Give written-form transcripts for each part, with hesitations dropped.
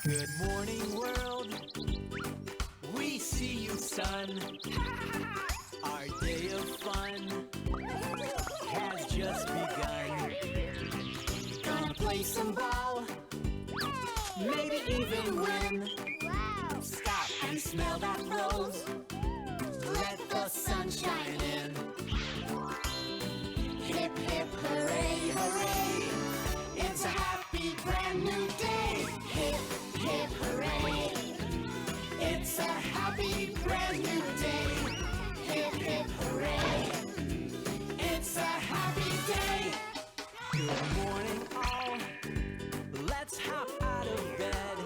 Good morning, world. We see you, son. Our day of fun has just begun. Gonna play some ball, maybe even win. Stop and smell that rose. Let the sun shine in. Hip, hip, hooray, hooray. It's a happy brand new day. Hip, hip, hooray. It's a happy brand new day. Hip, hip, hooray. It's a happy day. Good morning, all. Let's hop out of bed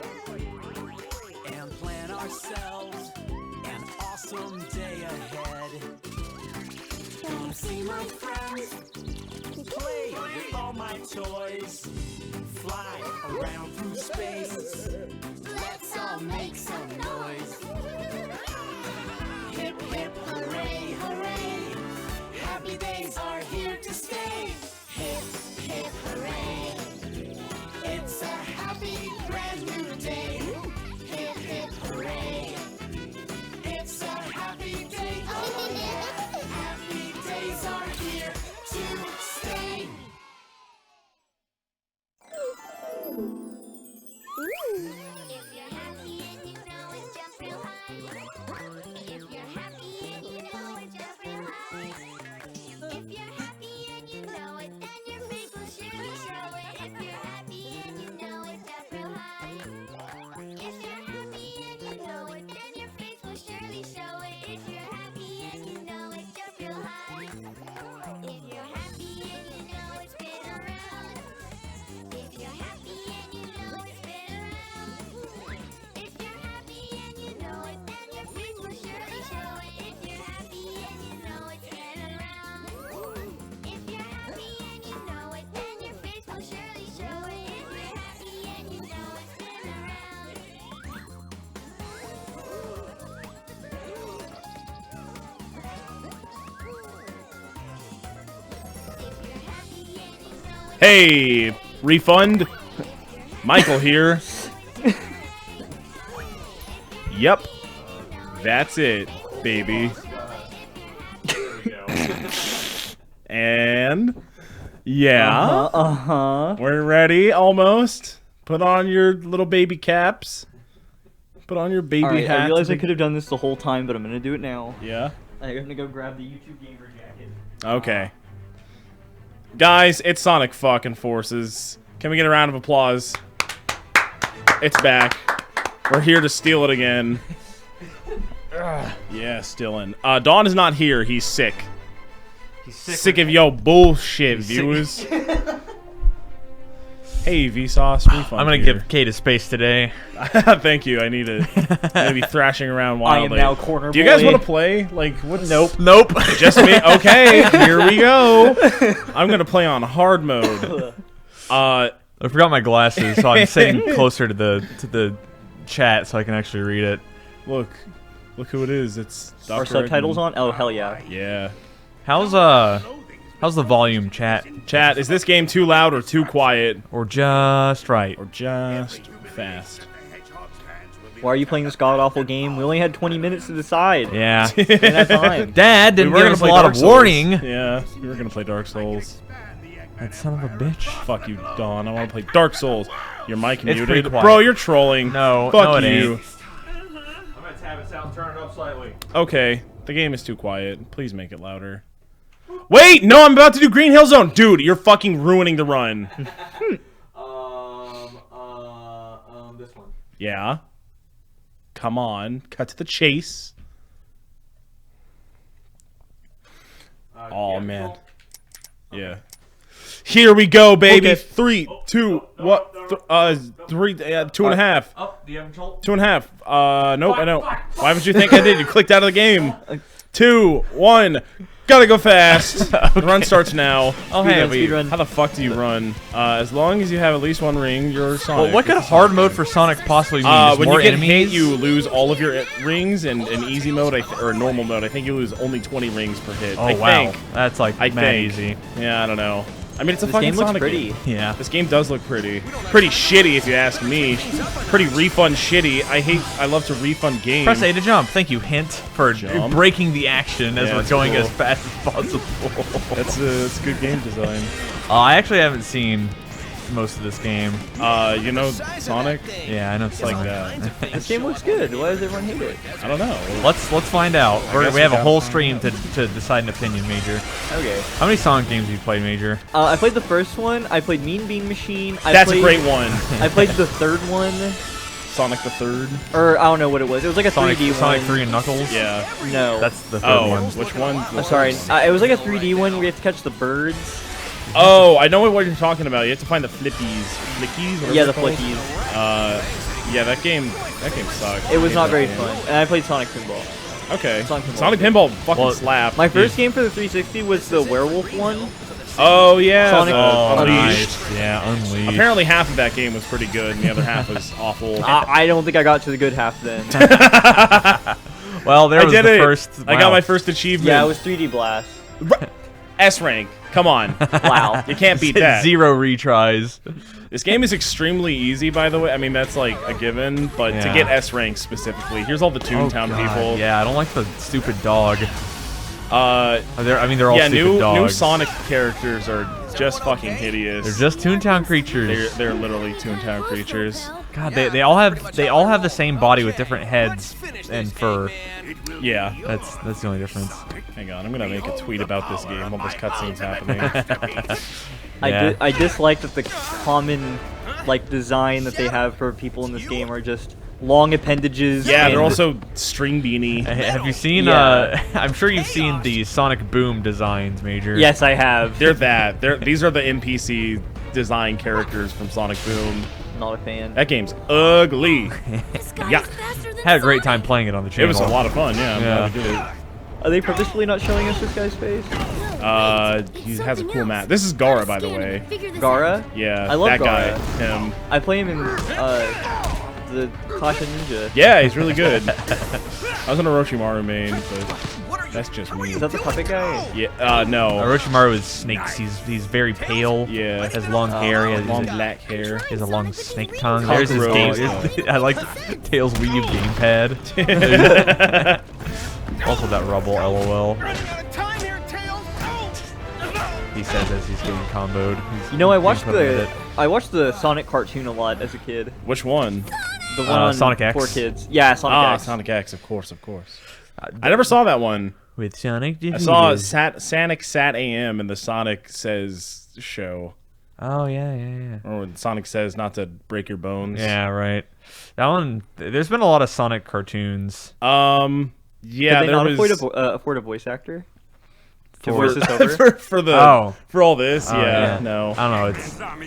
and plan ourselves an awesome day ahead. Gonna see my friends, play with all my toys, fly around through space. Let's all make some noise. Hip, hip, hooray, hooray. Happy days are here to stay. Hip, hip, hooray. It's a happy brand new day. Hip, hip, hooray. It's a happy day. Oh yeah. Happy days are here to stay. If you're happy and you know it, jump real high. If you're happy and you know it, jump real high. If you're happy and you know it, then your face will surely show it. If you're happy and you know it, jump real high. If you're happy and you know it, then your face will surely show it. If you're happy and you know it, jump real high. If you're happy and you know it, spin around. If you're happy and you know it, spin around. If you're happy and you know it, then your face will surely show it. If you're happy and you know it, spin around. If you're happy and you know it, then your face will surely show it. If you're happy and you know it, spin around. If you're happy and you know it, Hey, refund. Michael here. Yep. That's it, baby. And yeah, we're ready almost. Put on your little baby caps. Put on your baby Alright, hat. I realize I could have done this the whole time, but I'm gonna do it now. Yeah. I'm gonna go grab the YouTube Gamer jacket. Okay. Guys, it's Sonic fucking Forces. Can we get a round of applause? It's back. We're here to steal it again. Yeah, stealing. Dawn is not here. He's sick. He's Sick of yo bullshit, viewers. Hey, Vsauce, refund. I'm gonna here. give Kate a space today. Thank you. I need it. I'm gonna be thrashing around wildly. now corner Do you guys boy. want to play? Like, what's? Nope. Nope. Just me. Okay, here we go. I'm gonna play on hard mode. I forgot my glasses, so I'm sitting closer to the chat so I can actually read it. Look who it is. It's Dr. Are subtitles Edmund. on? Oh, hell yeah. Yeah. How's the volume, chat? Chat, is this game too loud or too quiet Or just right? or just fast? Why are you playing this god-awful game? We only had 20 minutes to decide. Yeah. In that time. Dad didn't We were give gonna us a play lot Dark of Souls. warning. Yeah, we were gonna play Dark Souls. That son of a bitch. Fuck you, Dawn. I want to play Dark Souls. Your mic It's muted. pretty quiet. Bro, you're trolling. No, Fuck no, it you. ain't. I'm gonna tab it out, turn it up slightly. Okay, the game is too quiet. Please make it louder. Wait, no, I'm about to do Green Hill Zone. Dude, you're fucking ruining the run. This one. Yeah. Come on, cut to the chase. Oh, man. Yeah. Here we go, baby. Okay. 3, 2, what? 3, 2.5. Oh, do you have control? 2.5. Nope, I don't. Why would you think I did? You clicked out of the game. 2, 1. Gotta go fast. The run starts now. Oh, hey, Speedrun. How the fuck do you run? As long as you have at least one ring, you're Sonic. Well, what could hard mode for Sonic possibly mean? Just when more you get enemies? hit, you lose all of your rings, and in easy mode or normal mode, I think you lose only 20 rings per hit. Oh I wow, think. that's like I mad think. easy. Yeah, I don't know. I mean, it's a This fucking game looks Sonic pretty. game. Yeah. This game does look pretty. Pretty shitty, if you ask me. Pretty refund shitty. I love to refund games. Press A to jump. Thank you, Hint, for Jump. breaking the action as Yeah, we're it's going cool. as fast as possible. That's good game design. I actually haven't seen most of this game. You know Sonic? Yeah, I know It's like that. This game looks good. Why does everyone hate it? I don't know. Let's find out. guess We have we a whole got- stream to decide an opinion, Major. Okay. How many Sonic games have you played, Major? I played the first one. I played Mean Bean Machine. That's a great one. I played the third one, Sonic the Third. or I don't know what it was. It was like a Sonic 3D Sonic one. 3 and Knuckles? Yeah. No. That's the third Oh, one. which one? I'm sorry. It was like a 3D one where you have to catch the birds. Oh, I know what you're talking about. You have to find the flippies. Flickies? whatever Yeah, they're the called. flickies. Yeah, that game sucked. It was I not hate very that fun. game. And I played Sonic Pinball. Okay. Sonic Sonic Pinball. Pinball fucking Well, slapped. My first game for the 360 was the werewolf one. Oh, yeah. Sonic the Unleashed. Unleashed. Yeah, Unleashed. Apparently half of that game was pretty good, and the other half was awful. I don't think I got to the good half then. Well, there I was did the it. first. I got my first achievement. Yeah, it was 3D Blast. S rank. Come on. Wow. You can't beat that. 0 retries. This game is extremely easy, by the way. I mean, that's like a given, but to Yeah. get S rank specifically, here's all the Toontown God, people. Yeah, I don't like the stupid dog. Uh, They're all yeah, stupid new dogs. Sonic characters are just fucking hideous. They're just Toontown creatures. They're literally Toontown creatures. God, they all have the same body with different heads and fur. Yeah. That's the only difference. Hang on, I'm gonna make a tweet about this game while this cutscene's happening. Yeah. I dislike that the common like design that they have for people in this game are just long appendages. Yeah, they're and- also string beanie. Have you seen? Yeah. I'm sure you've seen the Sonic Boom designs, Major. Yes, I have. These are the NPC design characters from Sonic Boom. Not a fan. That game's ugly. Yuck. Had a great time playing it on the It channel. was a lot of fun, yeah. I'm Yeah. glad we did it. Are they purposefully not showing us this guy's face? He has a cool map. This is Gara, by the way. Gara? Yeah, I love that Gara. guy. Him. I play him in the Clash of Ninja. Yeah, he's really good. I was an Orochimaru main, but that's just me. Is that the puppet guy? Yeah, no. Orochimaru is snakes. He's very pale. Yeah. Has long hair. He has, Long he's a- black hair. he has a long snake tongue. There's his Cockroach. game. I like Tails Wii U gamepad. Also that rubble, LOL. He says as he's getting comboed. He's You know, I being watched put with the Sonic cartoon a lot as a kid. Which one? The one on Sonic X? 4 Kids. Yeah, Sonic X. Sonic X, of course, of course. I never saw that one. with Sonic. I saw Sonic Sat AM in the Sonic Says show. Oh yeah. Or when Sonic says not to break your bones. Yeah, right. That one. There's been a lot of Sonic cartoons. Yeah, Did they there not was afford a voice actor to For- voice this over? for all this. Oh, yeah, no. I don't know.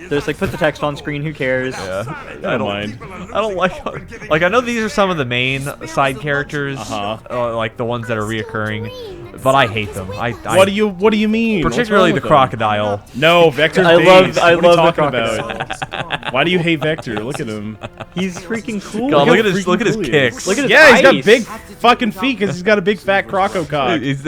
It's There's like put the text on screen. Who cares? I don't mind. I don't like I know these are some of the main side characters, like the ones that are reoccurring, but I hate them. What do you mean? What's particularly wrong the with them? crocodile. No, Vector's I love- based. I What are you love the talking about? Why do you hate Vector? Look at him. He's freaking cool. God, look at his freaking cool he kicks. is. Look at his Yeah, he's got ice. big fucking feet because he's got a big fat croco cock. Is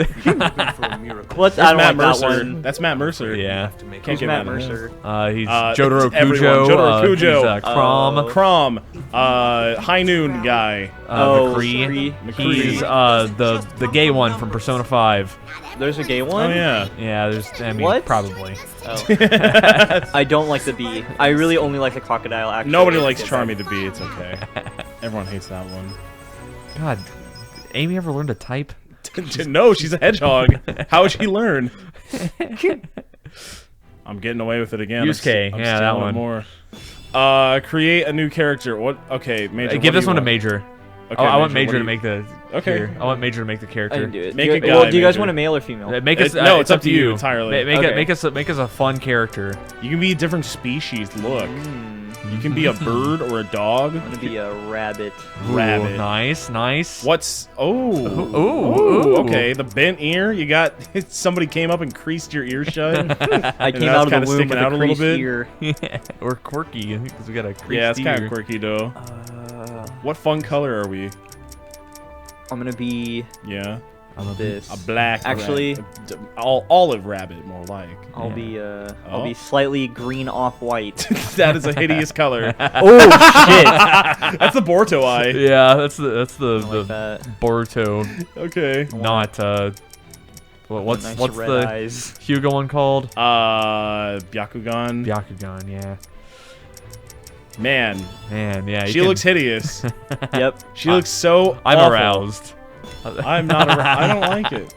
Let's That's I don't Matt like Mercer. that one. That's Matt Mercer. yeah. Can't Who's get Matt mad at him. Mercer? He's It's Jotaro everyone. Kujo. Jotaro Kujo. He's Crom. Crom. High Noon guy. McCree. McCree. He's the gay one from Persona 5. There's a gay Oh one. yeah. Yeah, What? probably. Oh. I don't like the bee. I really only like the crocodile. Actually, Nobody likes Charmy the Bee. It's okay. Everyone hates that one. God, Amy ever learned to type? No, she's a hedgehog. How would she learn? I'm getting away with it again. Yusuke, I'm yeah, stealing that it one. More. Create a new character. What? Okay, Major. Give what this do one you to Major. Okay, I want what Major do to you- make the. Okay. here. I want Major to make the I character. can do it. Make do a you, guy, well, do you guys Major. want a male or female? Make us. No, it's up to you you entirely. Make Okay. make us a fun character. You can be a different species. Look, you can be a bird or a dog. I'm gonna be a rabbit. Rabbit. Ooh, nice. What's Ooh. okay, the bent ear. You got somebody came up and creased your ear shut. I came that's out of kinda the womb sticking with out a a little creased bit. ear. Or quirky because we got a creased Yeah, it's kind ear. of quirky though. What fun color are we? I'm gonna be Yeah. this. A black Actually, rabbit. Olive rabbit, more like. I'll Oh. be slightly green off white. That is a hideous color. Oh shit! That's the Borto eye. Yeah, that's the like that. Boruto, Okay. not what's Nice what's red the eyes. Hyuga one called? Byakugan. Byakugan, yeah. Man, Man, yeah. you she can- looks hideous. Yep. She looks so I'm awful. aroused. I'm not aroused. I don't like it.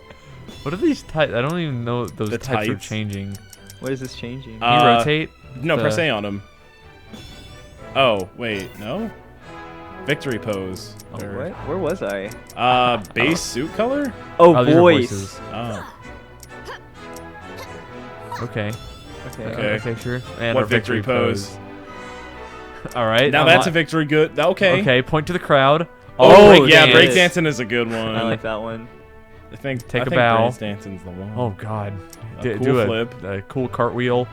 What are these types? I don't even know what those The types are tights? changing. What is this changing? Can you rotate? No, the- press A on him. Oh, wait, no? Victory pose. Oh, Or- what? Where was I? Base suit color? Oh, Oh, these are voice. voices. Oh. Okay. Okay. Okay. Okay, sure. And What our victory pose? All right. Now that's a victory good. Okay. Okay, point to the crowd. Oh, Oh, yeah, dance. breakdancing is a good one. I like that one. I think Take I a think bow. breakdancing's the one. Oh God. A Do cool a, flip. a cool cartwheel.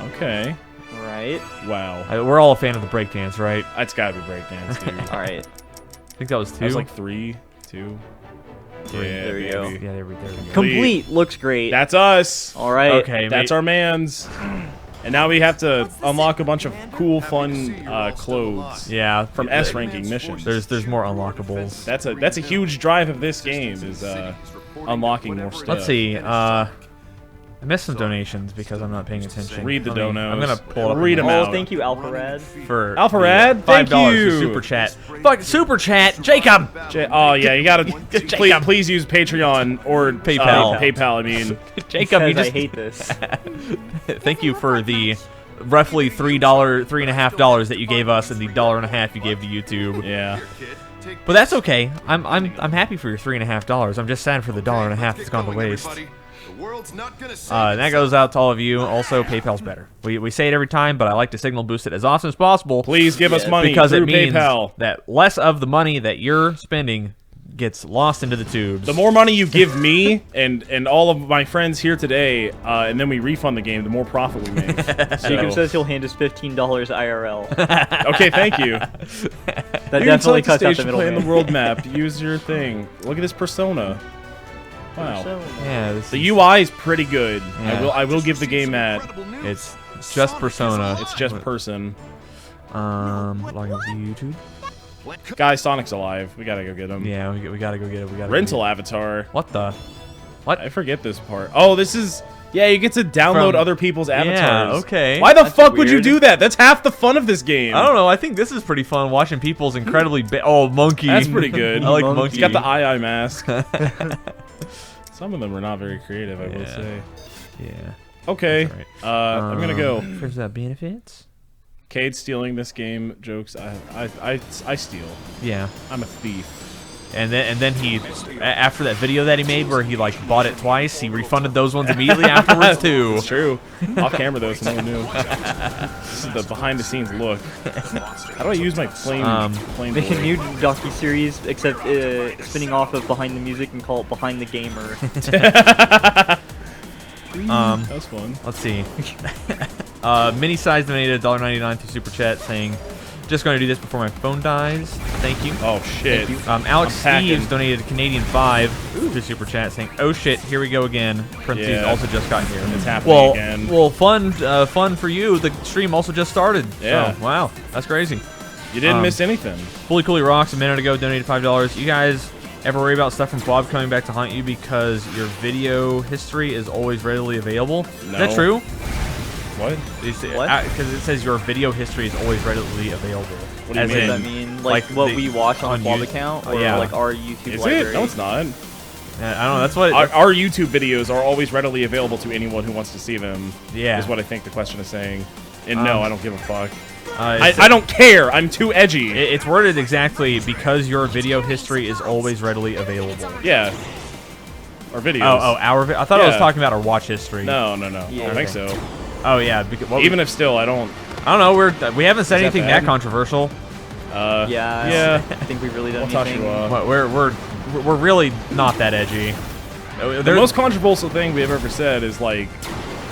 Okay. Right. Wow. We're all a fan of the breakdance, right? That's gotta be breakdance, dude. All right. I think that was two. That was like 3, 2. Yeah, There we go. yeah, there we go. Complete. Looks great. That's us. All right. Okay, That's our mans. And now we have to unlock a bunch of cool, fun clothes Yeah. from S ranking missions. There's more unlockables. That's a huge drive of this game is unlocking more stuff. Let's see. I missed some donations because I'm not paying attention. Read the Let me- donos. I'm gonna pull it up. Read 'em Oh, out. thank you, Alpharad. for Alpharad, the thank $5 you. for super chat. Fuck super chat, Jacob. Oh yeah, you gotta please use Patreon or PayPal. PayPal. I mean, Jacob, you Says I just hate this. thank you for the roughly $3.50 that you gave us and the $1.50 you gave to YouTube. yeah. But that's okay. I'm happy for your $3.50. I'm just sad for the $1.50 that's gone to waste. And that goes out to all of you. Also, PayPal's better. We say it every time, but I like to signal boost it as often as possible. Please give us Yeah, money because through it means PayPal. that less of the money that you're spending gets lost into the tubes. The more money you give me and all of my friends here today, and then we refund the game, the more profit we make. Jacob So- says he'll hand us $15 IRL. okay, thank you. That You're definitely Intellectus cuts out the Station playing the middleman. world map. Use your thing. Look at this persona. Wow. yeah, this The is- UI is pretty good. Yeah. I will give the game that. it's just Persona. It's just person. Log into YouTube. Guys, Sonic's alive. We gotta go get him. Yeah, we gotta go get it. We gotta Rental avatar. What the? I forget this part. Oh, this is. Yeah, you get to download From- other people's avatars. Yeah, okay. Why the That's fuck would you weird. do that? That's half the fun of this game. I don't know. I think this is pretty fun watching people's incredibly oh monkey. That's pretty good. I like Monkey. monkey. He's got the eye mask. Some of them are not very creative, I will Yeah. say. Yeah. Okay, That's all I'm gonna go. First that benefits. Cade stealing this game jokes. I steal. Yeah. I'm a thief. And then he after that video that he made where he like bought it twice, he refunded those ones immediately afterwards too. It's true. Off camera though, so no one knew. This is the behind the scenes look. How do I use my plane? Plane Make a boy? new docu-series, except spinning off of Behind the Music and call it Behind the Gamer. That was fun. Let's see. Mini Size donated $1.99 through Super Chat saying, just going to do this before my phone dies. Thank you. Oh shit. Alex I'm packing. Steves donated Canadian 5 through Super Chat saying, oh shit, here we go again. Parentheses Yeah. also just got here. It's happening Well, again. well, fun for you. The stream also just started. Yeah. So, wow, that's crazy. You didn't miss anything. Fully Coolly Rocks a minute ago donated $5. You guys ever worry about stuff from Bob coming back to haunt you because your video history is always readily available? Is that No. true? What? What? Because it says your video history is always readily available. What do you As What mean? does in- that mean? like Like, what the- we watch on on the Bob you- account? Oh, Or yeah. like our YouTube Is library? it? No, it's not. I don't know. That's what. Our YouTube videos are always readily available to anyone who wants to see them. Yeah. Is what I think the question is saying. And no, I don't give a fuck. it's, I don't care. I'm too edgy. It's worded exactly because your video history is always readily available. Yeah. Our videos. I thought I was Yeah. talking about our watch history. No. I Yeah. don't think so. Oh yeah. Because, Even if still, I don't. I don't know. We haven't said Is that anything bad? that controversial. Yeah. Yeah. I think we've really done We'll anything. talk to, We're really not that edgy. The most controversial thing we have ever said is like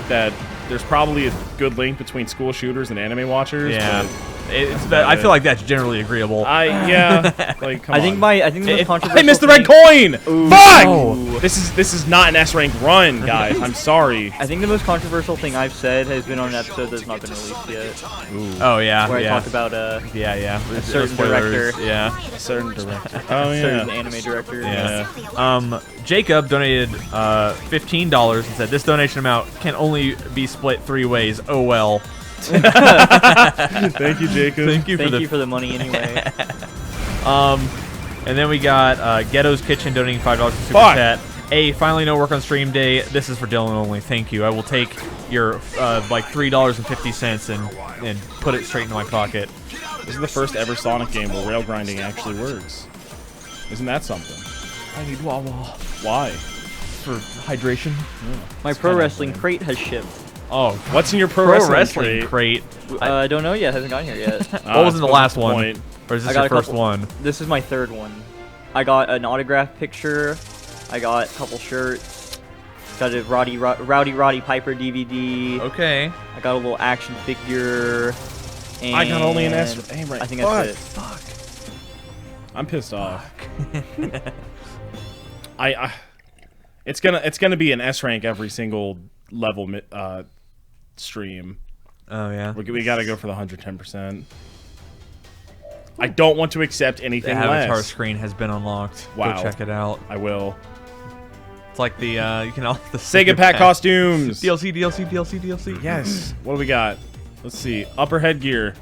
that there's probably a good link between school shooters and anime watchers. Yeah. But I feel like that's generally agreeable. Yeah. Like, come I think on. I think the most controversial. I missed the red thing- coin. Fuck! Oh. This is not an S rank run, guys. I'm sorry. I think the most controversial thing I've said has been on an episode that's not been released yet, Oh yeah, where I yeah, talk about yeah. certain Spoilers, director. Yeah. Certain director. Oh certain yeah. anime director. Yeah. Jacob donated $15 and said this donation amount can only be split 3 ways. Oh well. Thank you, Jacob. Thank you Thank you for the money anyway. And then we got Ghetto's Kitchen donating $5 to Super Fuck. Chat. Finally no work on stream day. This is for Dylan only. Thank you. I will take your like $3.50 and put it straight into my pocket. This is the first ever Sonic game where rail grinding actually works. Isn't that something? I need Wawa Why? for hydration. My pro wrestling crate has shipped. Oh, What's in your pro, pro wrestling crate. I don't know yet. Hasn't gotten here yet. What was in the last one? Point. Or is I this got your a first couple- one? This is my third one. I got an autograph picture. I got a couple shirts. Got a Rowdy Piper DVD. Okay. I got a little action figure. And I got only an S. Hey, right. I think Fuck. that's it. I'm pissed off. It's gonna be an S rank every single level stream. Oh yeah. We gotta go for the 110%. I don't want to accept The anything avatar less. screen has been unlocked. Wow. Go check it out. I will. It's like the you can all the Sega Pack costumes. DLC. Yes. What do we got? Let's see. Upper headgear.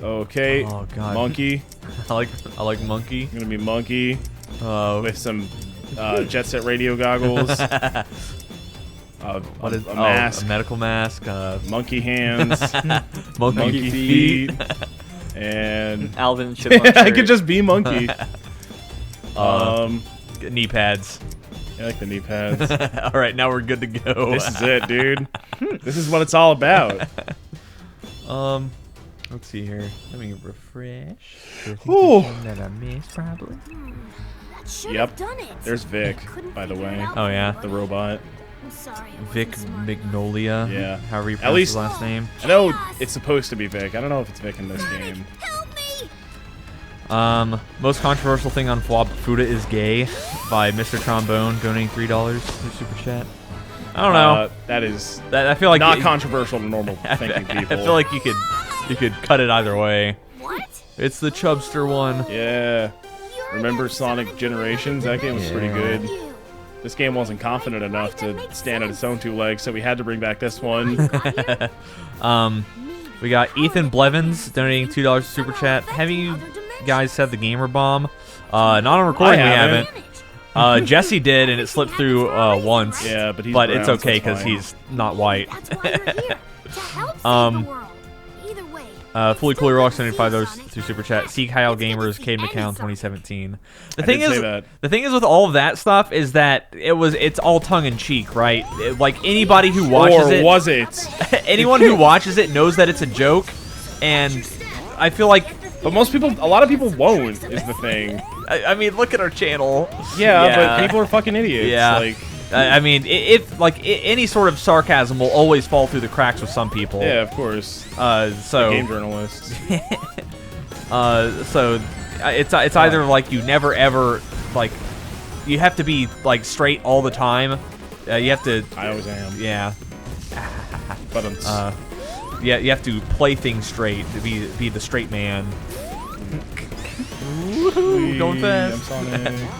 Okay. Oh god. Monkey. I like monkey. Gonna be monkey Oh. with some Jet Set radio goggles. What is a mask? a medical mask. Monkey hands. Monkey Monkey feet. feet. And Alvin and Chipmunk. I shirt. could just be monkey. Knee pads. I like the knee pads. All right, now we're good to go. This is it, dude. This is what it's all about. Let's see here. Let me refresh. Ooh. That I missed probably. That should Yep. have done it. There's Vic, Couldn't by the figure it way. out. Oh yeah. The robot. I'm sorry. I Vic wasn't smart. Magnolia. Yeah. However you At pronounce least- his last name. I know it's supposed to be Vic. I don't know if it's Vic in this game. Help me! Most controversial thing on Flop Fuda is gay by Mr. Trombone donating $3 to Super Chat. I don't know. That is That I feel like not it- controversial to normal thinking people. I feel like you could cut it either way. What? It's the Chubster one. Yeah. Remember Sonic Generations? That game was pretty Yeah. good. You. This game wasn't confident enough to stand on its own 2 legs, so we had to bring back this one. We got Ethan Blevins donating $2 to Super Chat. Have you guys said the Gamer Bomb? Not on recording. I We haven't. haven't. Jesse did, and it slipped through once. Yeah, but he's it's brown, so okay it's because fine. he's not white. That's why we're here. To help save Um, the world. Either way. Fully Cool Rocks donated $5 through Super Chat. Seek Kyle Gamers, Cade McCown, 2017. The I thing did is, say that. the thing is with all of that stuff is that it's all tongue in cheek, right? Like anybody who watches Or it, was it? anyone who watches it knows that it's a joke, and I feel like, But a lot of people won't, is the thing. I mean, look at our channel. Yeah, but people are fucking idiots. Yeah. Like, I mean, any sort of sarcasm will always fall through the cracks with some people. yeah, of course. So Game journalists. so it's either like you never ever like you have to be like straight all the time. You have to I always am. yeah But yeah you have to play things straight to be the straight man. Going fast. I'm Sonic.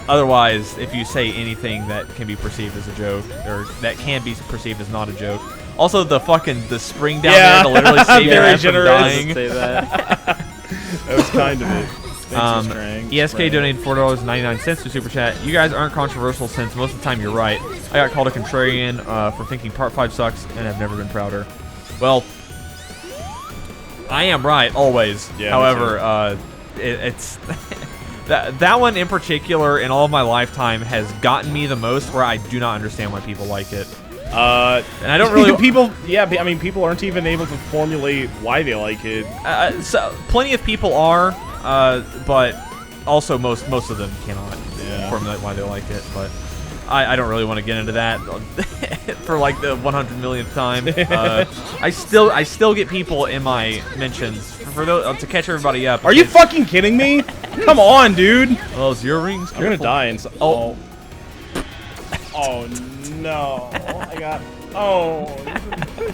Otherwise, if you say anything that can be perceived as a joke or that can be perceived as not a joke. Also, the spring down Yeah. there to literally save your Very ass from generous. dying. Say that. That was kind of it. Thanks, Strang. ESK donated $4.99 to Super Chat. You guys aren't controversial since most of the time you're right. I got called a contrarian for thinking Part 5 sucks, and I've never been prouder. Well, I am right, always. Yeah, me However, it's... that one in particular, in all of my lifetime, has gotten me the most where I do not understand why people like it. And I don't really... people aren't even able to formulate why they like it. So plenty of people are, but also most of them cannot Yeah. formulate why they like it. But I don't really want to get into that for like the 100 millionth time. I still get people in my mentions for those to catch everybody up. Are you fucking kidding me? Come on, dude. Oh, it's your rings. You're gonna die in Oh. Oh no. I got. Oh.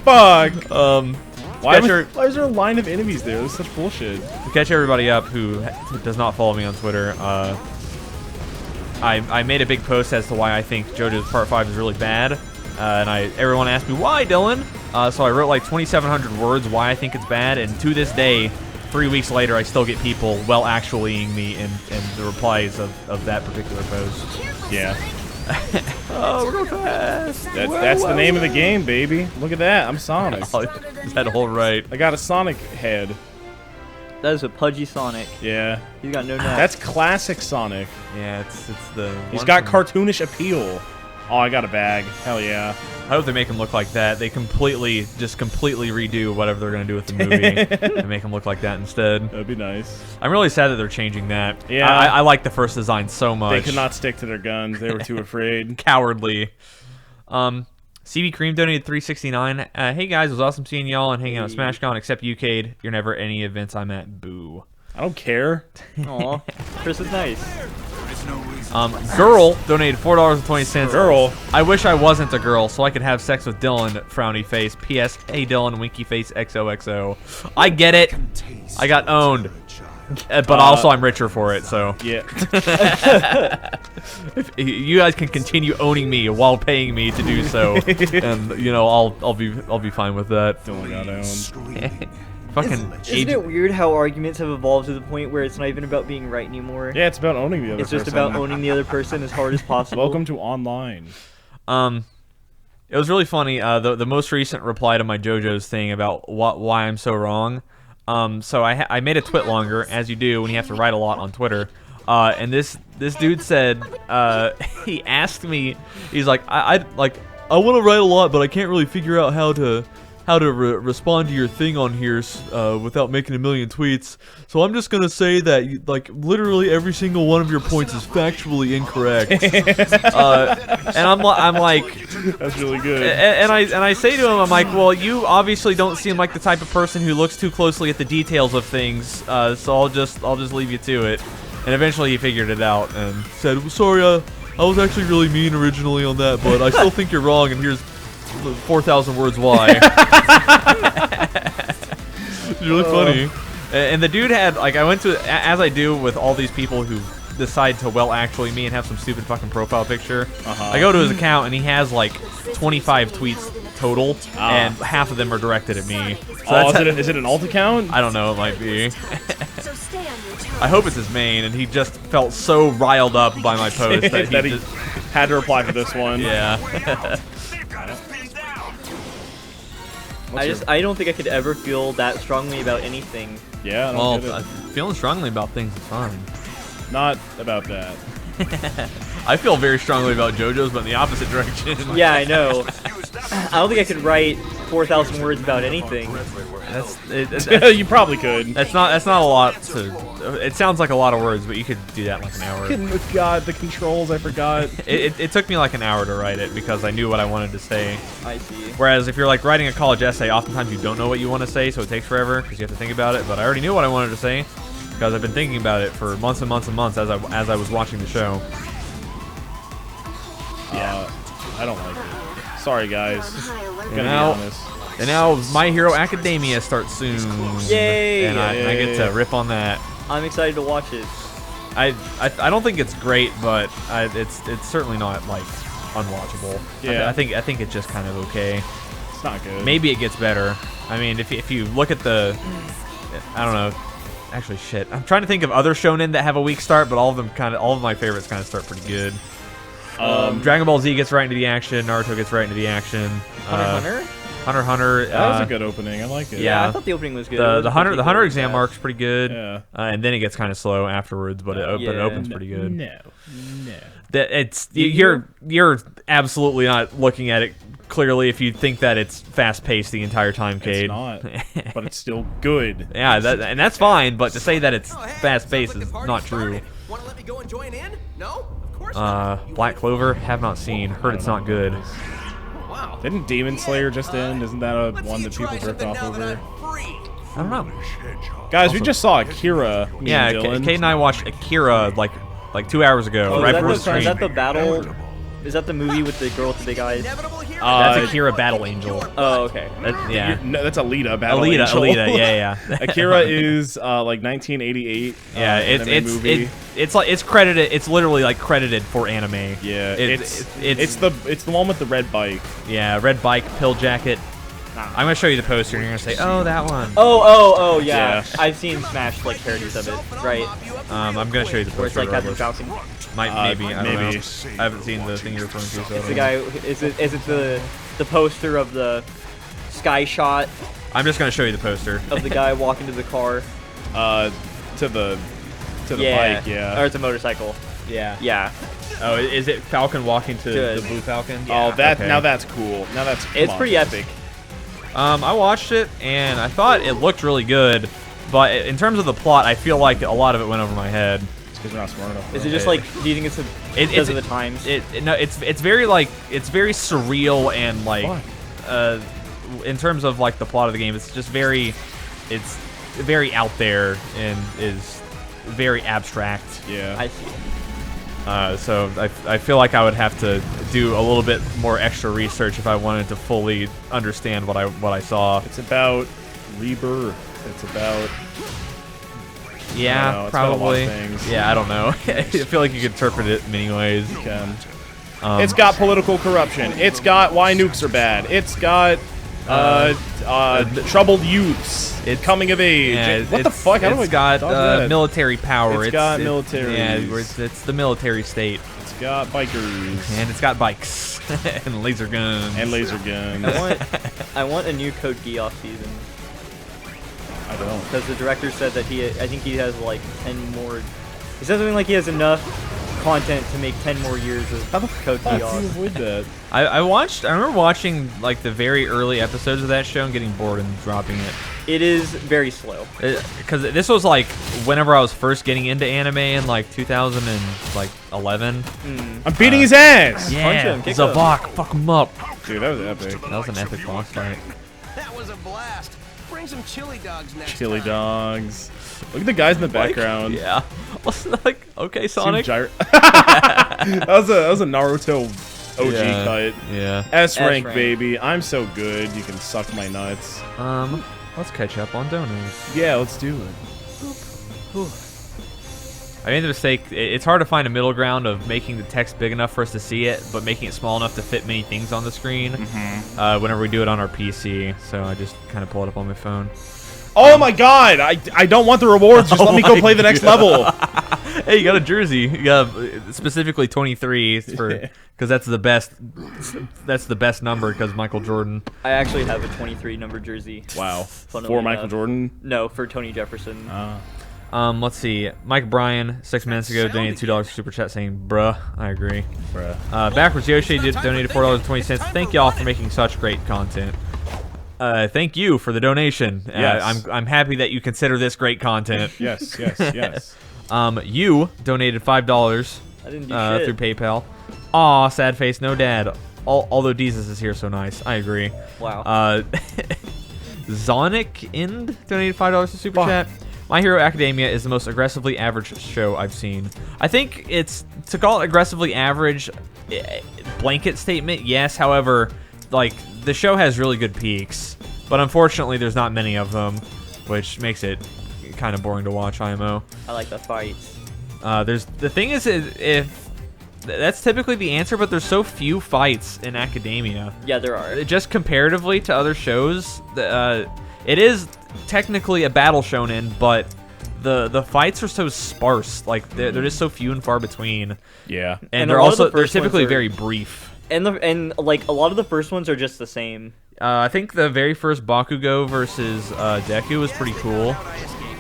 Fuck. Why is there a line of enemies there? This is such bullshit. To catch everybody up who does not follow me on Twitter, I made a big post as to why I think JoJo's Part 5 is really bad, and everyone asked me why, Dylan. So I wrote like 2,700 words why I think it's bad, and to this day, 3 weeks later, I still get people actuallying me in the replies of that particular post. Yeah. Oh, we're going fast. That's the name of the game, baby. Look at that. I'm Sonic. Is that all right? I got a Sonic head. That is a pudgy Sonic. Yeah. He's got no neck. That's classic Sonic. Yeah, it's the. He's one got from- cartoonish appeal. Oh, I got a bag. Hell yeah. I hope they make him look like that. They completely redo whatever they're gonna do with the movie and make him look like that instead. That'd be nice. I'm really sad that they're changing that. Yeah. I like the first design so much. They could not stick to their guns. They were too afraid. Cowardly. CB Cream donated $3.69. Hey guys, it was awesome seeing y'all and hanging out at SmashCon. Except you, Cade. You're never at any events I'm at. Boo. I don't care. Aw, Chris is nice. Girl donated $4.20. Girl. I wish I wasn't a girl so I could have sex with Dylan. Frowny face. P.S. Hey Dylan. Winky face. XOXO. I get it. I got owned. But also I'm richer for it. So Yeah. if you guys can continue owning me while paying me to do so, and you know I'll be fine with that. Dylan got owned. Fucking Isn't it weird how arguments have evolved to the point where it's not even about being right anymore? Yeah, it's about owning the other It's just person. about owning the other person as hard as possible. Welcome to online. It was really funny. The most recent reply to my JoJo's thing about why I'm so wrong. So I made a twit longer, as you do when you have to write a lot on Twitter. And this dude said he asked me, he's like, I want to write a lot, but I can't really figure out how to respond to your thing on here without making a million tweets. So I'm just gonna say that like literally every single one of your points is factually incorrect. And I'm like, That's really good. and I say to him, I'm like, well, you obviously don't seem like the type of person who looks too closely at the details of things. So I'll just leave you to it. And eventually he figured it out and said, sorry, I was actually really mean originally on that, but I still think you're wrong. And here's 4,000 words why. It's really funny. And the dude had, like, I went to, as I do with all these people who decide to actually me and have some stupid fucking profile picture. I go to his account and he has like 25 tweets total, and half of them are directed at me. So is it an alt account? I don't know, it might be. I hope it's his main, and he just felt so riled up by my post that he, That he just, had to reply for this one. yeah. I don't think I could ever feel that strongly about anything. Yeah, I don't Well, get it. feeling strongly about things is fine. Not about that. I feel very strongly about JoJo's, but in the opposite direction. Yeah, I know. I don't think I could write 4,000 words about anything. You probably could. That's not a lot to. It sounds like a lot of words, but you could do that in like an hour. God, the controls, I forgot. It took me like an hour to write it because I knew what I wanted to say. I see. Whereas if you're like writing a college essay, oftentimes you don't know what you want to say, so it takes forever because you have to think about it. But I already knew what I wanted to say because I've been thinking about it for months and months and months as I was watching the show. Yeah, I don't like it. Sorry, guys. Gonna be Now- honest. And now My Hero Academia starts soon. Yay! And I get to rip on that. I'm excited to watch it. I don't think it's great, but it's certainly not like unwatchable. Yeah. I think it's just kind of okay. It's not good. Maybe it gets better. I mean, if you look at the, I don't know. Actually, shit. I'm trying to think of other shonen that have a weak start, but all of my favorites kind of start pretty good. Dragon Ball Z gets right into the action. Naruto gets right into the action. Hunter? Hunter x Hunter. That was a good opening. I like it. Yeah. I thought the opening was good. It wasn't The Hunter particularly exam bad. arc's pretty good. Yeah. And then it gets kind of slow afterwards, but it Yeah. opens pretty good. No. That you're absolutely not looking at it clearly if you think that it's fast paced the entire time, Cade. It's not. But it's still good. Yeah, and that's fine, but to say that it's fast paced is not true. Want to let me go and join in? No? Of course Black Clover, have not seen. Heard it's not good. Didn't Demon Slayer just end? Isn't that a one that people jerk off over? I don't know. Guys, we just saw Akira. me Yeah, and Dylan. Kate and I watched Akira like 2 hours ago, Oh, right is, before the that the, is stream. that the battle? Is that the movie with the girl with the big eyes? That's Akira Battle Angel. Oh, okay. Yeah. No, that's Alita. Battle Alita, Angel. Alita, yeah. Akira is like 1988. Yeah, anime movie. it's like it's credited. It's literally like credited for anime. Yeah, it's it's the one with the red bike. yeah, red bike, pill jacket. I'm gonna show you the poster, and you're gonna say, "Oh, that one." Oh, yeah. Yeah. I've seen Smash like parodies of it, right? I'm gonna show you the Where it's poster. like Captain regardless. Falcon. Maybe. I don't maybe. know. I haven't seen the thing you're referring to. So I It's don't the know. guy. Is it the poster of the sky shot I'm just gonna show you the poster. of the guy walking to the car? To the bike. Yeah. Or it's a motorcycle. Yeah. Yeah. Oh, is it Falcon walking to Good. the Blue Falcon? Oh, that Okay. now that's cool. Now that's come It's on. pretty epic. I watched it and I thought it looked really good, but in terms of the plot, I feel like a lot of it went over my head. Because we're not smart enough. Is it just like? Do you think it's because of the times? No, it's very like it's very surreal and like in terms of like the plot of the game, it's just very out there and is very abstract. Yeah. I see. So I feel like I would have to do a little bit more extra research if I wanted to fully understand what I saw. It's about rebirth. It's about Yeah, I don't know, it's about a lot of probably. things. Yeah, I don't know. I feel like you could interpret it many ways. it's got political corruption. It's got why nukes are bad. It's got troubled youths. It's coming of age. Yeah, What the fuck? How do I It's got dodge that? military power. It's got militaries. Yeah, it's the military state, It's got bikers and it's got bikes and laser guns and laser guns. I want a new Code Geass season I don't. because the director said that I think he has like 10 more. He said something like he has enough content to make 10 more years of Code How do you Geass. avoid that? I remember watching like the very early episodes of that show and getting bored and dropping it. It is very slow. Because this was like whenever I was first getting into anime in like 2011. I'm beating his ass. Yeah, him, kick him. Zavok, fuck him up. Dude, that was epic. That was an epic boss fight. That was a blast. Bring some chili dogs next Chili time. dogs. Look at the guys in the background. Yeah. Like, okay, Seem Sonic. that was a Naruto OG Yeah. cut. Yeah. S rank, rank. baby. I'm so good. You can suck my nuts. Let's catch up on donos. Yeah, let's do it. I made the mistake. It's hard to find a middle ground of making the text big enough for us to see it, but making it small enough to fit many things on the screen. Whenever we do it on our PC, so I just kind of pull it up on my phone. Oh my god! I don't want the rewards. Just let me go my play the next God. level. Hey, you got a jersey. You got specifically 23 for because that's the best. That's the best number because Michael Jordan. I actually have a 23 number jersey. Wow. Funnily For Michael enough. Jordan. No, for Tony Jefferson. Let's see. Mike Bryan 6 minutes ago donated $2 super chat saying, "Bruh, I agree." Bruh. Backwards Yoshi donated $4.20. Thank y'all for making such great content. Thank you for the donation. Yes. I'm happy that you consider this great content. Yes, yes. You donated $5 I didn't do shit. through PayPal. Aw, sad face, no dad. Although Jesus is here, so nice. I agree. Wow. Zonic Ind donated $5 to Super Chat. My Hero Academia is the most aggressively average show I've seen. I think it's to call it aggressively average. Blanket statement, yes. However, like the show has really good peaks, but unfortunately, there's not many of them, which makes it kind of boring to watch. IMO. I like the fights. There's the thing is if that's typically the answer, but there's so few fights in Academia. Yeah, there are. Just comparatively to other shows, it is technically a battle shonen, but the fights are so sparse. Like they're just so few and far between, Yeah. and a they're lot of the also they're first ones typically are- very brief. And like a lot of the first ones are just the same. I think the very first Bakugo versus Deku was pretty cool.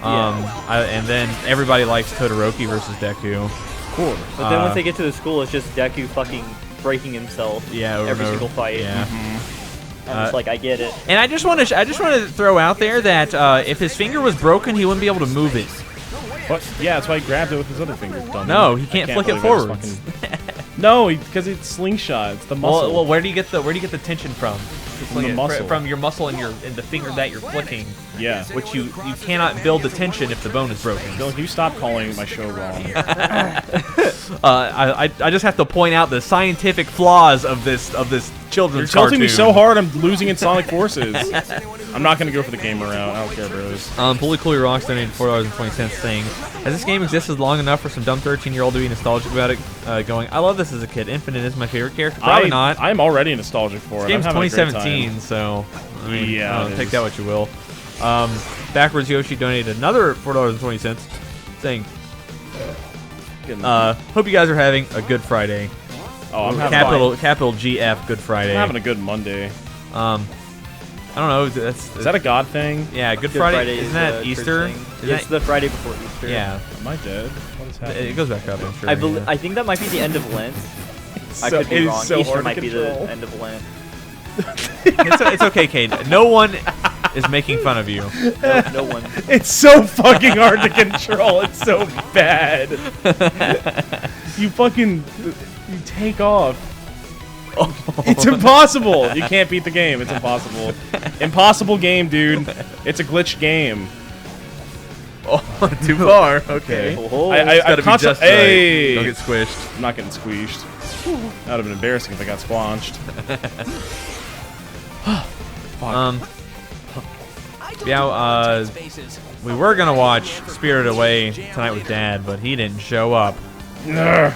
And then everybody likes Todoroki versus Deku. Cool. But then once they get to the school, it's just Deku fucking breaking himself. Yeah, over every and over. single fight. Yeah. I'm just like, I get it. And I just want to throw out there that if his finger was broken, he wouldn't be able to move it. But yeah, that's why he grabbed it with his other finger. Dummy. No, he can't flick it believe I just forwards. fucking No, because it's slingshot. It's the muscle. Well, where do you get the tension from? From the muscle. From your muscle and the finger that you're flicking. Yeah. Which you cannot build the tension if the bone is broken. Dylan, can you stop calling my show wrong? I just have to point out the scientific flaws of this children's You're cartoon. tilting me so hard I'm losing in Sonic Forces. I'm not gonna go for the gamer route. I don't care, bros. Fully Cool Your Rocks donated $4.20 saying, has this game existed long enough for some dumb 13-year-old to be nostalgic about it? Going, I love this as a kid. Infinite is my favorite character. Probably not. I'm already nostalgic for it. This game's I'm having a great 2017, so I mean, Yeah, it take is. that what you will. Backwards Yoshi donated another $4.20 saying, time. hope you guys are having a good Friday. Oh, I'm having Capital GF Good Friday. I'm having a good Monday. I don't know. Is that a God thing? yeah, Good Good Friday. is Isn't that a Easter? church thing. Isn't It's that- the Friday before Easter. yeah. Am I dead? What is happening? It goes back up, I'm sure. I yeah. think that might be the end of Lent. I So- could be it is wrong. so Easter hard to might be the control. end of Lent. It's okay, Cade. No one is making fun of you. No one. It's so fucking hard to control. It's so bad. You take off. It's impossible. You can't beat the game. It's impossible. Impossible game, dude. It's a glitch game. Oh, too far. Okay. Oh, It's gotta be just right. Hey! Don't get squished. I'm not getting squeezed. That would have been embarrassing if I got squanched. Yeah, we were gonna watch Spirited Away tonight with Dad, but he didn't show up. Ugh.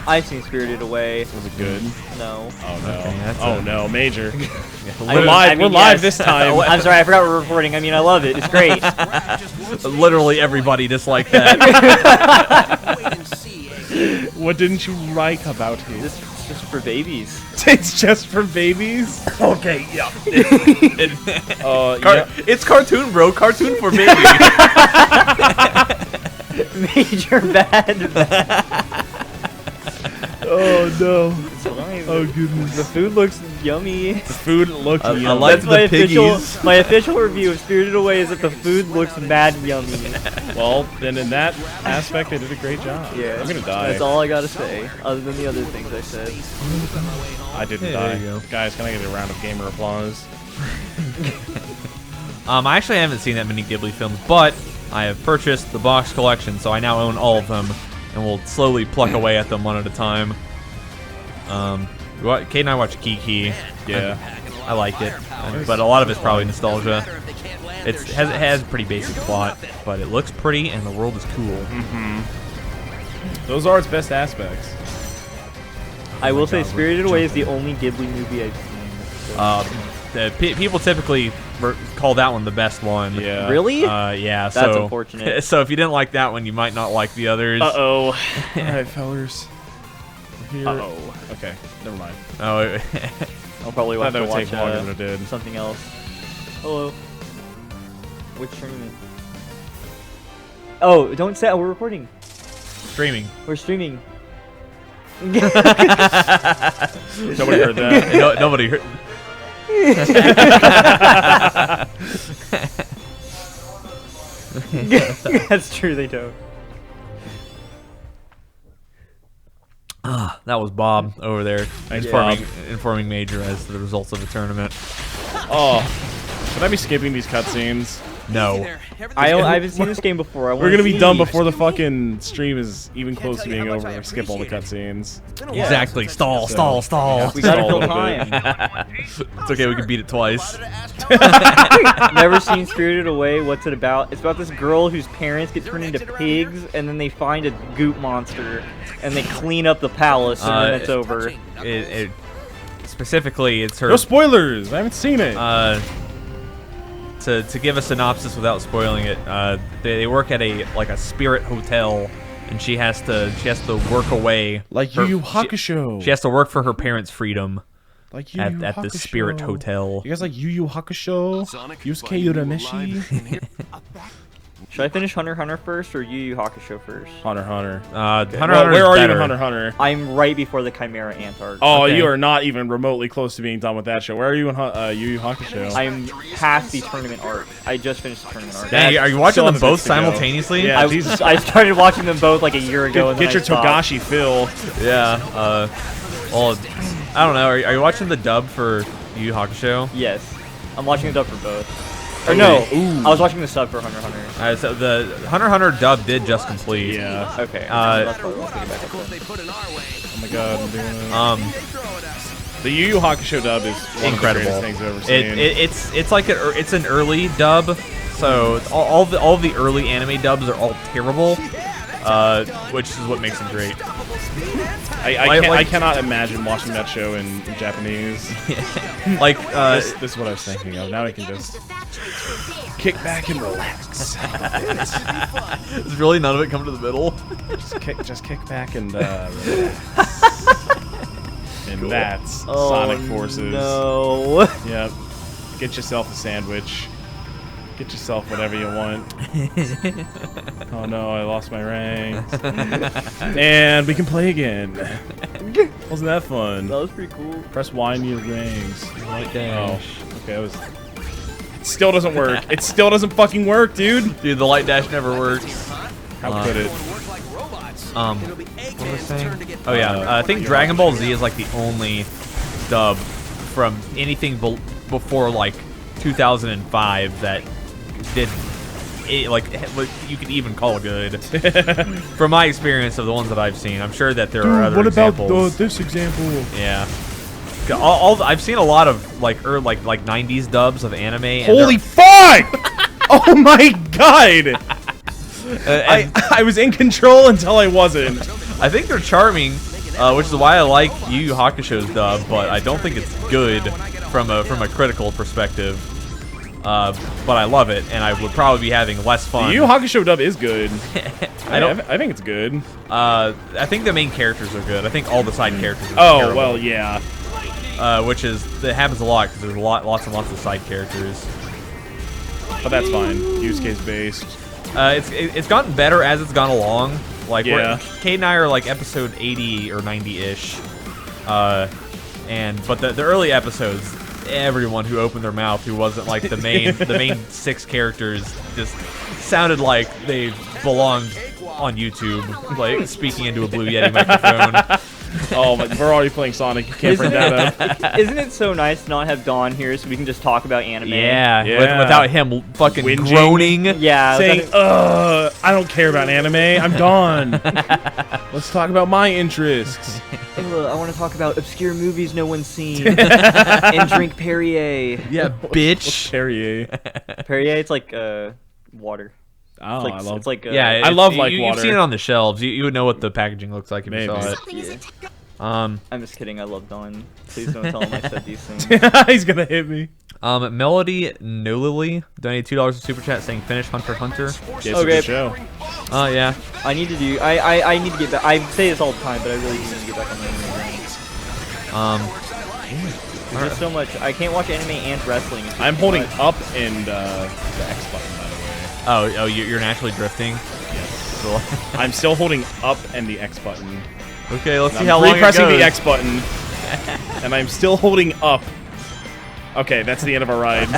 I've seen Spirited Away. Was it good? No. Oh no. Okay, that's Oh a- no, major. I We're live. We're live yes. this time. I'm sorry, I forgot we're recording. I mean, I love it. It's great. Literally everybody disliked that. Wait and see, eh? What didn't you like about it? This is just for babies. It's just for babies. Okay, yeah. It's cartoon, bro. Cartoon for baby. Major bad. Oh no. It's fine. Oh goodness. The food looks yummy. The food looked I yummy. like That's my the official. piggies. My official review of Spirited Away is that the food looks mad yummy. Well, then in that aspect, they did a great job. Yeah. I'm gonna die. That's all I gotta say, other than the other things I said. I didn't Hey, die. there you go. Guys, can I get a round of gamer applause? I actually haven't seen that many Ghibli films, but I have purchased the box collection, so I now own all of them, and we'll slowly pluck away at them one at a time. Kate and I watch Kiki. Yeah. I like it, but a lot of it's probably nostalgia. It has a pretty basic plot, but it looks pretty and the world is cool. Those are its best aspects. I will say God, Spirited Away is the only Ghibli movie I've seen. So. People typically call that one the best one. Yeah. Really? Yeah. That's so, unfortunate. So if you didn't like that one, you might not like the others. Uh-oh. Alright, fellers. We're here. Uh-oh. Okay, never mind. Oh, I'll probably I have thought that to would watch take longer than it did. something else. Hello. Which tournament? Oh, don't say we're recording. streaming. We're streaming. Nobody heard that. No, nobody heard. That's true, they don't. That was Bob over there Thanks, informing Major as to the results of the tournament. Oh, should I be skipping these cutscenes? No. I haven't seen this game before. I We're gonna be see. done before the fucking stream is even close to being over. Skip all the cutscenes. Yeah. Exactly. Stall. Stall. Stall. We gotta Stall a fill little time. bit. It's okay. We can beat it twice. Never seen Spirited Away. What's it about? It's about this girl whose parents get turned into pigs, and then they find a goop monster, and they clean up the palace, and then it's over. Specifically, it's her. No spoilers. I haven't seen it. To give a synopsis without spoiling it, they work at a spirit hotel, and she has to work away. Like her- Yu Yu Hakusho. She has to work for her parents' freedom Like Yu Yu at the Hakusho. spirit hotel. You guys like Yu Yu Hakusho? Yusuke Urameshi? Should I finish Hunter x Hunter first, or Yu Yu Hakusho first? Hunter x Hunter. Hunter Well, Hunter where is are you better. in Hunter x Hunter? I'm right before the Chimera Ant arc. Oh, Okay. you are not even remotely close to being done with that show. Where are you in Yu Yu Hakusho? I'm past the tournament arc. I just finished the tournament arc. Dang, are you watching Still them have a both bit to go. simultaneously? Yeah. I, Jesus. I started watching them both like a year ago. And Get then your I stopped. Togashi fill. Yeah. Well, I don't know. Are you watching the dub for Yu Yu Hakusho? Yes. I'm watching the dub for both. Or no, I was watching the sub for Hunter x Hunter. So the Hunter x Hunter dub did just complete. Yeah. Okay. Uh, that's what I was thinking back up What then. they put in our way. Oh my god, I'm doing it. They throw at us. The Yu Yu Hakusho dub is one Incredible. of the greatest things I've ever seen. It's like it's an early dub, so all the early anime dubs are all terrible, which is what makes them great. I cannot imagine watching that show in Japanese. Like This is what I was thinking of. Now I can just kick back and relax. does really none of it come to the middle? just kick back and relax. And that's Sonic Forces. No. Yep. Get yourself a sandwich. Get yourself whatever you want. Oh no, I lost my ranks. And we can play again. Wasn't that fun? That was pretty cool. Press Y in your rings. Light Oh, dash. okay, that was... It still doesn't work. It still doesn't fucking work, dude. Dude, the light dash never works. How could it? Work like robots. What It'll be was I Eggman's saying? turn to get Oh yeah, I think Dragon Ball Z is like the only dub from anything before like 2005 that did like you could even call good. From my experience of the ones that I've seen, I'm sure that there are other examples. this example? Yeah. I've seen a lot of like 90s dubs of anime. And Holy fuck! Oh my god! I was in control until I wasn't. I think they're charming, which is why I like Yu Yu Hakusho's dub, but I don't think it's good from a critical perspective. But I love it, and I would probably be having less fun. The Yu Yu Hakusho dub is good. I think it's good. I think the main characters are good. I think all the side characters are Oh terrible. well, yeah. Which is that happens a lot because there's lots and lots of side characters. But that's fine. Use case based. It's gotten better as it's gone along. Like Yeah. Kate and I are like episode 80 or 90-ish, but the early episodes, everyone who opened their mouth who wasn't like the main 6 characters just sounded like they belonged on YouTube, like speaking into a Blue Yeti microphone. Oh, but we're already playing Sonic. You can't bring that up. Isn't it so nice to not have Don here so we can just talk about anime? Yeah, Yeah. without him fucking Whinging. groaning. Yeah. Saying, I don't care about anime. I'm gone. Let's talk about my interests. I want to talk about obscure movies no one's seen and drink Perrier. Yeah, bitch. Perrier. Perrier, it's like water. Oh, It's like, I love. it's like Yeah, I love like you've water. seen it on the shelves. You would know what the packaging looks like if Maybe. you saw it. Something isn't I'm just kidding. I love Don. Please don't tell him I said these things. He's gonna hit me. Melody Nolily donated $2 to super chat saying finish Hunter x Hunter. Yeah, it's a Okay. good show. Oh yeah. I need to do. I need to get back. I say this all the time, but I really do need to get back on the anime grind. There's so much. I can't watch anime and wrestling. It's just I'm too holding much. up and the X button, by the way. Oh, you're naturally drifting. So- I'm still holding up and the X button. okay, let's see I'm how long it repressing goes. the X button, and I'm still holding up. Okay, that's the end of our ride.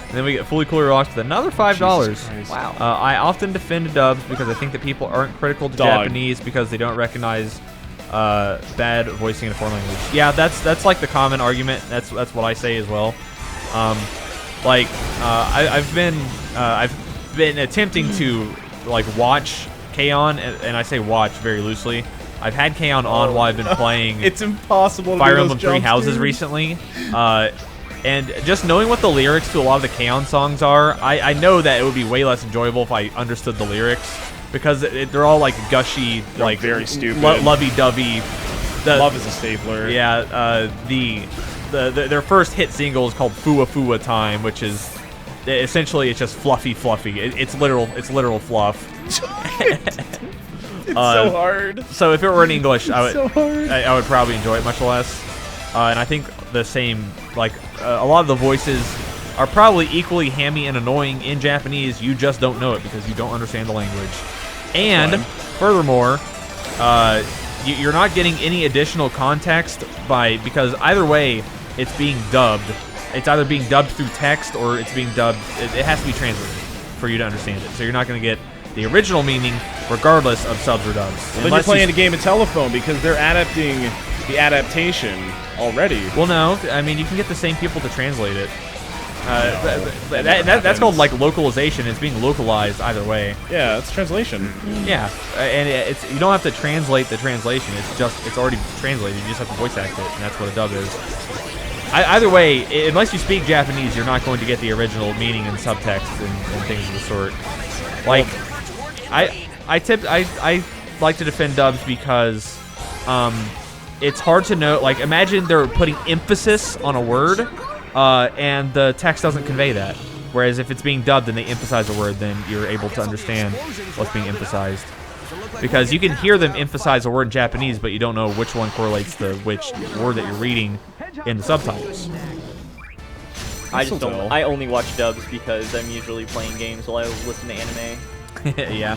And then we get fully clear rocks with another $5. Jesus Christ. Wow. I often defend dubs because I think that people aren't critical to Dog. Japanese because they don't recognize bad voicing in a foreign language. Yeah, that's like the common argument. That's what I say as well. I've been attempting to like watch K-On! And I say watch very loosely. I've had K-On! On while I've been playing It's impossible to Fire do Emblem those Three jumps, Houses dude. recently. And just knowing what the lyrics to a lot of the K-On! Songs are, I know that it would be way less enjoyable if I understood the lyrics because they're all like gushy, like very stupid. lovey-dovey. Love is a stapler. Yeah, their first hit single is called "Fua Fua Time," which is essentially it's just fluffy. It's literal fluff. It's so hard. So if it were in English, I would so hard. I would probably enjoy it much less. And I think the same, like a lot of the voices are probably equally hammy and annoying in Japanese. You just don't know it because you don't understand the language. And furthermore, you're not getting any additional context because either way, it's being dubbed. It's either being dubbed through text or it's being dubbed. It has to be translated for you to understand it. So you're not going to get the original meaning, regardless of subs or dubs. Then you're Unless playing a game of telephone because they're adapting the adaptation already. Well, no. I mean, you can get the same people to translate it. That's called like localization. It's being localized either way. Yeah, it's translation. Yeah, and it's you don't have to translate the translation. It's already translated. You just have to voice act it, and that's what a dub is. Either way, unless you speak Japanese, you're not going to get the original meaning and subtext and things of the sort. Like, I like to defend dubs because it's hard to know. Like, imagine they're putting emphasis on a word. And the text doesn't convey that. Whereas if it's being dubbed and they emphasize a word, then you're able to understand what's being emphasized. Because you can hear them emphasize a word in Japanese, but you don't know which one correlates to which word that you're reading in the subtitles. I just don't. I only watch dubs because I'm usually playing games while I listen to anime. Yeah.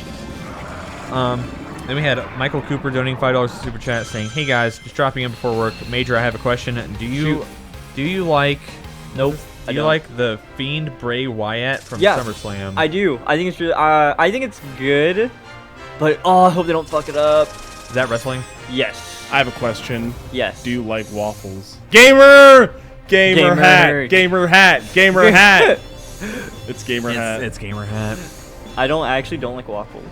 Then we had Michael Cooper donating $5 to Super Chat saying, "Hey guys, just dropping in before work. Major, I have a question. Do you like... Nope. Do you like the Fiend Bray Wyatt from SummerSlam? I do. I think it's really, I think it's good, but I hope they don't fuck it up. Is that wrestling? Yes. I have a question. Yes. Do you like waffles? Gamer hat. Gamer hat. It's gamer hat. It's gamer hat. I actually don't like waffles.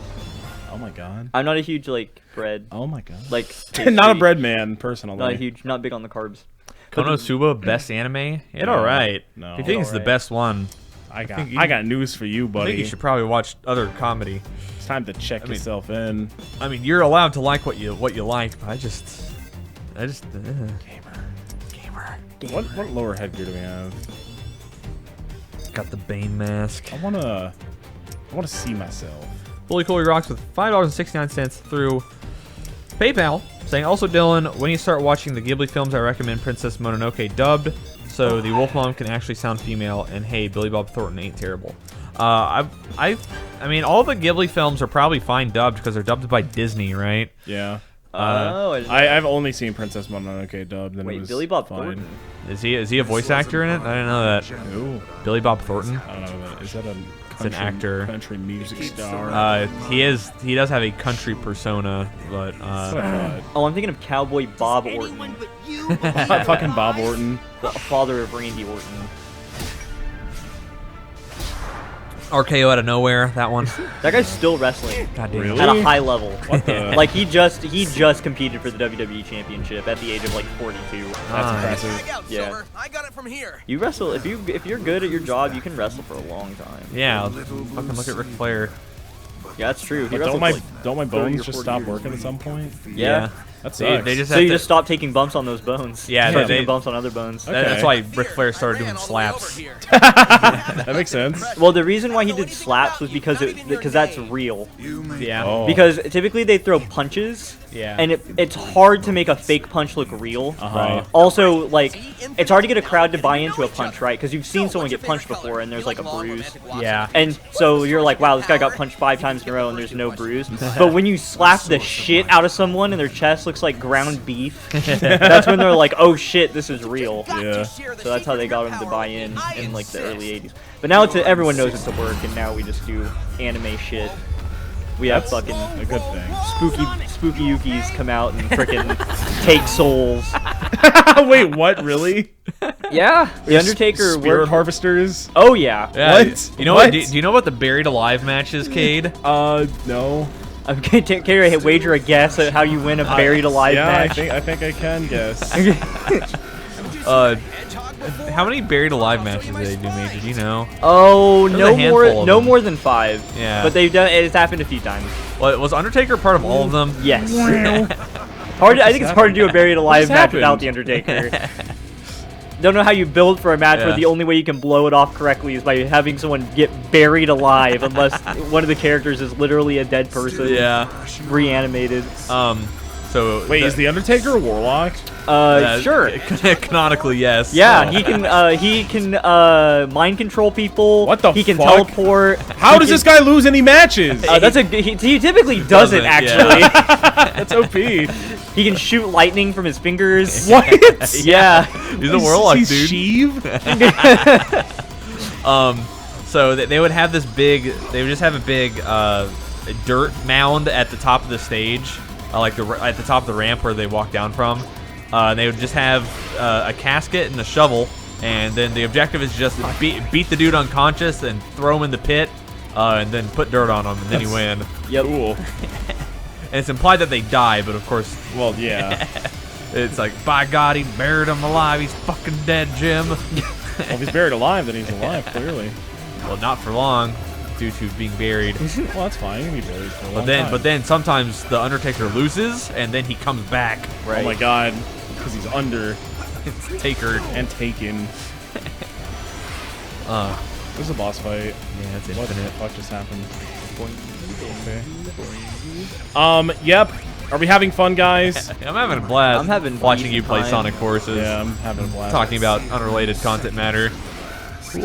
Oh my god. I'm not a huge like bread. Oh my god. Like not a bread man personally. Not a huge. Not big on the carbs. Konosuba, best anime? It alright. No. I think it's the best one. I got news for you, I buddy. think you should probably watch other comedy. It's time to check yourself in. I mean, you're allowed to like what you like, but I just Gamer. What lower headgear do we have? got the Bane mask. I wanna see myself. Fully Cool rocks with $5.69 through PayPal, saying, also Dylan, when you start watching the Ghibli films, I recommend Princess Mononoke dubbed, so the wolf mom can actually sound female, and hey, Billy Bob Thornton ain't terrible. I mean, all the Ghibli films are probably fine dubbed because they're dubbed by Disney, right? Yeah. I've only seen Princess Mononoke dubbed. And Wait, it was Billy Bob fine. Thornton? Is he a voice actor in it? I didn't know that. Who? Billy Bob Thornton. I don't know. Is that a an actor. country music star? He does have a country persona, but Oh, I'm thinking of Cowboy Bob Orton, Fucking Bob Orton. the father of Randy Orton. RKO out of nowhere, that one. That guy's still wrestling God damn. Really? at a high level. What the? Like he just competed for the WWE Championship at the age of like 42. That's Nice. impressive. Check out, Yeah. Silver. I got it from here. You wrestle if you're good at your job, you can wrestle for a long time. Yeah, fucking look at Ric Flair. Yeah, that's true. He But wrestled don't my for, like, 30 or bones just 40 stop years. working at some point? Yeah. That They sucks. just So have you to, just stop taking bumps on those bones. Yeah, Start they- taking bumps on other bones. That's why Ric Flair started doing slaps. That makes sense. Well, the reason why he did slaps was because that's real. Yeah. Oh. Because typically they throw punches, Yeah. and it's hard to make a fake punch look real. Uh-huh. Also, like, it's hard to get a crowd to buy into a punch, right? Because you've seen someone get punched before, and there's like a bruise. Yeah. And so you're like, wow, this guy got punched 5 times in a row, and there's no bruise. But when you slap the shit out of someone and their chest looks like ground beef, that's when they're like, oh shit, this is real. Yeah. So that's how they got him to buy in like the early 80s. But now everyone knows it's a work, and now we just do anime shit. We have That's fucking a good thing. spooky Yukis come out and frickin' take souls. Wait, what? Really? Yeah, the Undertaker Spirit worked. harvesters? Oh yeah. Yeah, What? You know What? what? Do you know about the buried alive matches, Cade? No. I'm gonna carry a wager a guess at how you win a buried alive Yeah, match. I think I can guess. How many buried alive matches do they do, Major? Do you know? Oh, There's a handful of no them. more than 5. Yeah. But they've done it's happened a few times. Well, was Undertaker part of all of them? Yes. I think it's hard to do a buried alive match without the Undertaker. Don't know how you build for a match where Yeah. the only way you can blow it off correctly is by having someone get buried alive, unless one of the characters is literally a dead person. Yeah. Reanimated. So Wait, is the Undertaker a warlock? Sure. Canonically, yes. Yeah, he can mind control people. What the He can fuck? teleport. How does this guy lose any matches? He typically doesn't Doesn't, actually. That's OP. He can shoot lightning from his fingers. What? Yeah. He's a warlock, He's dude. Sheev? So they would have this big. They would just have a big dirt mound at the top of the stage, like at the top of the ramp where they walk down from. They would just have a casket and a shovel, and then the objective is just beat the dude unconscious and throw him in the pit, and then put dirt on him, and then you win. Yep. Cool. And it's implied that they die, but of course, Well, yeah. it's like, by God, he buried him alive. He's fucking dead, Jim. Well, if he's buried alive, then he's alive, clearly. Well, not for long, due to being buried. Well, that's fine. You can be buried for a long But time. then sometimes the Undertaker loses, and then he comes back. Right. Oh my God, because he's under It's Taker. and taken. This is a boss fight. Yeah, it's What the infinite. fuck just happened? Okay. Yep. Are we having fun, guys? I'm having a blast. I'm having watching you play time. Sonic Forces. Yeah, I'm having a blast. Talking about unrelated content matter. We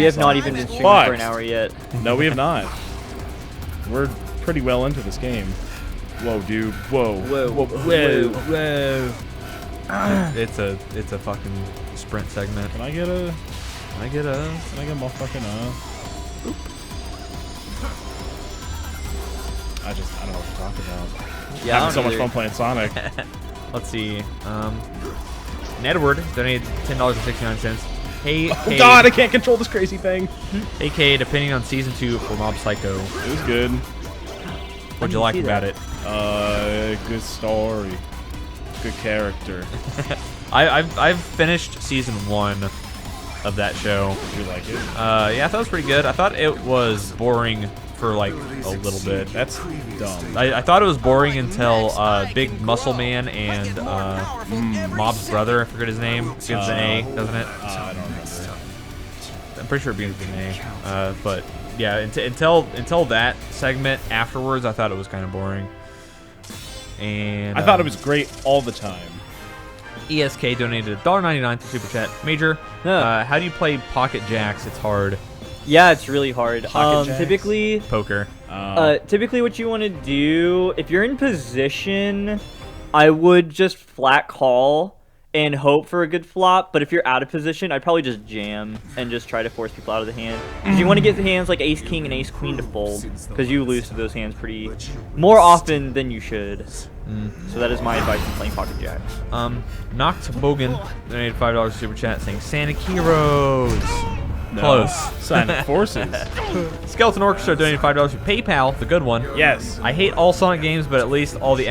have not even been streaming Fuck. for an hour yet. No, we have not. We're pretty well into this game. Whoa, dude. Whoa. Whoa. Whoa. Whoa. It's a fucking sprint segment. Can I get a Can I get a? motherfucking I don't know what to talk about. Yeah, Having so I much don't fun playing Sonic. Let's see. Edward donated $10.69. Hey, Oh God, I can't control this crazy thing. AK, depending on season 2 for Mob Psycho. It was good. What'd you like see about that? it? Good story. Good character. I've finished season 1 of that show. Did you like it? Yeah, I thought it was pretty good. I thought it was boring for like a little bit. That's dumb. I thought it was boring until Big Muscle Man and Mob's brother, I forget his name, begins with an A, doesn't it? I don't remember. I'm pretty sure it begins with an A. But yeah, until that segment afterwards, I thought it was kind of boring. And I thought it was great all the time. ESK donated $1.99 to Super Chat. Major, Yeah. how do you play Pocket Jacks? It's hard. Yeah, it's really hard. Pocket jacks? Typically, Poker. typically what you want to do, if you're in position, I would just flat call and hope for a good flop. But if you're out of position, I'd probably just jam and just try to force people out of the hand. Because you want to get the hands like Ace King and Ace Queen to fold, because you lose to those hands more often than you should. So that is my advice in playing Pocket Jacks. Noct Bogan donated $5 Super Chat saying Sonic Heroes. No. Close. Sonic Forces. Skeleton Orchestra donated $5 to PayPal, the good one. Yes. I hate all Sonic games, but at least all the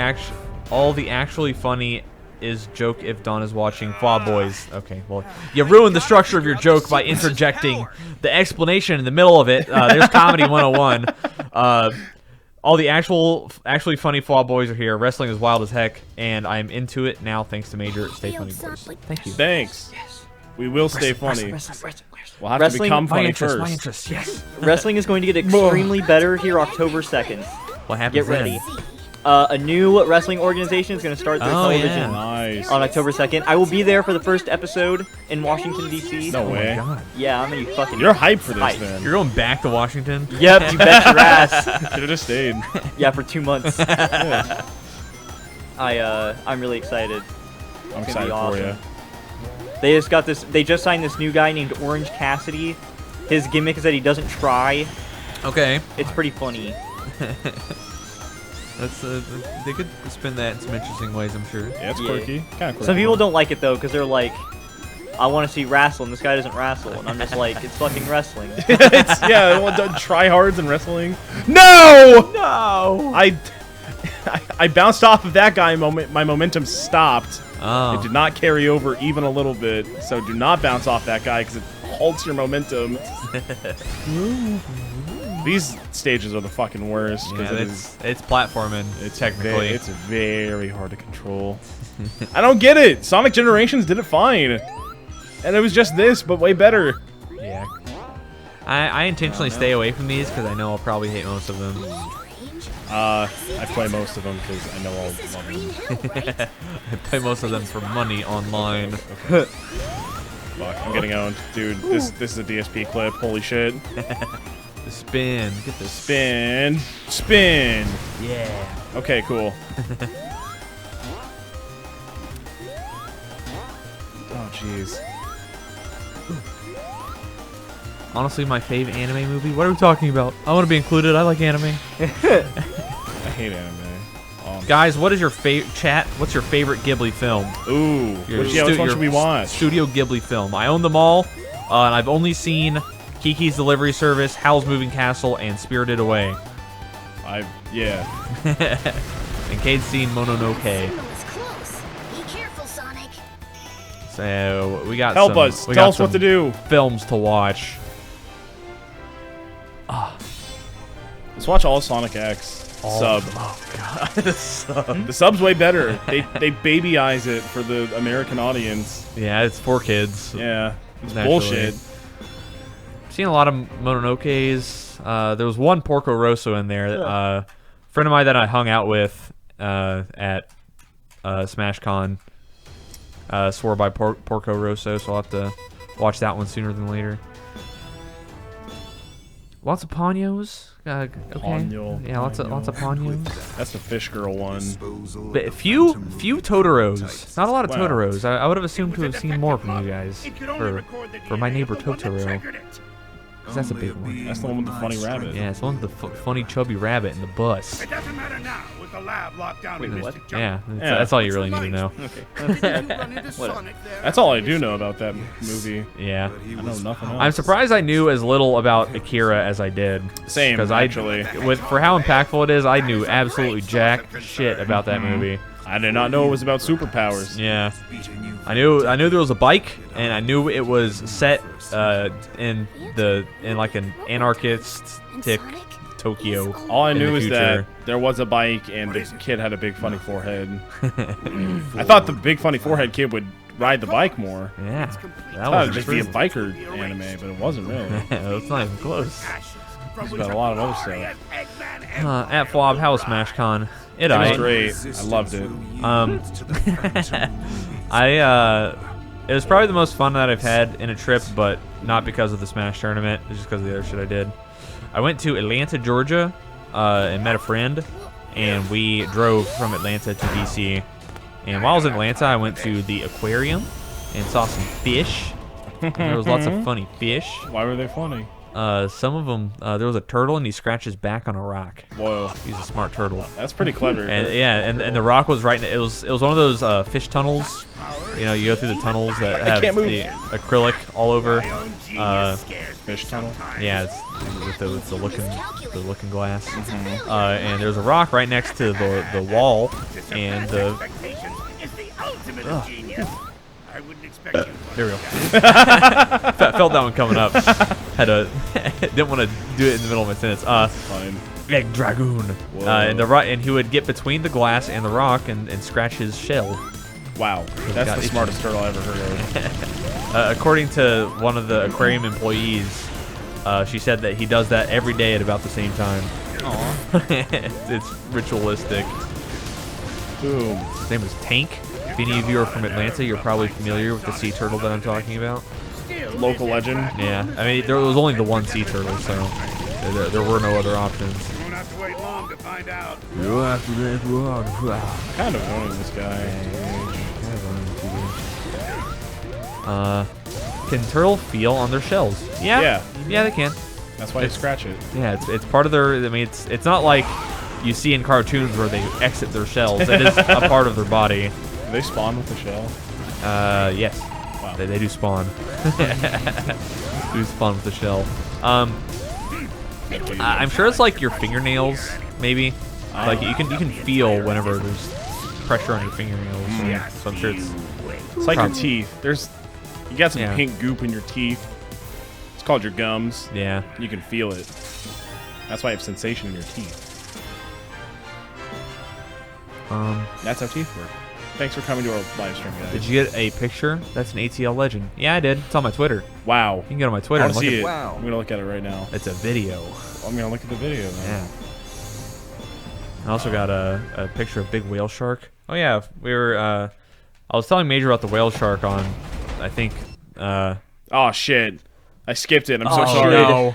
actually funny is joke if Don is watching. Flaw Boys. Okay, well, you ruined the structure of your joke by interjecting the explanation in the middle of it. There's Comedy 101. All the actually funny Flaw Boys are here. Wrestling is wild as heck, and I'm into it now thanks to Major. Stay funny, boys. Thank you. Thanks. We will stay funny. Wrestling. We'll have to Wrestling- become my funny interest, my first. interest, yes. Wrestling is going to get extremely better here October 2nd. What happens Get then? ready. A new wrestling organization is going to start their Oh, television yeah. Nice. on October 2nd. I will be there for the first episode in Washington, D.C. No Oh my way. God. Yeah, I'm going to be fucking... You're hyped for this Hyped. then. You're going back to Washington? Yep, you bet your ass. Should have just stayed. Yeah, for 2 months. Yeah. I'm really excited. I'm It's gonna excited be for awesome. you. They just signed this new guy named Orange Cassidy. His gimmick is that he doesn't try. Okay. It's pretty funny. That's they could spin that in some interesting ways, I'm sure. Yeah, it's Yeah. quirky. Kind of quirky. Some people don't like it though, because they're like, I want to see wrestling. This guy doesn't wrestle, and I'm just like, it's fucking wrestling. It's, yeah, well, tryhards in wrestling. No! No. I bounced off of that guy. My momentum stopped. Oh. It did not carry over even a little bit. So do not bounce off that guy because it halts your momentum. These stages are the fucking worst Yeah, because it's platforming. it's technically. it's very hard to control. I don't get it. Sonic Generations did it fine, and it was just this, but way better. Yeah. I intentionally stay away from these because I know I'll probably hate most of them. I play most of them because I know I'll love them. I play most of them for money online. Fuck, I'm getting owned, dude. This is a DSP clip. Holy shit! The spin. Get this. Spin, spin. Yeah. Okay, cool. Oh, jeez. honestly my fave anime movie. What are we talking about? I want to be included. I like anime. I hate anime. Guys, what is your favorite chat? What's your favorite Ghibli film? Ooh, Your which one your should we watch? Studio Ghibli film. I own them all, and I've only seen Kiki's Delivery Service, Howl's Moving Castle, and Spirited Away. Yeah. And Kate's seen Mononoke. Signal is close. Be careful, Sonic. So we got Help some, us. we Tell got us what some to do. Films to watch. Let's watch all Sonic X. Sub. Oh god, the sub. The sub's way better. They baby eyes it for the American audience. Yeah, it's for kids. Yeah. It's Naturally. bullshit. I've seen a lot of Mononokes. There was one Porco Rosso in there. A friend of mine that I hung out with at SmashCon swore by Porco Rosso, so I'll have to watch that one sooner than later. Lots of Ponyo's. Okay. Ponyo, Yeah, lots of Ponyo's. That's the fish girl one. But few Totoros. Not a lot of Wow. Totoros. I would have assumed to have seen more from you guys for My Neighbor Totoro. 'Cause that's a big one. That's the one with the funny rabbit. Yeah, it's one with the funny chubby rabbit in the bus. It doesn't matter now with the lab locked down in Mystic Jungle. Yeah, Yeah. that's all you really need to know. That's all I do know about that movie. Yeah. I know nothing else. I'm surprised I knew as little about Akira as I did. Same, Because actually. for how impactful it is, I knew absolutely jack shit about that movie. I did not know it was about superpowers. Yeah. I knew there was a bike, and I knew it was set in like an anarchistic Tokyo. All I in knew the is that future. there was a bike and the kid had a big funny forehead. I thought the big funny forehead kid would ride the bike more. Yeah, I that thought was it'd just be a biker anime, but it wasn't really. That's not even close. It's about a lot of other stuff. At Flob, how was SmashCon? It It was aight. great. I loved it. It was probably the most fun that I've had in a trip, but not because of the Smash tournament. It's just because of the other shit I did. I went to Atlanta, Georgia, and met a friend, and we drove from Atlanta to DC. And while I was in Atlanta, I went to the aquarium and saw some fish. And there was lots of funny fish. Why were they funny? Some of them, there was a turtle, and he scratched his back on a rock. Whoa, He's a smart turtle. that's pretty clever. And yeah, and the rock was right. It was one of those fish tunnels. You know, you go through the tunnels that have can't move. the acrylic all over. Fish tunnel. Yeah, it's with the looking glass. And there's a rock right next to the wall, and the I wouldn't expect you. there we go. Felt that one coming up. Didn't want to do it in the middle of my sentence. Fine. Egg Dragoon. And he would get between the glass and the rock and scratch his shell. Wow, that's got the itchy. smartest turtle I ever heard of. According to one of the aquarium employees, she said that he does that every day at about the same time. It's ritualistic. Boom. His name is Tank. If any of you are from Atlanta, you're probably familiar with the sea turtle that I'm talking about. Local legend. Yeah, I mean, there was only the one sea turtle, so there were no other options. You won't have to wait long to find out. Kind of owning this guy. Can turtle feel on their shells? Yeah, they can. That's why you scratch it. Yeah, it's part of their. I mean, it's not like you see in cartoons where they exit their shells. It is a part of their body. Do they spawn with the shell? Yes, Wow. they do spawn. Do spawn with the shell. I'm sure it's like your fingernails, maybe. Like you can feel whenever there's pressure on your fingernails. So I'm sure it's like your Prob- teeth. You got some Yeah. pink goop in your teeth. It's called your gums. yeah. You can feel it. That's why you have sensation in your teeth. That's how teeth work. Thanks for coming to our live stream, guys. Did you get a picture? That's an ATL legend. Yeah, I did. It's on my Twitter. Wow. You can go to my Twitter I and look see at it. Wow. I'm gonna look at it right now. It's a video. I'm gonna look at the video. Man. Yeah. I also got a picture of big whale shark. Oh yeah, we were. I was telling Major about the whale shark on, I think. Oh shit! I skipped it. I'm so oh, sorry. no.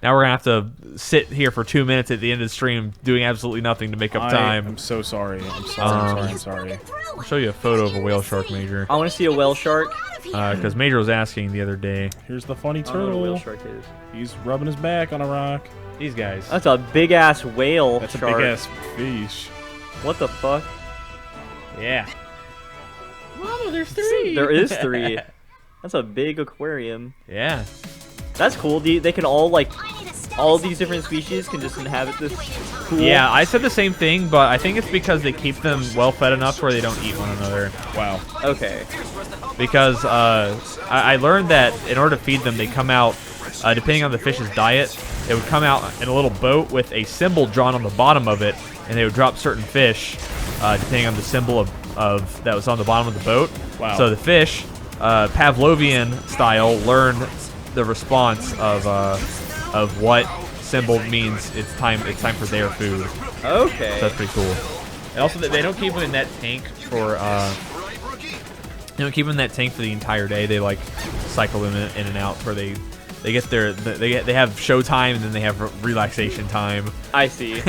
Now we're gonna have to sit here for 2 minutes at the end of the stream doing absolutely nothing to make up time. I'm so sorry. I'm sorry. I'm sorry. I'll show you a photo of a whale shark, Major. I want to see a whale shark. Because Major was asking the other day. Here's the funny I don't know what a whale turtle. shark is. He's rubbing his back on a rock. These guys. That's a big ass whale That's shark. a big ass fish. What the fuck? Yeah. Mama, there's 3. There is 3. That's a big aquarium. Yeah. That's cool. They can all like, all these different species can just inhabit this pool. Yeah, I said the same thing, but I think it's because they keep them well fed enough where they don't eat one another. Wow. Okay. Because I learned that in order to feed them, they come out, depending on the fish's diet, they would come out in a little boat with a symbol drawn on the bottom of it, and they would drop certain fish, depending on the symbol of that was on the bottom of the boat. Wow. So the fish, Pavlovian style, learn the response of what symbol means it's time for their food. Okay. So that's pretty cool. And also, they don't keep them in that tank for they don't keep them in that tank for the entire day. They like cycle them in and out where they get their they have showtime and then they have relaxation time. I see.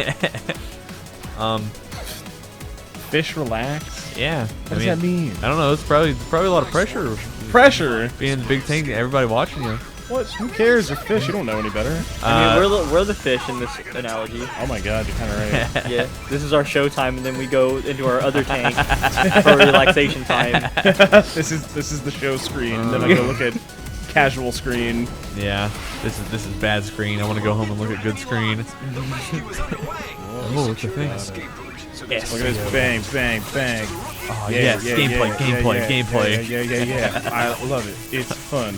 Fish relax? Yeah. What does that mean? I don't know. It's probably a lot of pressure Pressure? being in the big tank. Everybody watching you. What? Who cares? They're fish. You don't know any better. I mean, we're the fish in this analogy. Oh my god, you're kind of right. Yeah. This is our showtime, and then we go into our other tank for relaxation time. This is the show screen. Then I go look at casual screen. Yeah. This is bad screen. I want to go home and look at good screen. Oh, what's the thing? Yes. Look at this bang, bang, bang. Oh, yes. Gameplay. Yeah. I love it. It's fun.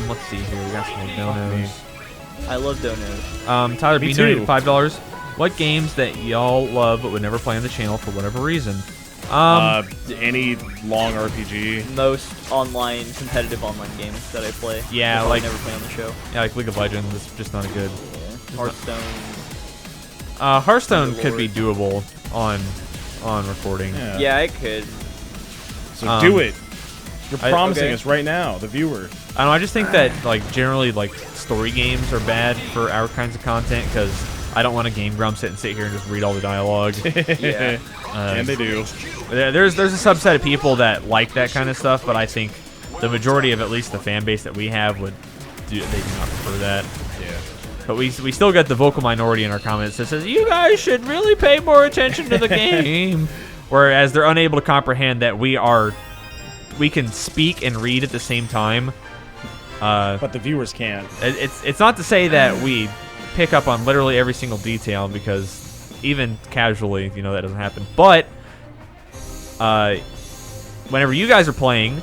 Let's see here. We got some more donos. I love donos. Tyler Me B too. donated $5. What games that y'all love but would never play on the channel for whatever reason? Any long RPG. Most competitive online games that I play. Yeah, That's all I like- never play on the show. Yeah, like League of Legends. It's just not a good. Hearthstone. Hearthstone Good could be lord. doable on recording. Yeah. Yeah, it could. So do it. You're I- promising okay. us right now, the viewer. I don't know. I just think that like generally like story games are bad for our kinds of content because I don't want a Game Grump sit here and just read all the dialogue. Yeah. And they do. There's a subset of people that like that kind of stuff, but I think the majority of at least the fan base that we have they do not prefer that. Yeah. But we still get the vocal minority in our comments that says you guys should really pay more attention to the game, whereas they're unable to comprehend that we can speak and read at the same time. But the viewers can't. It's not to say that we pick up on literally every single detail because even casually, that doesn't happen. But whenever you guys are playing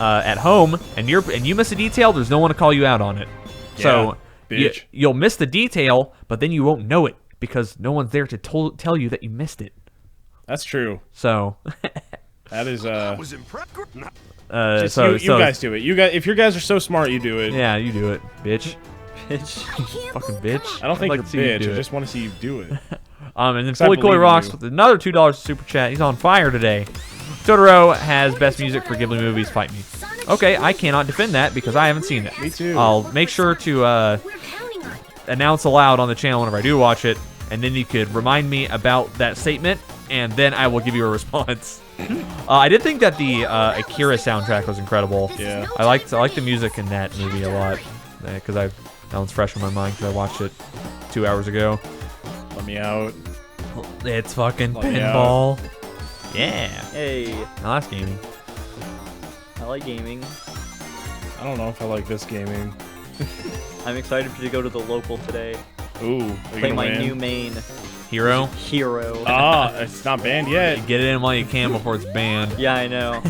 at home and you miss a detail, there's no one to call you out on it. So bitch. you'll miss the detail, but then you won't know it because no one's there to tell you that you missed it. That's true. So That is Was impressed. just so you guys do it. You guys, if your guys are so smart, you do it. yeah, you do it, bitch. Bitch. Fucking bitch. I don't think I'd you're like to see you bitch. do I it. just want to see you do it. And then I Fully Coy believe in Rocks you. with another $2 super chat. He's on fire today. Totoro has best music for Ghibli movies. Fight me. Okay, I cannot defend that because I haven't seen it. Me too. I'll make sure to announce aloud on the channel whenever I do watch it, and then you could remind me about that statement, and then I will give you a response. I did think that the Akira soundtrack was incredible. Yeah. I liked the music in that movie a lot because that one's fresh in my mind because I watched it 2 hours ago. Let me out. It's fucking Let me pinball. Yeah. Hey, No, that's gaming. I like gaming. I don't know if I like this gaming. I'm excited to go to the local today. Ooh, are you Play gonna my win? new main Hero. hero. It's not banned yet. Get it in while you can before it's banned. Yeah, I know.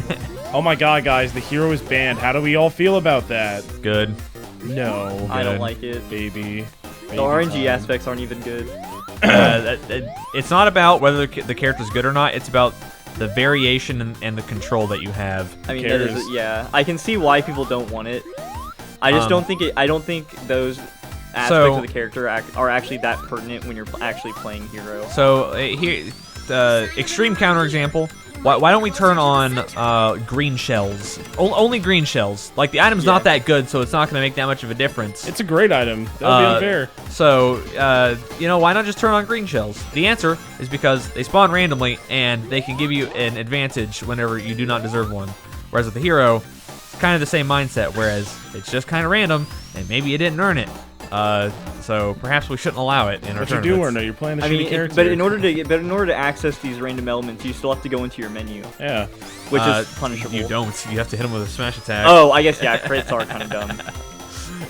Oh my god, guys, the hero is banned. How do we all feel about that? Good. No, I don't Good. like it. baby. The RNG aspects aren't even good. It's not about whether the character's good or not. It's about the variation and the control that you have. I mean, that is, cares? yeah. I can see why people don't want it. I just don't think it. I don't think those aspects So- of the character are actually that pertinent when you're actually playing hero. So here, extreme counterexample. Why don't we turn on green shells? Only green shells. Like the item's not that good, so it's not going to make that much of a difference. It's a great item. That would be unfair. So, why not just turn on green shells? The answer is because they spawn randomly and they can give you an advantage whenever you do not deserve one. Whereas with the hero, it's kind of the same mindset, whereas it's just kind of random, and maybe you didn't earn it. So perhaps we shouldn't allow it in our But you tournaments. do earn it. You're playing the I shitty mean, character. but in order to access these random elements, you still have to go into your menu, Yeah. which is punishable. You don't. You have to hit them with a smash attack. Oh, I guess yeah, crits are kind of dumb.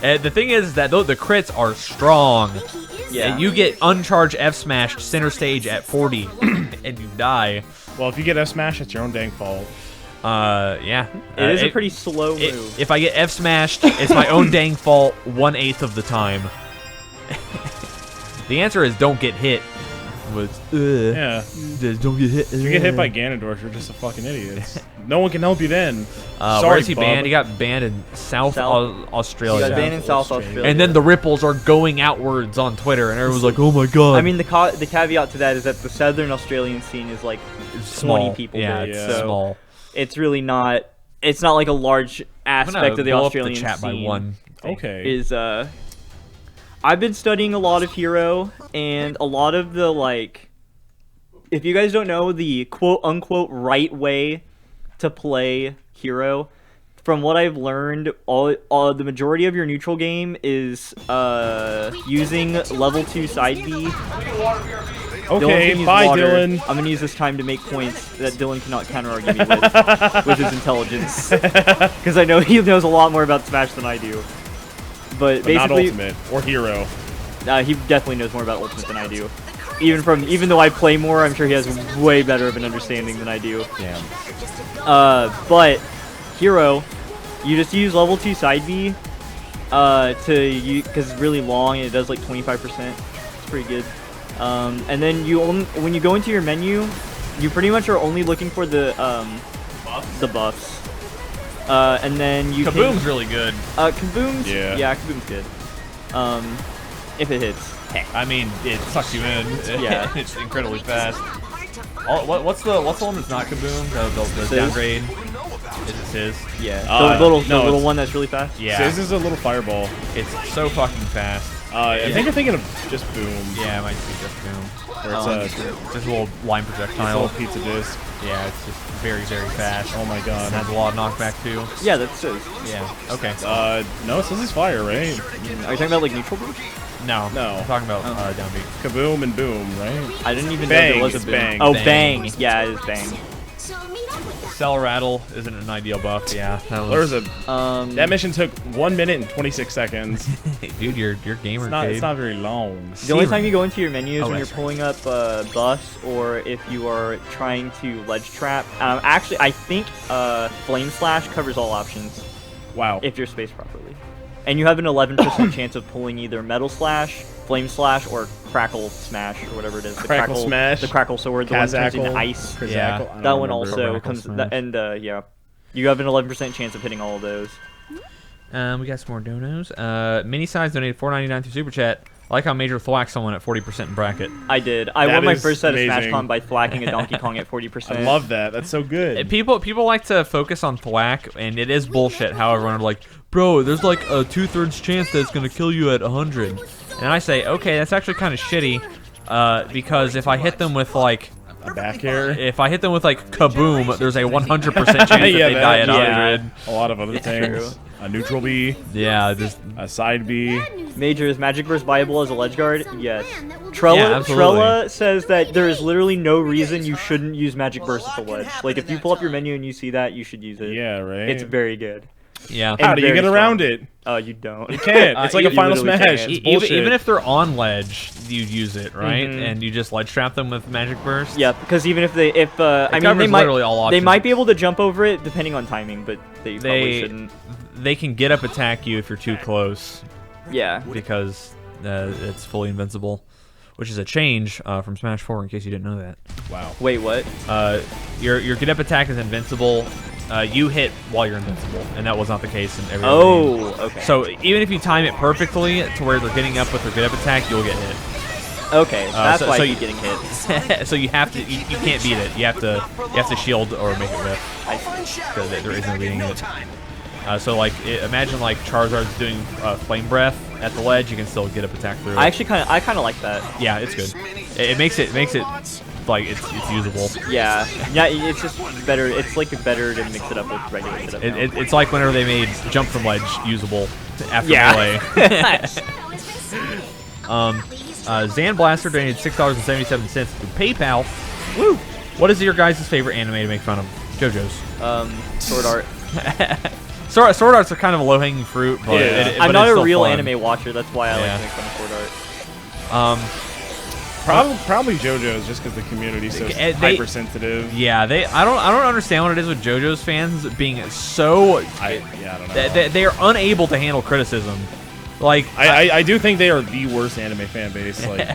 And the thing is that the crits are strong. Yeah. And you get uncharged F smashed center stage at 40, and you die. Well, if you get F smash, it's your own dang fault. Yeah. It is a pretty slow move. If I get F smashed, it's my own dang fault 1/8 of the time. The answer is don't get hit. Yeah. Just don't get hit. If you get hit by Ganondorf, you're just a fucking idiot. No one can help you then. Sorry, where is he bub. banned? He got banned in South Australia. He got banned in South Australia. And then the ripples are going outwards on Twitter, and everyone's like, "Oh my god!" I mean, the caveat to that is that the Southern Australian scene is like 20 people Yeah, big, it's so small. it's really not. It's not like a large I'm gonna aspect of the blow up Australian chat by scene. one. Okay. Is I've been studying a lot of Hero, and a lot of the like. If you guys don't know the quote unquote right way to play Hero, from what I've learned, the majority of your neutral game is using level 2 side B. Dylan's gonna Okay, use bye, water. Dylan. I'm gonna use this time to make points that Dylan cannot counter-argue me with his intelligence, because I know he knows a lot more about Smash than I do. But But not basically, Ultimate or Hero. he definitely knows more about Ultimate than I do. Even though I play more, I'm sure he has way better of an understanding than I do. Damn. But Hero, you just use level 2 side B because it's really long and it does like 25%. It's pretty good. And then when you go into your menu, you pretty much are only looking for the buffs. And then you Kaboom's really good. Kaboom's Yeah. Kaboom's good. If it hits. I mean, it sucks you in. Yeah. It's incredibly fast. What's the one that's not Kaboom? The Sizz? downgrade. Is it Sizz? Yeah. Uh, the little no, it's- one that's really fast. Yeah. This is a little fireball. It's so fucking fast. I think you're thinking of just Boom. Yeah, it might be just Boom. Where it's Just a little line a projectile. little pizza disc. Yeah, it's just very, very fast. Oh my god. And has a lot of knockback too. Yeah, that's Sizz. Yeah. Okay. No, this is fire, right? Are you talking about like neutral boost? No. No. I'm talking about downbeat. Kaboom and Boom, right? I didn't even Bang, know there was a it's boom. bang. Oh, Bang. bang. Yeah, it is bang. Cell Rattle isn't an ideal buff. Yeah. There's a that mission took 1 minute and 26 seconds. Dude, your gamer It's not very long. The only time you go into your menu is Oh, when you're that's pulling up buffs or if you are trying to ledge trap. Actually, I think Flame Slash covers all options Wow. if you're spaced properly. And you have an 11% chance of pulling either Metal Slash, Flame Slash, or Crackle Smash, or whatever it is. The Crackle Smash, The Crackle Sword, the one that turns into Kazackle, ice. Krazackle, Yeah. I don't That one remember. also Crackle comes, Smash. yeah. You have an 11% chance of hitting all of those. We got some more donos. Mini Size donated $4.99 through Super Chat. I like how Major thwacked someone at 40% in bracket. I did. I That won my is first set amazing. of SmashCon by thwacking a Donkey Kong at 40%. I love that. That's so good. People like to focus on thwack, and it is bullshit how everyone are like, bro, there's like a 2/3 chance that it's going to kill you at 100. And I say, okay, that's actually kind of shitty, because if I hit them with like A back air. Kaboom, there's a 100% chance that Yeah, they die at yeah. 100. A lot of other things. A neutral B, Yeah, just a side B. Major, is Magic Burst viable as a ledge guard? Yes. Yeah, Trella absolutely. says that there is literally no reason you shouldn't use Magic Burst at the ledge. Like, if you pull up your menu and you see that, you should use it. Yeah, right. It's very good. yeah. How do you very get around strong. it? You don't. You can't. It's like a you final literally smash. can't. It's Even, bullshit. even if they're on ledge, you'd use it, right? Mhm. And you just ledge trap them with Magic Burst. Yeah, because even if I mean, they covers might, literally all they options. might be able to jump over it depending on timing, but they probably shouldn't. They can get up attack you if you're too close Yeah. because it's fully invincible, which is a change from Smash 4 in case you didn't know that. Wow. Wait, what? Your get up attack is invincible. You hit while you're invincible, and that was not the case in every other game. Oh, okay. So even if you time it perfectly to where they're getting up with their get up attack, you'll get hit. Okay, that's so- why so I you- keep getting hit. So you have to you can't beat it. You have to shield or make it whiff. Because there is no beating it. So like imagine like Charizard's doing Flame Breath at the ledge, you can still get up attack through it. I kind of like that. Yeah, it's good. It makes it like it's usable. Yeah, it's just better. It's like better to mix it up with regular setup. now. It's like whenever they made Jump from Ledge usable after Yeah. Melee. Now has been started. Zan Blaster donated $6.77 to PayPal. Woo! What is your guys' favorite anime to make fun of? JoJo's. Sword Art. Sword Art's a kind of a low-hanging fruit, but, Yeah. I'm but not it's a still real fun. anime watcher. That's why I Yeah. like to make fun of Sword Art. Probably JoJo's just because the community's so They- hypersensitive. Yeah, I don't understand what it is with JoJo's fans being so I don't know. they are unable to handle criticism. Like I do think they are the worst anime fan base, like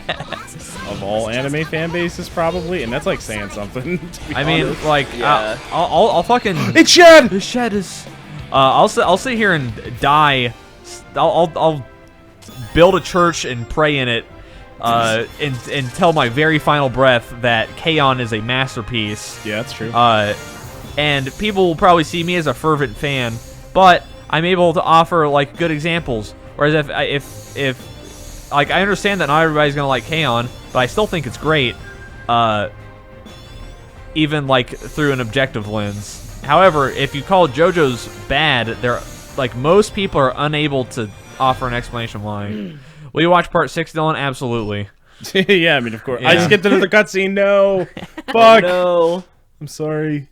of all anime fan bases, probably, and that's like saying something. To be I mean, honest. like Yeah. I'll fucking it's Shed. the shed is. I'll sit here and die. I'll build a church and pray in it, and tell my very final breath that K-On! Is a masterpiece. Yeah, that's true. And people will probably see me as a fervent fan, but I'm able to offer like good examples. Whereas if like I understand that not everybody's gonna like K-On!, but I still think it's great, even like through an objective lens. However, if you call JoJo's bad, they're like most people are unable to offer an explanation why. Will you watch part 6, Dylan? Absolutely. Yeah, I mean, of course. I Yeah. skipped another cutscene. No, fuck. No. I'm sorry.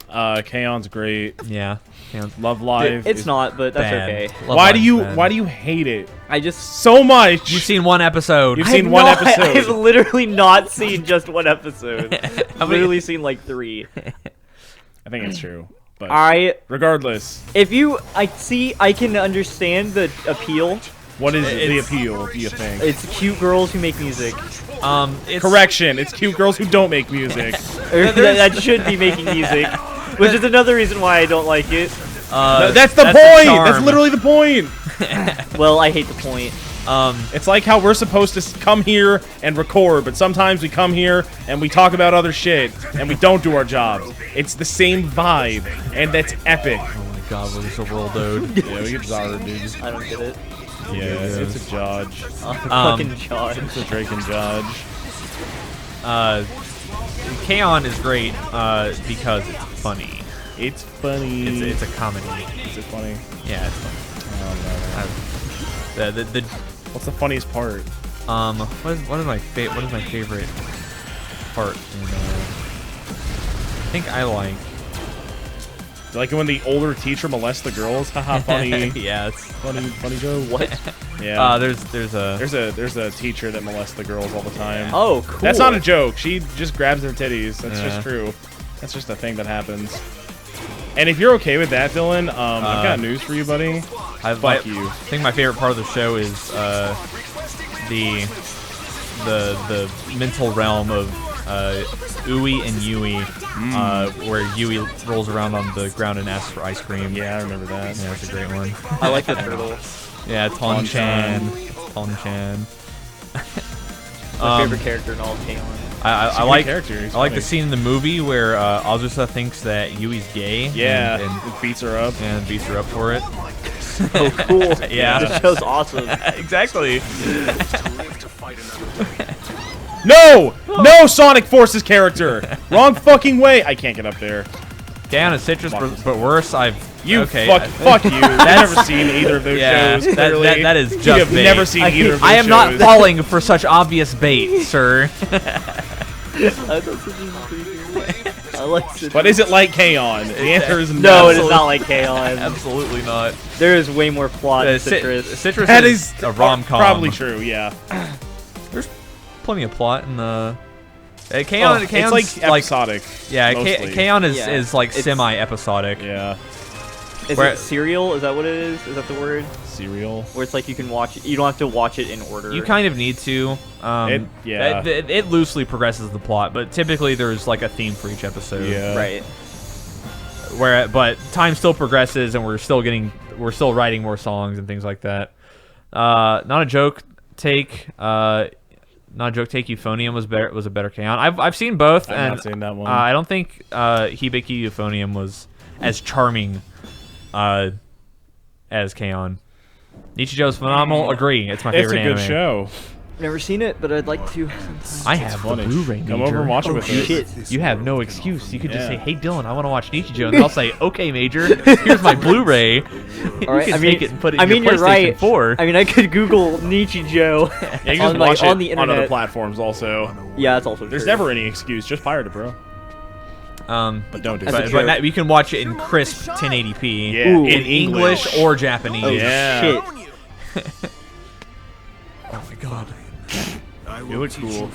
K-on's great. Yeah. Love Live. It's is not, but that's bad. okay. Love Why Live do is you bad. Why do you hate it I just so much? You've seen one episode. You've seen one episode. I've literally not seen just one episode. I've literally seen like 3. I think it's true, but regardless, I can understand the appeal. what is the appeal? Do you think? It's cute girls who make music. It's Correction. It's cute girls who don't make music. Or that should be making music, which is another reason why I don't like it. That's the point. charm. That's literally the point. Well, I hate the point. It's like how we're supposed to come here and record, but sometimes we come here and we talk about other shit and we don't do our jobs. It's the same vibe, and that's epic. Oh my god, we're so roll, dude. Yeah, we get Zara, dude. I don't get it. Yeah, it's a Judge. Fucking John. It's a Drake and Judge. K-On! Is great because it's funny. It's funny. It's a comedy. Is it funny? Yeah, it's funny. The What's the funniest part? what is my favorite part in I think I like Like when the older teacher molests the girls? Haha, funny. yeah, it's funny joke. What? Yeah. there's There's a teacher that molests the girls all the time. Oh, cool. That's not a joke. She just grabs their titties. That's Yeah. just true. That's just a thing that happens. And if you're okay with that, Dylan, I've got news for you, buddy. Fuck you. I think my favorite part of the show is the mental realm of Ui and Yui, where Yui rolls around on the ground and asks for ice cream. Yeah, I remember that. Yeah, that's a great one. I like the turtle. Yeah, Ton-chan. Ton-chan. My favorite character in all of K-On! I a like good character. He's I like funny. the scene in the movie where Azusa thinks that Yui's gay. Yeah, and it beats her up. beats her up for it. Oh, cool. Yeah. The show's awesome. Exactly. No! No Sonic Forces character! Wrong fucking way! I can't get up there. Down is citrus, but worse. You okay. fuck you. I've never seen either of those Yeah, shows. that clearly. is just You have bait. never seen either of those I am not shows. falling for such obvious bait, sir. I thought Citrus was pretty cool. I like Citrus. But is it like K-On! The answer is No, it is not like K-On! Absolutely not. There is way more plot in Citrus. Citrus That is is a rom-com. Probably true, yeah. There's plenty of plot in the. Oh, K-On! it's like episodic. Yeah, mostly. K-On! Yeah, is like it's- semi-episodic. Yeah. Is Where- it serial? Is that what it is? Is that the word? Serial. Where it's like you can watch it, you don't have to watch it in order. You kind of need to. Yeah. It loosely progresses the plot, but typically there's like a theme for each episode. Yeah. Right. But time still progresses, and we're still writing more songs and things like that. Not a joke take. Not a joke take. Euphonium was a better K-On! I've seen both, I've and not seen that one. I don't think Hibiki Euphonium was as charming as K-On! Nichijou's phenomenal. Agree. It's my It's favorite a good anime. show. Never seen it, but I'd like to. I have the funny. Blu-ray. Come over and watch it with us. Shit. You have no excuse. You could just Yeah. say, "Hey, Dylan, I want to watch Nichijou," and I'll say, "Okay, Major, here's my Blu-ray." All You right, can I mean, take it and put it in I mean, your you're PlayStation right. 4. I mean, I could Google Nichijou Yeah, you can on, just watch it on the on other internet. platforms also. Yeah, that's also There's true. never any excuse. Just pirate it, bro. But Don't do That's a that. joke. but now you can watch it in crisp 1080p Yeah, Ooh. in English or Japanese. Oh, Yeah. shit. Oh my god. You look cool.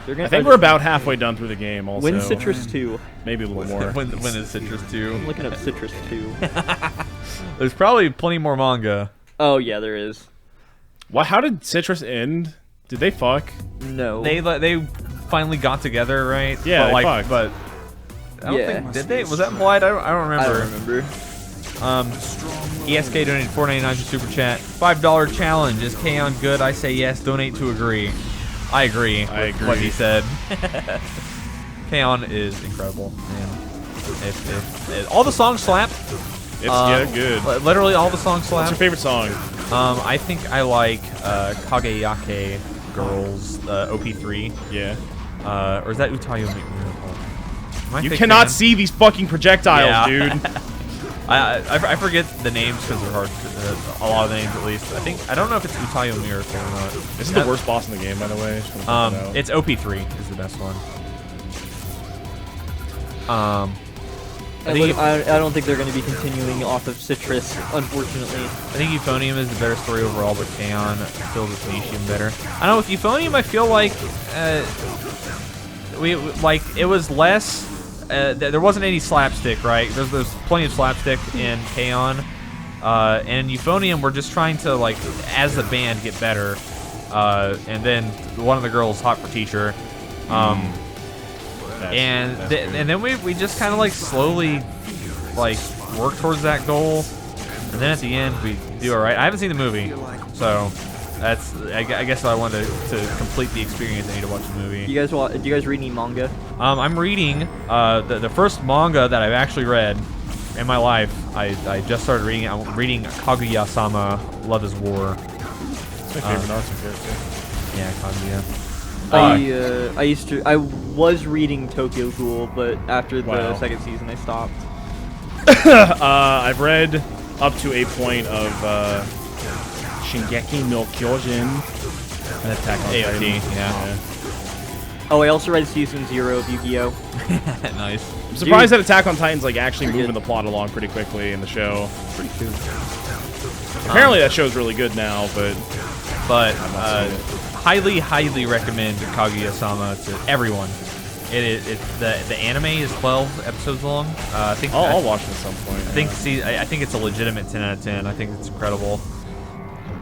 They're gonna, I think we're about halfway done through the game. Also, Win Citrus 2. maybe a little more. when is Citrus 2? I'm looking up Citrus 2. There's probably plenty more manga. Oh, yeah, there is. What? How did Citrus end? Did they fuck? No. They finally got together, right? Yeah, but they fucked. but I don't Yeah. think did they? Was that implied? I don't I remember. don't remember. ESK donated $4.99 to Super Chat. $5 challenge. Is K-On good? I say yes. Donate to agree. I agree. I with agree. What he said. K-On is incredible, man. If all the songs slap. It's yeah, good. Literally all the songs What's slap. your favorite song? I think I like Kageyake Girls OP3. Yeah. Or is that Utayo Miracle? Am I You thick, cannot man? see these fucking projectiles, Yeah. dude. I forget the names because they're hard. A lot of the names, at least. I don't know if it's Utayo Miracle or not. This is the worst boss in the game, by the way. Just wanna point that out. It's OP3 is the best one. I don't think they're going to be continuing off of Citrus, unfortunately. I think Euphonium is the better story overall, but K-On feels its niche even better. I don't know, with Euphonium, I feel like it was less. There wasn't any slapstick, right? There's plenty of slapstick in K-On, and Euphonium, we're just trying to, like, as a band, get better. And then one of the girls, hot for teacher. And then we just kind of like slowly like work towards that goal, and then at the end we do all right. I haven't seen the movie, so that's I guess if I wanted to complete the experience, I need to watch the movie. Do you guys read any manga? I'm reading the first manga that I've actually read in my life. I just started reading it. I'm reading Kaguya-sama: Love Is War. It's my favorite Naruto character. Yeah, Kaguya. I was reading Tokyo Ghoul, but after the Wow. second season, I stopped. I've read up to a point of Shingeki no Kyojin and Attack on AOT, Titan. yeah. Oh, I also read season 0 of Yu-Gi-Oh. Nice. I'm surprised that Attack on Titan's like actually Pretty moving good. the plot along pretty quickly in the show. Pretty cool. Apparently that show's really good now, but But not seen highly recommend Kaguya-sama to everyone. The anime is 12 episodes long. I think I'll watch it at some point. I think it's a legitimate 10 out of 10. I think it's incredible.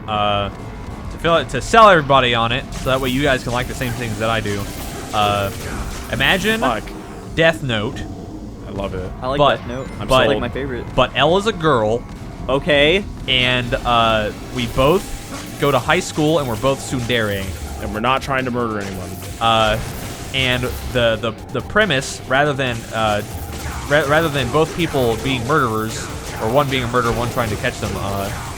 To sell everybody on it, so that way you guys can like the same things that I do. Imagine Fuck. Death Note, I love it. I like But- Death Note. I'm It's but- like my favorite. but Ella's a girl, Okay. and we both go to high school, and we're both tsundere. And we're not trying to murder anyone. And the premise, rather than both people being murderers, or one being a murderer, one trying to catch them,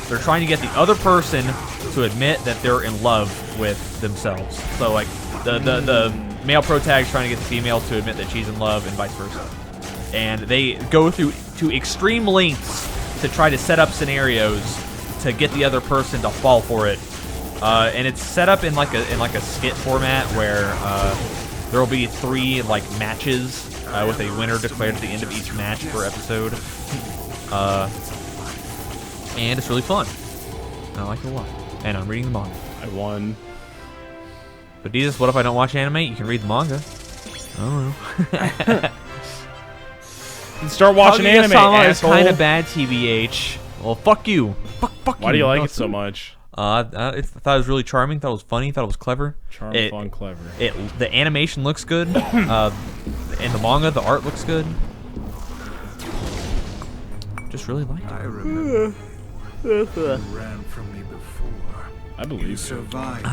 they're trying to get the other person to admit that they're in love with themselves. So like the male protag's trying to get the female to admit that she's in love, and vice versa. And they go to extreme lengths to try to set up scenarios to get the other person to fall for it. And it's set up in like a skit format where there will be 3 like matches with a winner declared at the end of each match per episode. And it's really fun. I like it a lot. And I'm reading the manga. I won. But Jesus, what if I don't watch anime? You can read the manga. I don't know. Start watching anime, Kaguya-sama is asshole. kind of bad, TBH. Well, fuck you. Fuck you. Why do you like No, it so much? I thought it was really charming. Thought it was funny. Thought it was clever. Charming, fun, clever. The animation looks good. In the manga, the art looks good. Just really like it. I remember you ran from me before. I believe you. Survived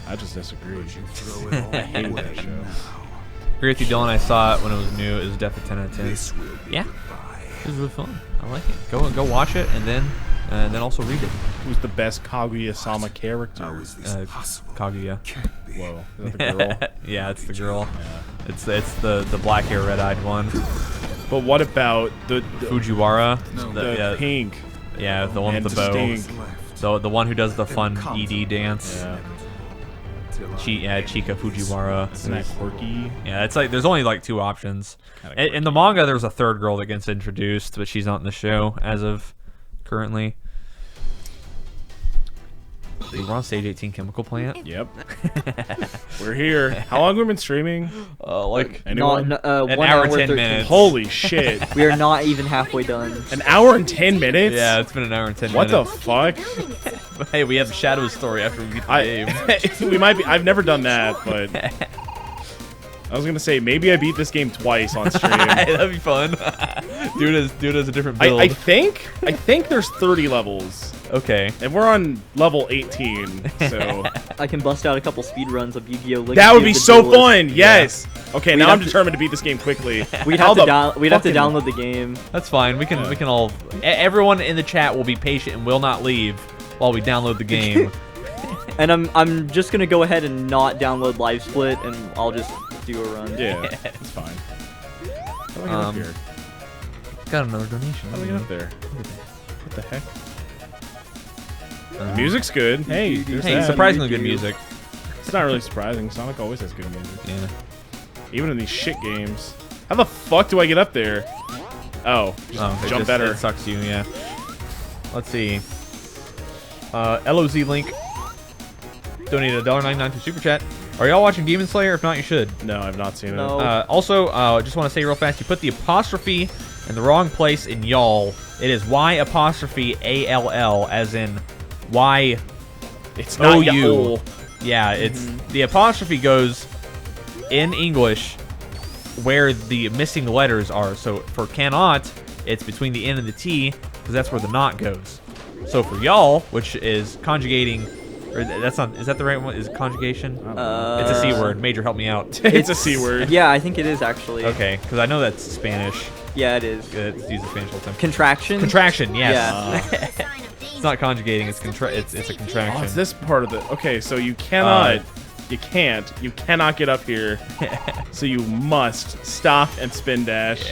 I just disagree. then. You throw it all I hate away that show. now. Agree with you, Dylan. I saw it when it was new. It was definitely 10 out of 10. This will be Yeah. goodbye. It was really fun. I like it. Go watch it, and then and then also Reed. Who's the best Kaguya-sama character? Kaguya. Whoa, is that the girl? Yeah, it's the girl. It's the black hair, red eyed one. But what about the Fujiwara. the pink? Yeah, the one and with the bow. distinct? So the one who does the fun ED dance. Yeah. Chika Fujiwara. Isn't that quirky? Yeah, it's like there's only like 2 options. In the manga, there's a third girl that gets introduced, but she's not in the show as of currently. We're on stage 18 chemical plant. Yep. We're here. How long have we been streaming? Like Anyone? an 1 hour, hour 10 13. minutes. Holy shit. We are not even halfway done. An hour and 10 minutes? Yeah, it's been an hour and 10 What the minutes. fuck? Hey, we have the Shadow story after we get the game. We might be. I've never done that, but I was gonna say maybe I beat this game twice on stream. That'd be fun. do it as a different build. I think there's 30 levels, Okay. and we're on level 18. So I can bust out a couple speed runs of Yu-Gi-Oh! that would be the so Duelist. fun. Yes. Okay, now have I'm to- determined to beat this game quickly. We'd How have to the we'd have to fucking- download the game. That's fine. We can all everyone in the chat will be patient and will not leave while we download the game. And I'm just gonna go ahead and not download Live Split, and I'll just do a run. Yeah, it's fine. How do I get up here? Got another donation. How do I get up there? What the heck? The music's good. Hey, there's Hey, that. surprisingly good music. It's not really surprising. Sonic always has good music. Yeah. Even in these shit games. How the fuck do I get up there? Oh, just jump better. It sucks you, yeah. Let's see. LOZ Link donated $1.99 to Super Chat. Are y'all watching Demon Slayer? If not, you should. No, I've not seen No. it. Also, just want to say real fast, you put the apostrophe in the wrong place in y'all. It is Y apostrophe ALL, as in Y It's not OU. y'all. Yeah, it's the apostrophe goes in English where the missing letters are. So for cannot, it's between the N and the T, because that's where the not goes. So for y'all, which is conjugating, or that's not, is that the right one? Is it conjugation? It's a C word. Major, help me out. It's a C word. Yeah, I think it is actually. Okay, because I know that's Spanish. Yeah, it is. It's used in Spanish all the time. Contraction. Contraction, yes. Yeah. It's not conjugating. It's it's a contraction. Oh, it's this part of the. Okay, so you cannot. You cannot get up here. So you must stop and spin dash.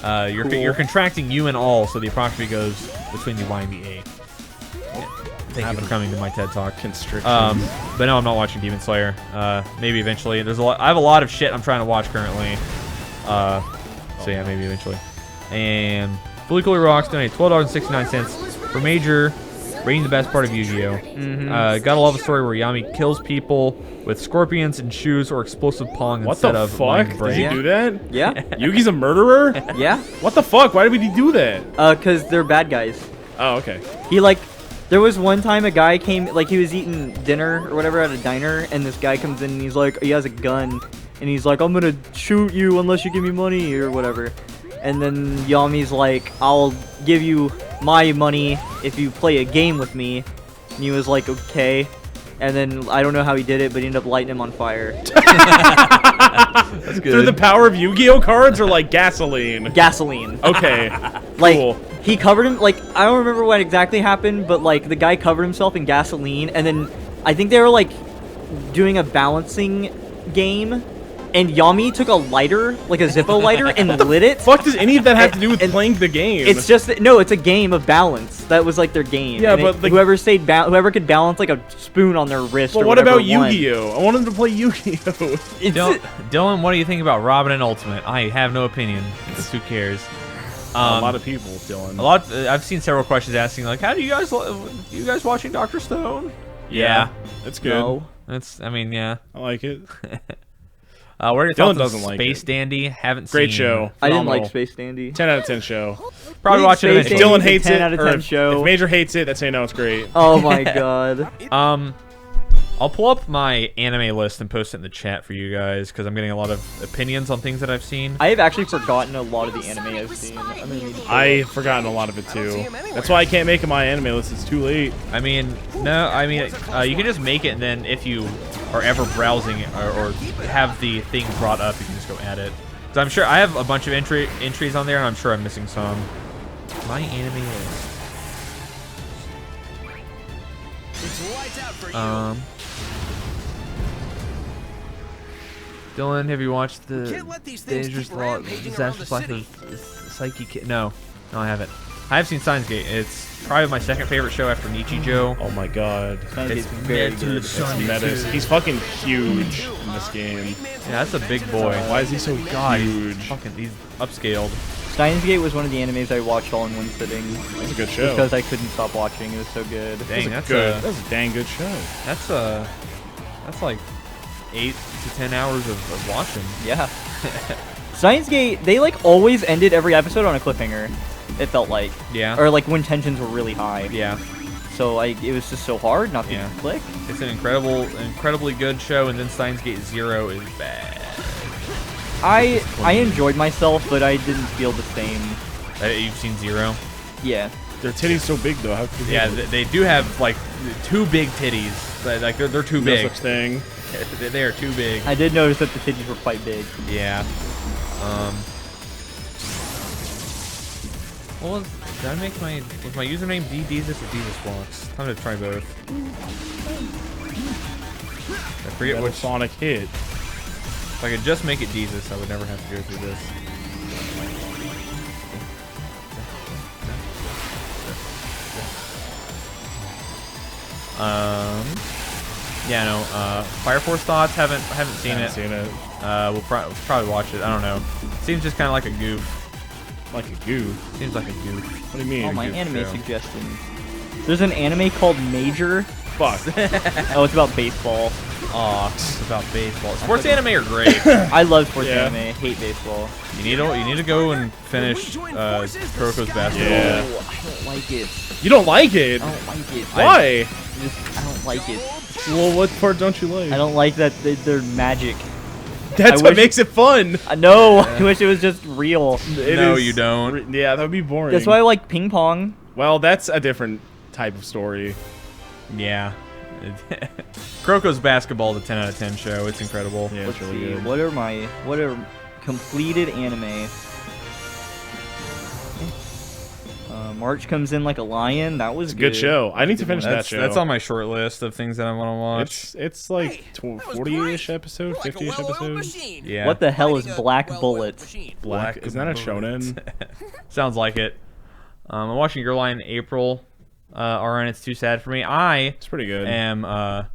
Yeah. You're contracting you and all, so the apostrophe goes between the Y and the A. Thank you for coming to my TED Talk. Constriction. But no, I'm not watching Demon Slayer. Maybe eventually. There's a lot. I have a lot of shit I'm trying to watch currently. So yeah, maybe eventually. And Fully Coolly Rocks donated $12.69 for Major, rating the best part of Yu-Gi-Oh. Gotta love a story where Yami kills people with scorpions and shoes or explosive pong What instead the of fuck? mind Did break. he do that? Yeah. Yugi's a murderer? Yeah. What the fuck? Why would he do that? Cause they're bad guys. Oh, okay. He there was one time a guy came, he was eating dinner or whatever at a diner, and this guy comes in and he's like, he has a gun, and he's like, I'm gonna shoot you unless you give me money or whatever. And then Yami's like, I'll give you my money if you play a game with me. And he was like, okay. And then I don't know how he did it, but he ended up lighting him on fire. That's good. Through the power of Yu-Gi-Oh cards or like gasoline? Gasoline. Okay. Like, Cool. he covered him, I don't remember what exactly happened, but, the guy covered himself in gasoline, and then I think they were, doing a balancing game, and Yami took a lighter, a Zippo lighter, and lit it. Fuck does any of that have to do with And- playing the game? It's just, no, it's a game of balance. That was, their game. Yeah, And but, whoever could balance, a spoon on their wrist Well, or what whatever about won. Yu-Gi-Oh? I want him to play Yu-Gi-Oh. Dylan, what do you think about Robin and Ultimate? I have no opinion. Just who cares? A lot of people, Dylan. I've seen several questions asking how do you guys watching Dr. Stone? Yeah. It's good. No. I mean, yeah. I like it. What are your Dylan thoughts on doesn't like Space it. Dandy? Haven't Great seen. show. I didn't like Phenomenal. Space Dandy. 10 out of 10 show. Probably watch it Space If eventually. Dandy. Dylan hates 10 it, out of or 10 show. if Major hates it, that's how you know it's great. Oh my god. I'll pull up my anime list and post it in the chat for you guys because I'm getting a lot of opinions on things that I've seen. I have actually forgotten a lot of the anime I've seen. I'm gonna need to I've forgotten a lot of it too. That's why I can't make it my anime list. It's too late. I mean, no, I mean, you can just make it, and then if you are ever browsing or have the thing brought up, you can just go add it. So I'm sure I have a bunch of entries on there, and I'm sure I'm missing some. My anime list. It's lights out for you. Dylan, have you watched the Can't let these things Dangerous keep Law, rampaging around the Disastrous Life city. of Psyche Kid? No, I haven't. I have seen Steins Gate. It's probably my second favorite show after Nichijou. Oh my god. It's very good. It's Metis. He's fucking huge in this game. Yeah, that's a big boy. Why is he so God, huge? he's upscaled. Steins Gate was one of the animes I watched all in one sitting. That's a good show. Because I couldn't stop watching. It was so good. Dang, that's good. a That's a dang good show. that's like 8 to 10 hours of watching. Yeah. Steins Gate, they like always ended every episode on a cliffhanger. It felt like. Yeah. Or like when tensions were really high. Yeah, So like it was just so hard not to Yeah. click. it's an incredibly good show, and then Steins Gate 0 is bad. I enjoyed myself, but I didn't feel the same. You've seen 0? Yeah. Their titties so big though. How could Yeah, they do have like 2 big titties. Like they're too no big. such thing. They are too big. I did notice that the titties were quite big. Yeah. Well, did I make was my username DDesus or DesusFlux? Time to try both. I forget Metal which. Sonic hit. If I could just make it Desus, I would never have to go through this. Yeah, no. Fire Force Thoughts haven't seen Haven't it. seen it. We'll probably watch it. I don't know. Seems just kind of like a goof. Like a goof. Seems like a goof. What do you mean? Oh, my good anime show. suggestions. There's an anime called Major. Fuck. Oh, it's about baseball. Aw, it's about baseball. Sports anime are great. I love sports Yeah. anime. Hate baseball. You need to go and finish Kuroko's basketball. Yeah. Oh, I don't like it. You don't like it? I don't like it. Why? I don't like it. Well, what part don't you like? I don't like that they're magic. That's I what wish- makes it fun. No, I wish it was just real. It No, is- you don't. Yeah, that would be boring. That's why I like ping pong. Well, that's a different type of story. Yeah. Kuroko's basketball is a 10 out of 10 show. It's incredible. Yeah, Let's it's really see. good. What are completed anime? March Comes In Like a Lion. That was It's a good show. I need to finish that That's, show. that's on my short list of things that I want to watch. It's like Hey, that was 40-ish great. episode, We're like a 50-ish well-oiled episode. machine. Yeah. What the hell is Fighting a Black well-oiled Bullet? machine. Black. Isn't that a shonen? Sounds like it. I'm watching Your Lie in April. RN, it's too sad for me. It's pretty good. I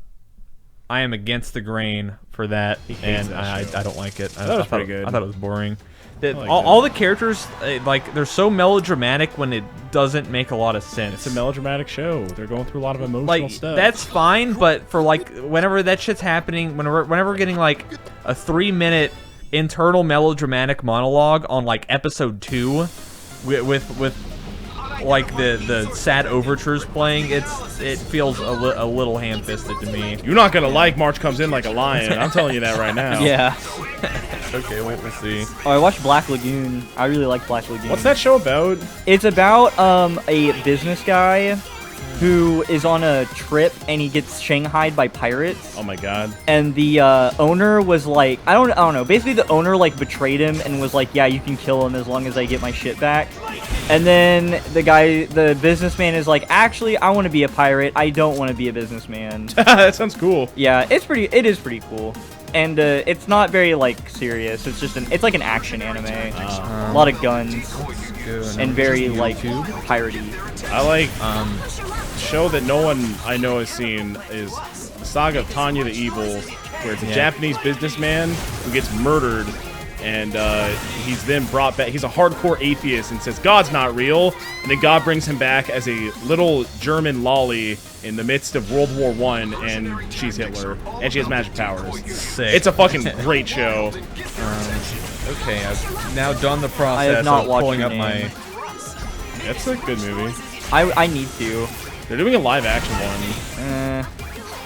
am against the grain for that, hates and that show. I don't like it. That was I thought, pretty good. I thought it was boring. like All the characters, like, they're so melodramatic when it doesn't make a lot of sense. It's a melodramatic show. They're going through a lot of emotional Like, stuff. that's fine, but for like whenever that shit's happening, whenever we're getting like a 3-minute internal melodramatic monologue on like episode 2 with like the sad overtures playing, it feels a little ham-fisted to me. You're not gonna like March Comes In Like a Lion. I'm telling you that right now. Yeah. Okay, we'll see. Oh, I watched Black Lagoon. I really like Black Lagoon. What's that show about? It's about a business guy who is on a trip and he gets shanghaied by pirates. Oh my god. And the owner was like, I don't know. Basically, the owner like betrayed him and was like, yeah, you can kill him as long as I get my shit back. And then the businessman is like, actually, I want to be a pirate. I don't want to be a businessman. That sounds cool. Yeah, it is pretty cool. And it's not very like serious. It's just it's like an action anime. A lot of guns and very like piratey. I like show that no one I know has seen is the Saga of Tanya the Evil, where it's a Japanese businessman who gets murdered, and he's then brought back. He's a hardcore atheist and says God's not real, and then God brings him back as a little German lolly in the midst of World War I, and she's Hitler, and she has magic powers. Sick. It's a fucking great show. Okay, I've now done the I process have not of watched pulling your up name. It's a good movie. I need to. They're doing a live action one. Eh,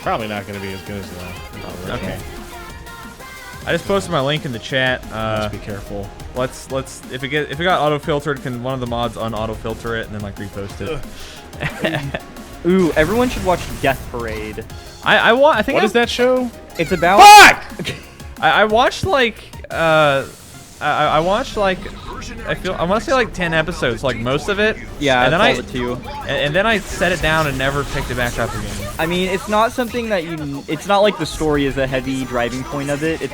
Probably not going to be as good as the original. Okay. I just posted my link in the chat. Just be careful. Let's if it got auto filtered, can one of the mods unauto filter it and then like repost it? ooh, everyone should watch Death Parade. I think What is that show? It's about Fuck! I watched like I watched like I want to say like 10 episodes, like most of it. Yeah, and then that's all the two. and then I set it down and never picked it back up again. I mean, it's not something that it's not like the story is a heavy driving point of it.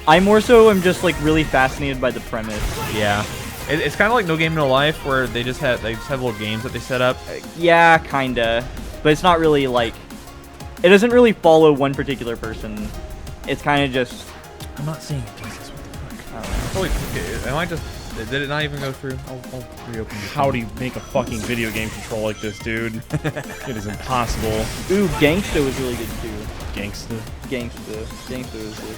I more so am just like really fascinated by the premise. Yeah. It's kind of like No Game No Life, where they just have little games that they set up. Yeah, kinda, but it's not really like it doesn't really follow one particular person. It's kind of just. I'm not seeing it, Jesus. What the fuck? Holy, am I just? Did it not even go through? I'll reopen it. How do you make a fucking video game control like this, dude? It is impossible. Ooh, Gangsta was really good too. Gangsta. Gangsta was good.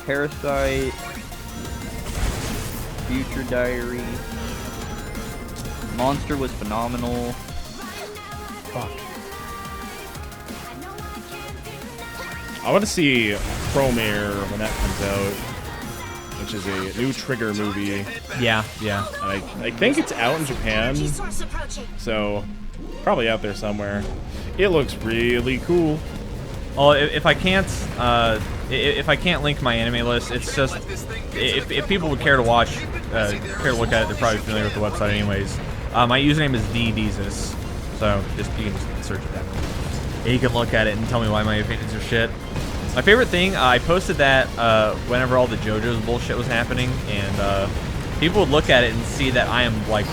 Parasite. Future Diary. Monster was phenomenal. Fuck. I want to see Promare when that comes out, which is a new Trigger movie. Yeah. And I think it's out in Japan, so probably out there somewhere. It looks really cool. Well, if I can't link my anime list, it's just if people would care to watch, care to look at it, they're probably familiar with the website anyways. My username is DDesus, so you can just search it that way. And you can look at it and tell me why my opinions are shit. My favorite thing, I posted that whenever all the JoJo's bullshit was happening, and people would look at it and see that I'm What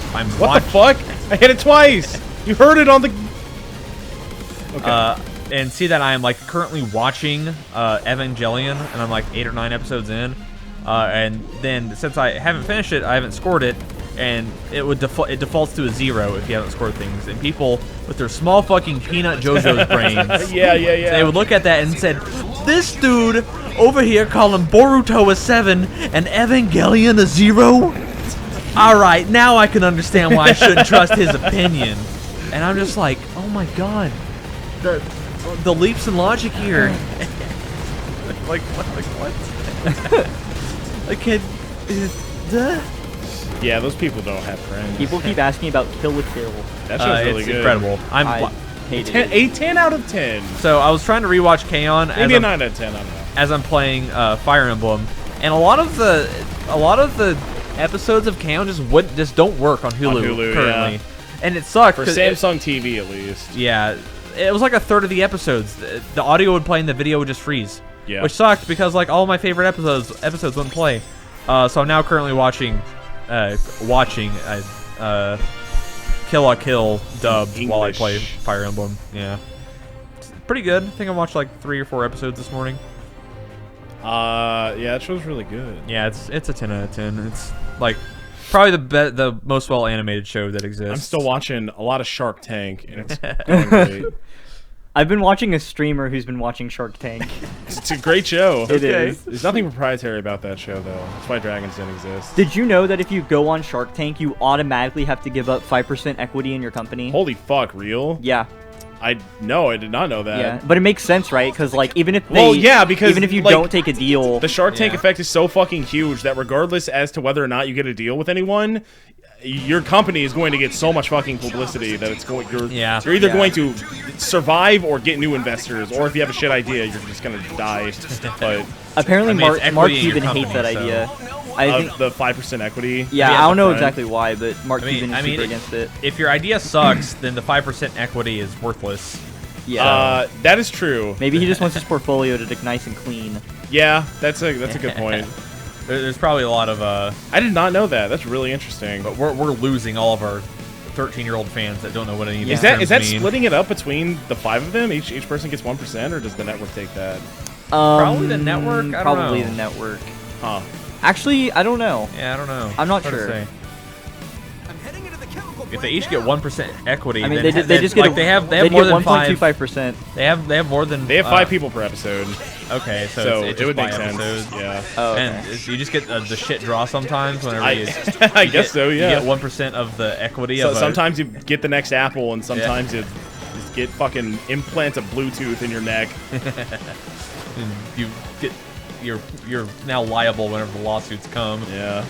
the fuck? I hit it twice. You heard it on the. Okay. And see that I am like currently watching Evangelion, and I'm like 8 or 9 episodes in, and then since I haven't finished it, I haven't scored it, and it defaults to a 0 if you haven't scored things. And people with their small fucking peanut JoJo's brains, yeah. they would look at that and said, "This dude over here calling Boruto a 7 and Evangelion a 0. All right, now I can understand why I shouldn't trust his opinion." And I'm just like, oh my god, the leaps in logic here. like what? Like Yeah, those people don't have friends. People keep asking about Kill la Kill. That show's really it's good. incredible. I hate it. A 10 out of 10. So I was trying to rewatch K-On! Maybe a 9 out of 10. I don't know. As I'm playing Fire Emblem, and a lot of the episodes of K-On! just don't work on Hulu, currently, yeah. and it sucked For 'cause Samsung TV, at least. yeah, it was like a third of the episodes. The audio would play and the video would just freeze. Yeah. Which sucked because like all my favorite episodes wouldn't play. So I'm now currently watching Kill la Kill dubbed while I play English. Fire Emblem. Yeah. It's pretty good. I think I watched like 3 or 4 episodes this morning. Yeah, that show's really good. Yeah, it's a 10 out of 10. It's like probably the most well animated show that exists. I'm still watching a lot of Shark Tank, and it's going great. I've been watching a streamer who's been watching Shark Tank. It's a great show. It is. There's nothing proprietary about that show, though. That's why Dragons Den exists. Did you know that if you go on Shark Tank, you automatically have to give up 5% equity in your company? Holy fuck, real? Yeah. I did not know that. Yeah, but it makes sense, right? Because like even if Well, yeah, because, even if you like, don't take a deal, The Shark Tank Yeah. effect is so fucking huge that regardless as to whether or not you get a deal with anyone, your company is going to get so much fucking publicity that it's going. You're either going to survive or get new investors, or if you have a shit idea, you're just gonna die. But apparently I mean, it's Mark equity in your Cuban hates that company, so- idea. I think, the 5% equity. yeah, Yeah, I don't know friend. exactly why, but Mark Cuban is super it- against it. If your idea sucks, then the 5% equity is worthless. Yeah. That is true. Maybe he just wants his portfolio to look nice and clean. Yeah, that's a good point. There's probably a lot of I did not know that. That's really interesting. but we're losing all of our 13-year-old fans that don't know what any of these Is that terms mean. splitting it up between the 5 of them? Each person gets 1%, or does the network take that? Probably the network? I don't Probably know. the network. Huh. Actually, I don't know. Yeah, I don't know. I'm not Hard to sure. say. I'm heading into the chemical If they each get 1% equity, I mean, then they just get like they have they more get than 1.25%. They have more than They have 5 people per episode, Okay, so, so it's it just would by make sense. episodes. Yeah. Oh, okay. And you just get the shit draw sometimes whenever I you. I guess so. You Yeah. get 1% of the equity So of. sometimes you get the next Apple, and sometimes you just get fucking implants of Bluetooth in your neck. You get. You're now liable whenever the lawsuits come. Yeah.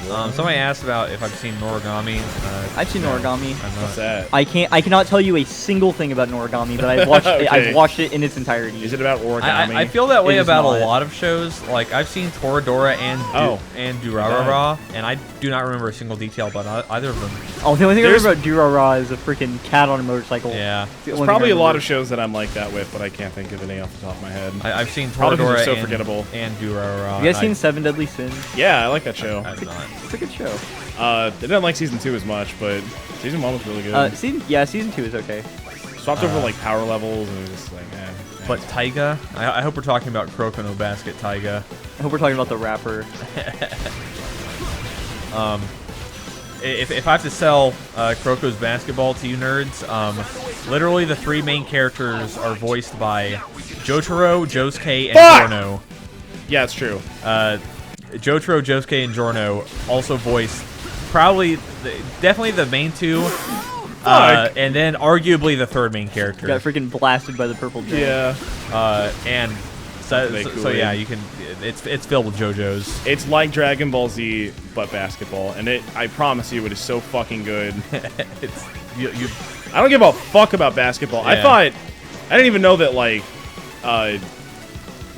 Somebody asked about if I've seen Noragami. I've seen Noragami. I'm What's not. that? I cannot tell you a single thing about Noragami, but I've watched Okay. I've watched it in its entirety. Is it about origami? I feel that way It is about not. a lot of shows. Like I've seen Toradora and Durarara, and I do not remember a single detail about either of them. Oh, the only thing There's- I remember about Durara is a freaking cat on a motorcycle. Yeah, It's the There's only probably thing a I lot remember. of shows that I'm like that with, but I can't think of any off the top of my head. I've seen Probably 'cause Toradora they're so and, forgettable. and Durarara. You guys I- seen Seven Deadly Sins? Yeah, I like that show. I've not. It's a good show. I didn't like season 2 as much, but season 1 was really good. Season 2 is okay. Swapped over like power levels, and it was just like, But Taiga, I hope we're talking about Kuroko no Basket Taiga. I hope we're talking about the rapper. If I have to sell Kuroko's Basketball to you nerds, literally the 3 main characters are voiced by Jotaro, Josuke, and Fuck! Giorno. Yeah, it's true. Jotaro, Josuke, and Giorno also voiced definitely the main 2, and then arguably the 3rd main character. Got freaking blasted by the purple jet. Yeah. And so yeah, you can. It's filled with JoJo's. It's like Dragon Ball Z, but basketball, and I promise you, it is so fucking good. It's you. I don't give a fuck about basketball. I didn't even know that like,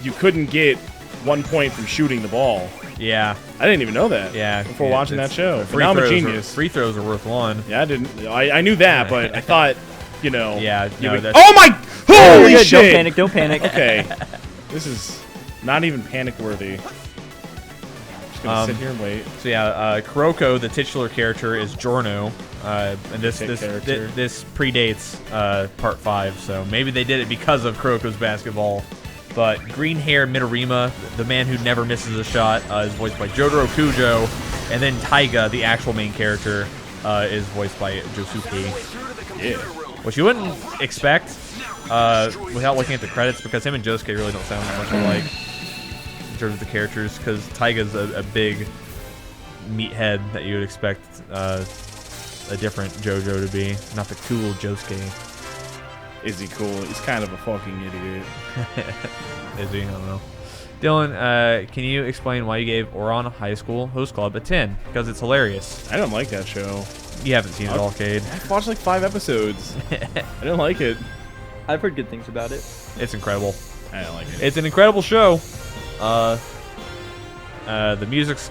you couldn't get 1 point from shooting the ball. Yeah. I didn't even know that. Yeah. Before watching that show. But Free now I'm a throws genius. Free throws are worth 1. Yeah, I didn't. I knew that, but I thought, you know. Yeah, you no, would- that's- oh my! Oh, Holy you're good. shit! Don't panic. Okay, this is not even panic worthy. Just gonna sit here and wait. So yeah, Kuroko, the titular character, is Giorno, and this Sick character. this predates Part 5, so maybe they did it because of Kuroko's Basketball. But green hair Midorima, the man who never misses a shot, is voiced by Jotaro Kujo, and then Taiga, the actual main character, is voiced by Josuke. Yeah. Which you wouldn't expect without looking at the credits, because him and Josuke really don't sound much alike in terms of the characters, because Taiga's a big meathead that you would expect a different JoJo to be, not the cool Josuke. Is he cool? He's kind of a fucking idiot. Is he? I don't know. Dylan, can you explain why you gave Oron High School Host Club a 10? Because it's hilarious. I don't like that show. You haven't seen it all, Cade. I've watched like 5 episodes. I didn't like it. I've heard good things about it. It's incredible. I didn't like it. It's an incredible show. The music's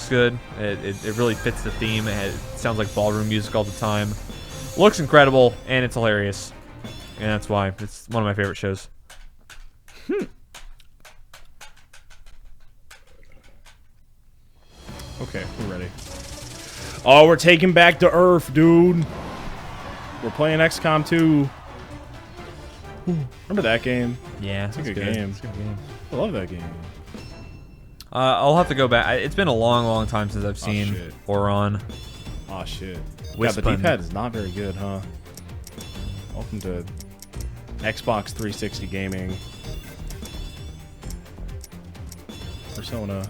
good. It really fits the theme. It sounds like ballroom music all the time. Looks incredible, and it's hilarious. And that's why it's one of my favorite shows. Okay, we're ready. Oh, we're taking back the Earth, dude. We're playing XCOM 2. Remember that game? Yeah, It's a good game. It's a good game. I love that game. I'll have to go back. It's been a long time since I've seen shit. Oron. Oh shit. Yeah, Wisp the button. D-pad is not very good, huh? Welcome to Xbox 360 gaming. Persona.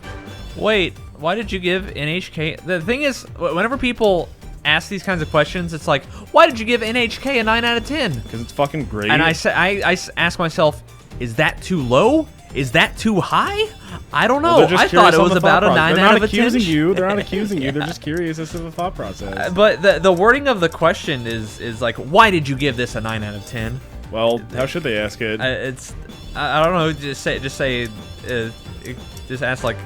Wait, why did you give NHK? The thing is, whenever people ask these kinds of questions, it's like, why did you give NHK a 9 out of 10? Because it's fucking great. And I ask myself, is that too low? Is that too high? I don't know. Well, they're just I thought curious it on was the about thought a 9 process. out of a 10. They're not accusing you. They're not accusing you. They're just curious as to the thought process. But the wording of the question is like, why did you give this a 9 out of 10? Well, how should they ask it? I don't know. Just ask like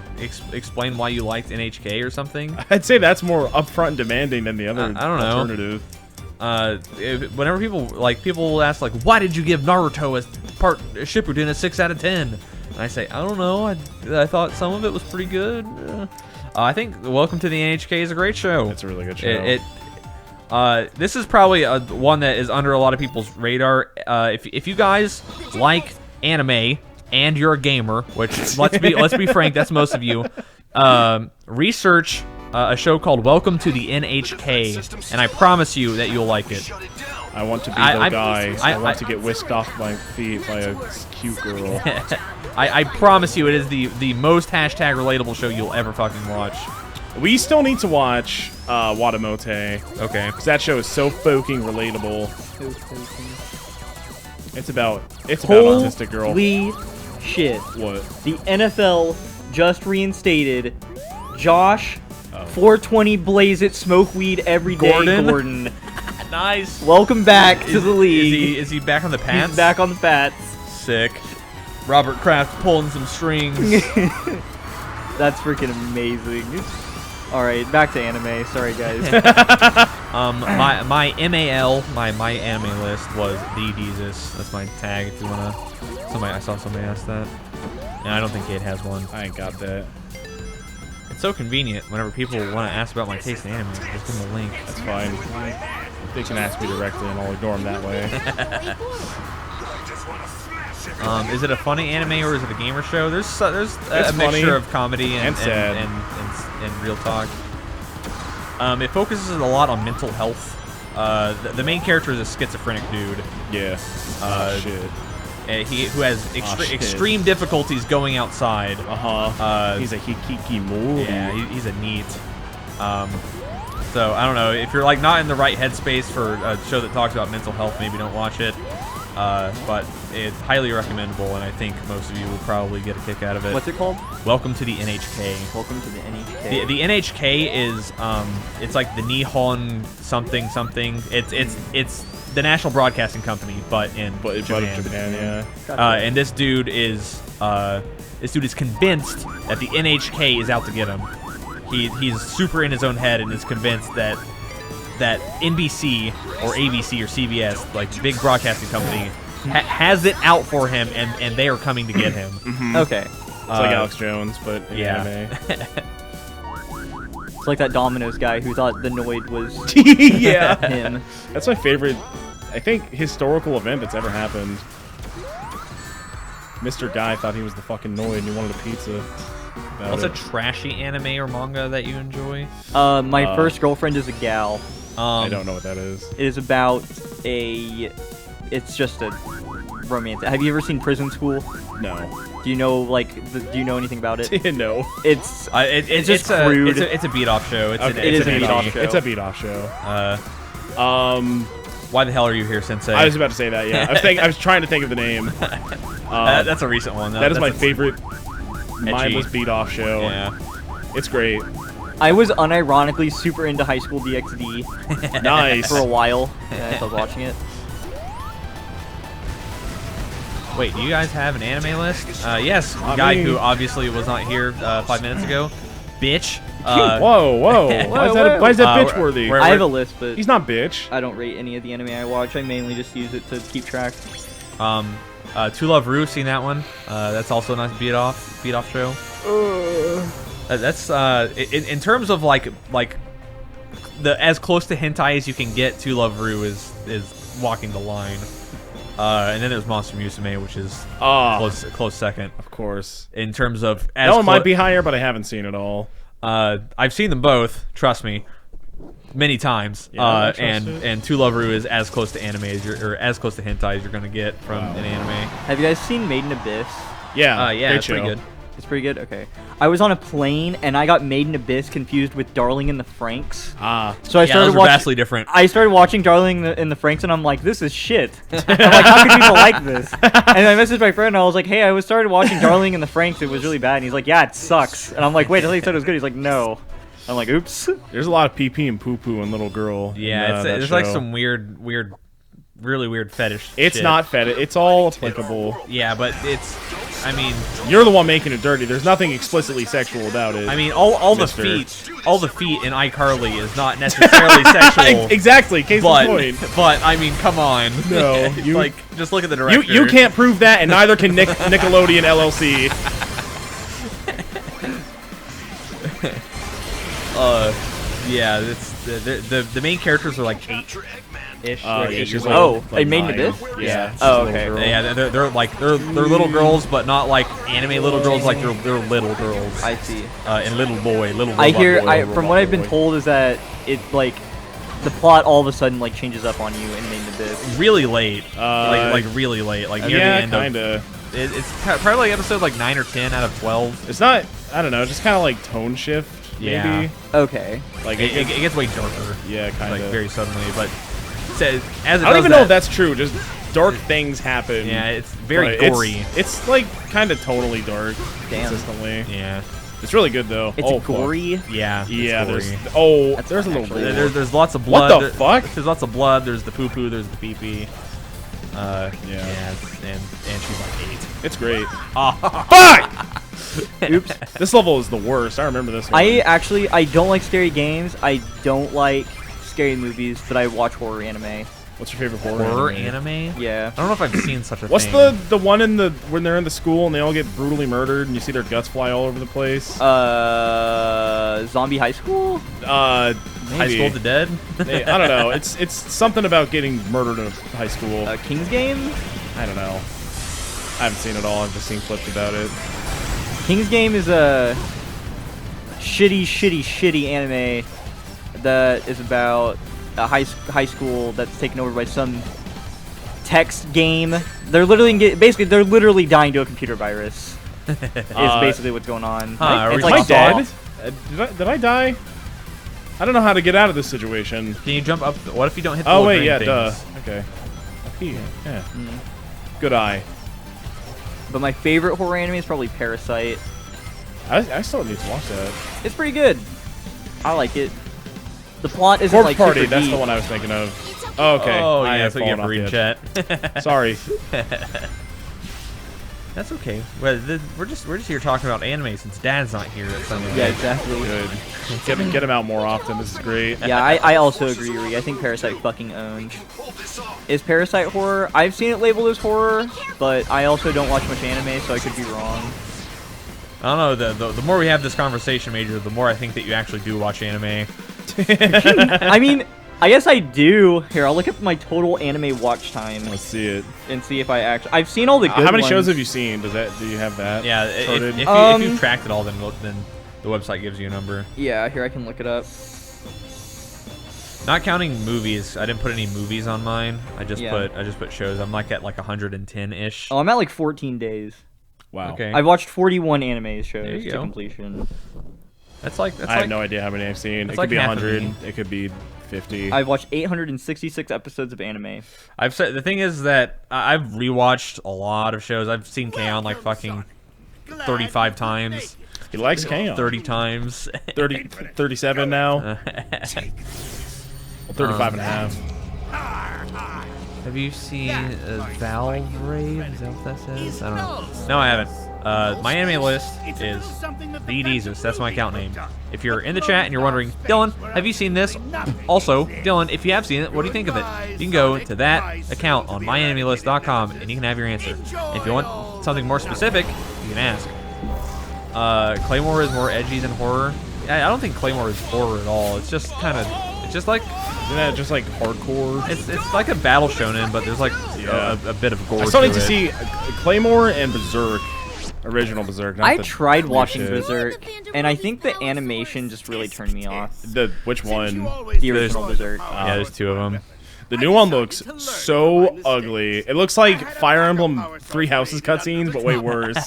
explain why you liked NHK or something. I'd say that's more upfront and demanding than the other I don't know. alternative. Whenever people will ask like, why did you give Naruto as part Shippuden a 6 out of 10? And I say, I don't know. I thought some of it was pretty good. I think Welcome to the NHK is a great show. It's a really good show. This is probably one that is under a lot of people's radar. If you guys like anime and you're a gamer, which let's be frank, that's most of you. Research a show called Welcome to the NHK, and I promise you that you'll like it. I want to be I- the guy. I- I want to get whisked off my feet by a cute girl. I promise you, it is the most hashtag relatable show you'll ever fucking watch. We still need to watch Watamote. Okay. Because that show is so fucking relatable. It's about an autistic girl. Holy shit. What? The NFL just reinstated Josh 420 blaze it, smoke weed every day, Gordon. Gordon. Nice. Welcome back to the league. Is he back on the pants? He's back on the pats. Sick. Robert Kraft pulling some strings. That's freaking amazing. All right, back to anime. Sorry, guys. My MAL, my anime list was the Jesus. That's my tag. If you wanna, I saw somebody ask that, and I don't think Kate has one. I ain't got that. It's so convenient whenever people want to ask about my taste in anime. Just give them a link. That's fine. They can ask me directly, and I'll ignore them that way. Is it a funny anime or is it a gamer show? There's a It's funny mixture of comedy and sad. and real talk. It focuses a lot on mental health. The main character is a schizophrenic dude. Yeah. Shit. Who has shit. extreme difficulties going outside. He's a hikikimori. Yeah, he's a neat. So I don't know, if you're like not in the right headspace for a show that talks about mental health, maybe don't watch it. But it's highly recommendable, and I think most of you will probably get a kick out of it. What's it called? Welcome to the NHK. Welcome to the NHK. The NHK is it's like the Nihon something something. It's the National Broadcasting Company, but in Japan. Yeah. And this dude is convinced that the NHK is out to get him. He's super in his own head and is convinced that NBC or ABC or CBS, like big broadcasting company, has it out for him, and they are coming to get him. Okay. It's like Alex Jones, but in anime. It's like that Domino's guy who thought the Noid was Yeah. him. That's my favorite, I think, historical event that's ever happened. Mr. Guy thought he was the fucking Noid and he wanted a pizza. What's a trashy anime or manga that you enjoy? My first girlfriend is a gal. I don't know what that is. It is about it's just a romance. Have you ever seen Prison School? No. Do you know do you know anything about it? No. It's just it's crude. it's a beat off show. It's Okay, it is it's a beat-off show. It's a beat-off show. Why the hell are you here, Sensei? I was about to say that, yeah. I was trying to think of the name. That's a recent one. That is my That's favorite mindless beat-off show. Yeah. It's great. I was unironically super into High School DxD Nice. for a while. I was watching it. Wait, do you guys have an anime list? Yes, Not guy me. who obviously was not here 5 minutes ago. Bitch. Whoa. Why is that bitch worthy? where- I have a list, but He's not bitch. I don't rate any of the anime I watch. I mainly just use it to keep track. To Love Ru, seen that one? That's also a nice beat off show. That's in terms of like the as close to hentai as you can get. To Love Ru is walking the line. And then there's Monster Musume, which is close second. Of course. In terms of as That one might be higher, but I haven't seen it all. I've seen them both. Trust me, many times. Yeah, I trust and it. To Love Ru is as close to anime as or as close to hentai as you're gonna get from an anime. Have you guys seen Made in Abyss? Yeah. Yeah, great it's pretty show. good. It's pretty good. Okay. I was on a plane and I got Made in Abyss confused with Darling in the Franxx. So I Yeah, started those are watching. vastly different. I started watching Darling in the Franxx and I'm like, this is shit. I'm like, how can people like this? And I messaged my friend and I was like, hey, I started watching Darling in the Franxx. It was really bad. And he's like, yeah, it sucks. And I'm like, wait, I thought you said it was good. He's like, no. I'm like, oops. There's a lot of pee-pee and poo-poo and little girl. Yeah, in, it's that like show. some weird, really weird fetish. It's shit. not fed. It's all applicable. Yeah, but it's. I mean, You're the one making it dirty. There's nothing explicitly sexual about it. I mean, all the Mister. feet in iCarly is not necessarily sexual. Exactly. Case in point. But I mean, come on. No, It's you- like just look at the director. You can't prove that, and neither can Nickelodeon LLC. Yeah, it's the main characters are like 8-ish. Yeah, years she's old. Oh, like Made in 9. Abyss? Yeah. she's Oh, a little okay. girl. Yeah, they're like they're little girls, but not like anime little girls. Like they're little girls. I see. And little robot I hear, boy. from what I've been told is that it, like, the plot all of a sudden, like, changes up on you in Made in Abyss. really late, like really late, like near Yeah, the end of. kinda. It's probably like episode like 9 or 10 out of 12. It's not. I don't know. Just kind of like tone shift. Maybe. Yeah. Okay. Like It gets way darker. yeah, kind Like of. very suddenly, but as it I don't does even know that- if that's true. Just dark things happen. Yeah, it's very but gory. It's like kind of tonally dark Damn. consistently. Yeah. It's really good though. It's oh, fuck. gory. Yeah. it's Yeah, gory. there's a little actually- gore. There's lots of What blood. the fuck? There's lots of blood. There's the poo poo. There's the pee pee. Yeah. and she's like 8. It's great. Ah. Fuck! Oops. This level is the worst. I remember this one. I don't like scary games. I don't like scary movies, but I watch horror anime. What's your favorite Horror anime? Yeah. I don't know if I've seen such a What's thing. the one in the when they're in the school and they all get brutally murdered and you see their guts fly all over the place? Zombie High School? High Maybe. School of the Dead? I don't know. It's something about getting murdered in high school. King's Game? I don't know. I haven't seen it all. I've just seen clips about it. King's Game is a shitty anime that is about a high school that's taken over by some text game. They're literally dying to a computer virus. Is basically what's going on. Huh, It's are Am we I like dead? Saw. Did I die? I don't know how to get out of this situation. Can you jump up? What if you don't hit the Oh little wait, green yeah, things? duh. Okay. Yeah. Good eye. But my favorite horror anime is probably Parasite. I still need to watch that. It's pretty good. I like it. The plot isn't Corpse like Party. super That's deep. the one I was thinking of. Oh, okay. Oh, I yeah, have so you get fallen free off the chat. edge. Sorry. That's okay. Well, we're just here talking about anime since Dad's not here at Sunday. Yeah, exactly. Good. Get him out more often. This is great. Yeah, I also agree, Ree. I think Parasite fucking owns. Is Parasite horror? I've seen it labeled as horror, but I also don't watch much anime, so I could be wrong. I don't know. The more we have this conversation, Major, the more I think that you actually do watch anime. I mean, I guess I do. Here, I'll look up my total anime watch time Let's see it. and see if I actually. I've seen all the good How many ones. shows have you seen? Do you have that? Yeah, if sorted? you've tracked it all, then the website gives you a number. Yeah, here I can look it up. Not counting movies, I didn't put any movies on mine. I just Yeah. put shows. I'm like at like 110-ish. Oh, I'm at like 14 days. Wow. Okay. I've watched 41 anime shows There you to go. completion. That's like I have no idea how many I've seen. It that's could like be half of 100. me. It could be 50. I've watched 866 episodes of anime. I've said the thing is that I've rewatched a lot of shows. I've seen K-On! Like fucking 35 times, He likes K-On! 30 times. 37 now. Well, 35 and a half. Have you seen Valve Rave? Is that what that says? I don't know. No, I haven't. My anime list is The Jesus. That's my account name. If you're in the chat and you're wondering, Dylan, have you seen this? Also, Dylan, if you have seen it, what do you think of it? You can go to that account on myanimelist.com and you can have your answer. If you want something more specific, you can ask. Claymore is more edgy than horror. I don't think Claymore is horror at all. It's just kind of, it's just like, Isn't that just like hardcore? it's like a battle shonen, but there's like a bit of gore. I still need to it. see Claymore and Berserk. Original Berserk. Not I the tried new watching shit. Berserk, and I think the animation just really turned me off. Which one? The original Berserk. Yeah, there's 2 of them. The new one looks so ugly. It looks like Fire Emblem Three Houses cutscenes, but way worse.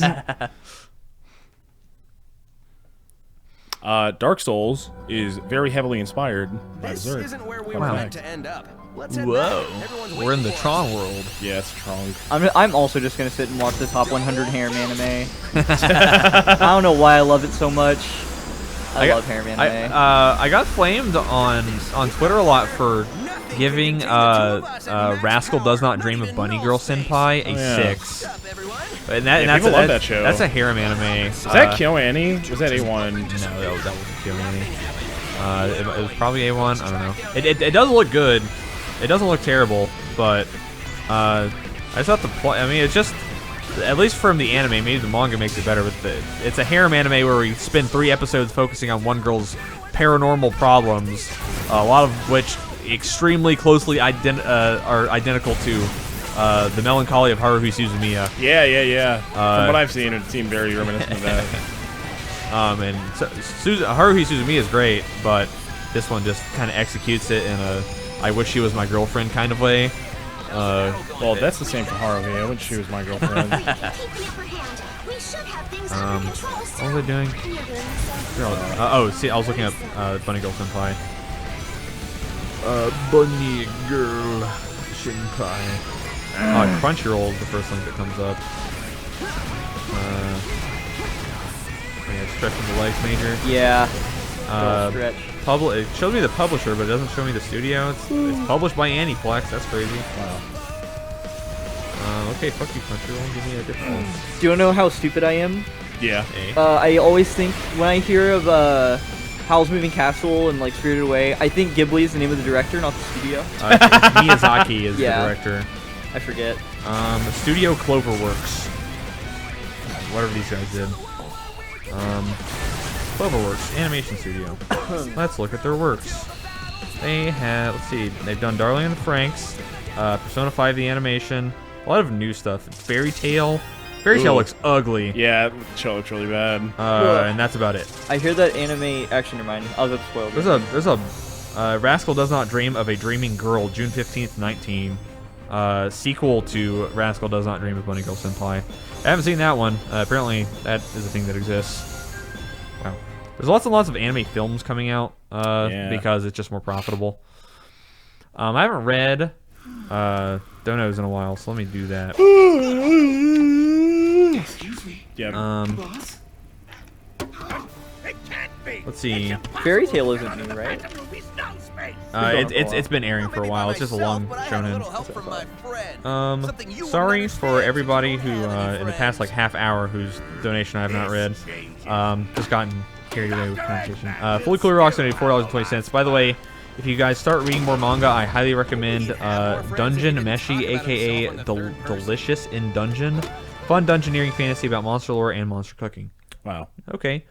Dark Souls is very heavily inspired by This Berserk. isn't where we Wow. were meant to end up. Let's head Whoa, back. Everyone's we're in the waiting for Tron world. Yeah, it's strong. I'm also just gonna sit and watch the top 100 harem anime. I don't know why I love it so much. I love harem anime. I got flamed on Twitter a lot for giving Rascal Does Not Dream of Bunny Girl Senpai a yeah. 6. up, everyone. And Yeah, that's people love that show. That's a harem anime. Is that KyoAni? Was that A1? No, that wasn't KyoAni. It was probably A1. I don't know. It doesn't look good. It doesn't look terrible, but I just thought the play. I mean, it's just, at least from the anime, maybe the manga makes it better. But it's a harem anime where we spend 3 episodes focusing on one girl's paranormal problems, a lot of which extremely closely are identical to the melancholy of Haruhi Suzumiya. Yeah. From what I've seen, it seemed very reminiscent of that. And Haruhi Suzumiya is great, but this one just kind of executes it in a I wish she was my girlfriend kind of way. Well, that's the same for Haruhi. I wish she was my girlfriend. What was I doing? See, I was looking up Bunny Girl Senpai. Bunny Girl Senpai. Oh, Crunchyroll is the first link that comes up. stretching the legs major. Yeah. Uh, Stretch. It shows me the publisher, but it doesn't show me the studio. It's published by Aniplex. That's crazy. Wow. Okay, fuck you, Crunchyroll. Give me a different one. Do you know how stupid I am? Yeah. I always think when I hear of Howl's Moving Castle and like Spirited Away, I think Ghibli is the name of the director, not the studio. Miyazaki is Yeah. the director. I forget. Studio Cloverworks. Whatever these guys did. Cloverworks, animation studio. Let's look at their works. They have, let's see, they've done Darling in the Franxx, Persona 5 the animation, a lot of new stuff. Fairy Tail. Fairy Tail Ooh. looks ugly. Yeah, the show looks really bad. And that's about it. I hear that anime. Actually, never mind. I'll get spoiled. There's a Rascal Does Not Dream of a Dreaming Girl, June 15th, 19. Sequel to Rascal Does Not Dream of Bunny Girl Senpai. I haven't seen that one. Apparently, that is a thing that exists. Wow. There's lots and lots of anime films coming out because it's just more profitable. I haven't read Donos in a while, so let me do that. Yeah. Let's see. Fairy Tail isn't new, right? It's been airing for a while. It's just a long shonen. Sorry for everybody who in the past like half hour whose donation I have not read. Just gotten carried away with conversation. Fully Cool Rocks donated $4.20. By the way, if you guys start reading more manga, I highly recommend Dungeon Meshi, aka Delicious in Dungeon. Fun dungeoneering fantasy about monster lore and monster cooking. Wow. Okay.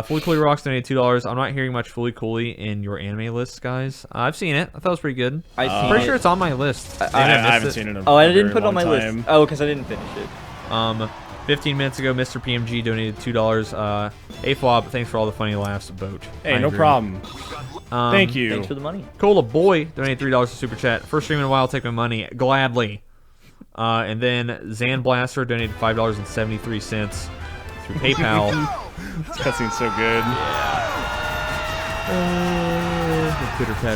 Fully Cooley Rocks donated $2. I'm not hearing much Fully Cooley in your anime lists, guys. I've seen it. I thought it was pretty good. I've pretty seen sure it. it's on my list. I haven't seen it in a I didn't very put it on my long time. list. Oh, because I didn't finish it. 15 minutes ago, Mr. PMG donated $2. AFWAB, thanks for all the funny laughs, Boat. Hey, I no agree. problem. Thank you. Thanks for the money. Cola Boy donated $3 to Super Chat. First stream in a while, take my money. Gladly. And then Zan Blaster donated $5.73 through PayPal. This cutscene's so good.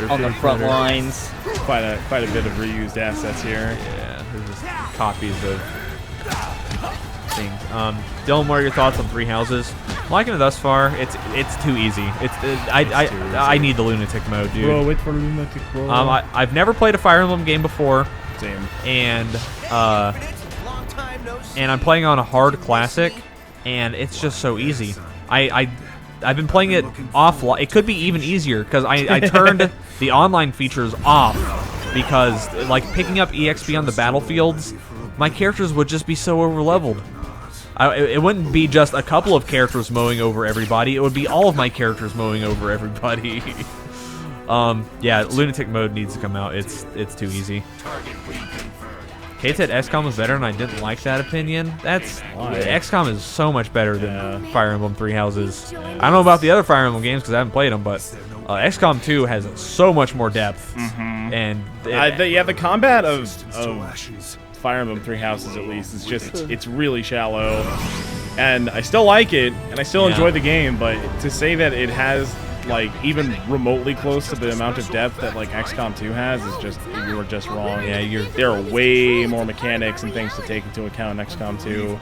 On the front lines. Quite a bit of reused assets here. Yeah, there's just copies of things. Dylan, what are your thoughts on Three Houses? I'm liking it thus far. It's too easy. I need the lunatic mode, dude. Bro, wait for lunatic, bro. I've never played a Fire Emblem game before, Same. and I'm playing on a hard classic, and it's just so easy. I've been playing it offline. It could be even easier because I turned the online features off because like picking up EXP on the battlefields, my characters would just be so overleveled. It wouldn't be just a couple of characters mowing over everybody. It would be all of my characters mowing over everybody. Yeah, lunatic mode needs to come out. It's too easy. Kate said XCOM was better, and I didn't like that opinion. XCOM is so much better than Fire Emblem Three Houses. I don't know about the other Fire Emblem games because I haven't played them, but XCOM 2 has so much more depth. And the combat of Fire Emblem Three Houses at least is it's really shallow, and I still like it, and I still enjoy the game. But to say that it has like even remotely close to the amount of depth that like XCOM 2 has is just you're just wrong. Yeah, there are way more mechanics and things to take into account in XCOM 2.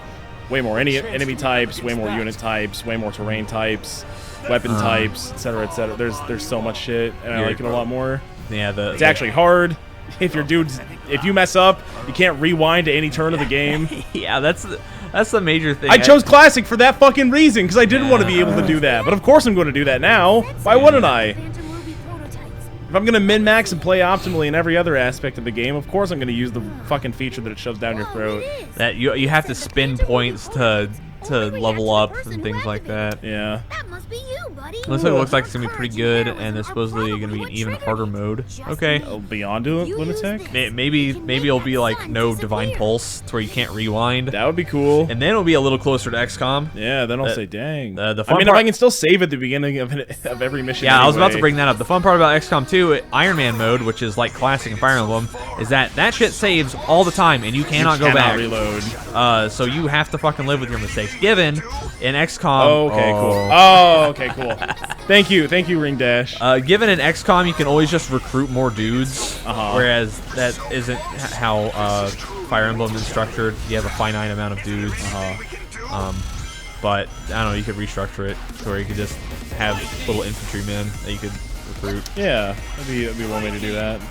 Way more enemy types, way more unit types, way more terrain types, weapon types, etc., etc. There's so much shit, and I like it a lot more. Yeah, it's actually hard. If you mess up, you can't rewind to any turn of the game. Yeah, that's the major thing. I chose Classic for that fucking reason, because I didn't want to be able to do that. But of course I'm going to do that now. Why wouldn't I? If I'm going to min-max and play optimally in every other aspect of the game, of course I'm going to use the fucking feature that it shoves down your throat. That you have to spend points to level up and things like that. Yeah. That must be you, buddy. Looks like it's gonna be pretty good, and there's supposedly gonna be an even harder mode. Okay. Beyond Lunatic? Maybe it'll be like no Divine Pulse, to where you can't rewind. That would be cool. And then it'll be a little closer to XCOM. Yeah, then I'll say, dang. The I mean, part, if I can still save at the beginning of every mission. Yeah, anyway. I was about to bring that up. The fun part about XCOM 2, Iron Man mode, which is like Classic and Fire Emblem, is that shit saves all the time, and you cannot go back. Reload. So you have to fucking live with your mistakes. Given in XCOM. Oh, okay, cool. Thank you, Ring Dash. Given in XCOM, you can always just recruit more dudes, Uh-huh. whereas that isn't how Fire Emblem is structured. You have a finite amount of dudes. but I don't know. You could restructure it to where you could just have little infantrymen that you could recruit. Yeah, that'd be one way to do that.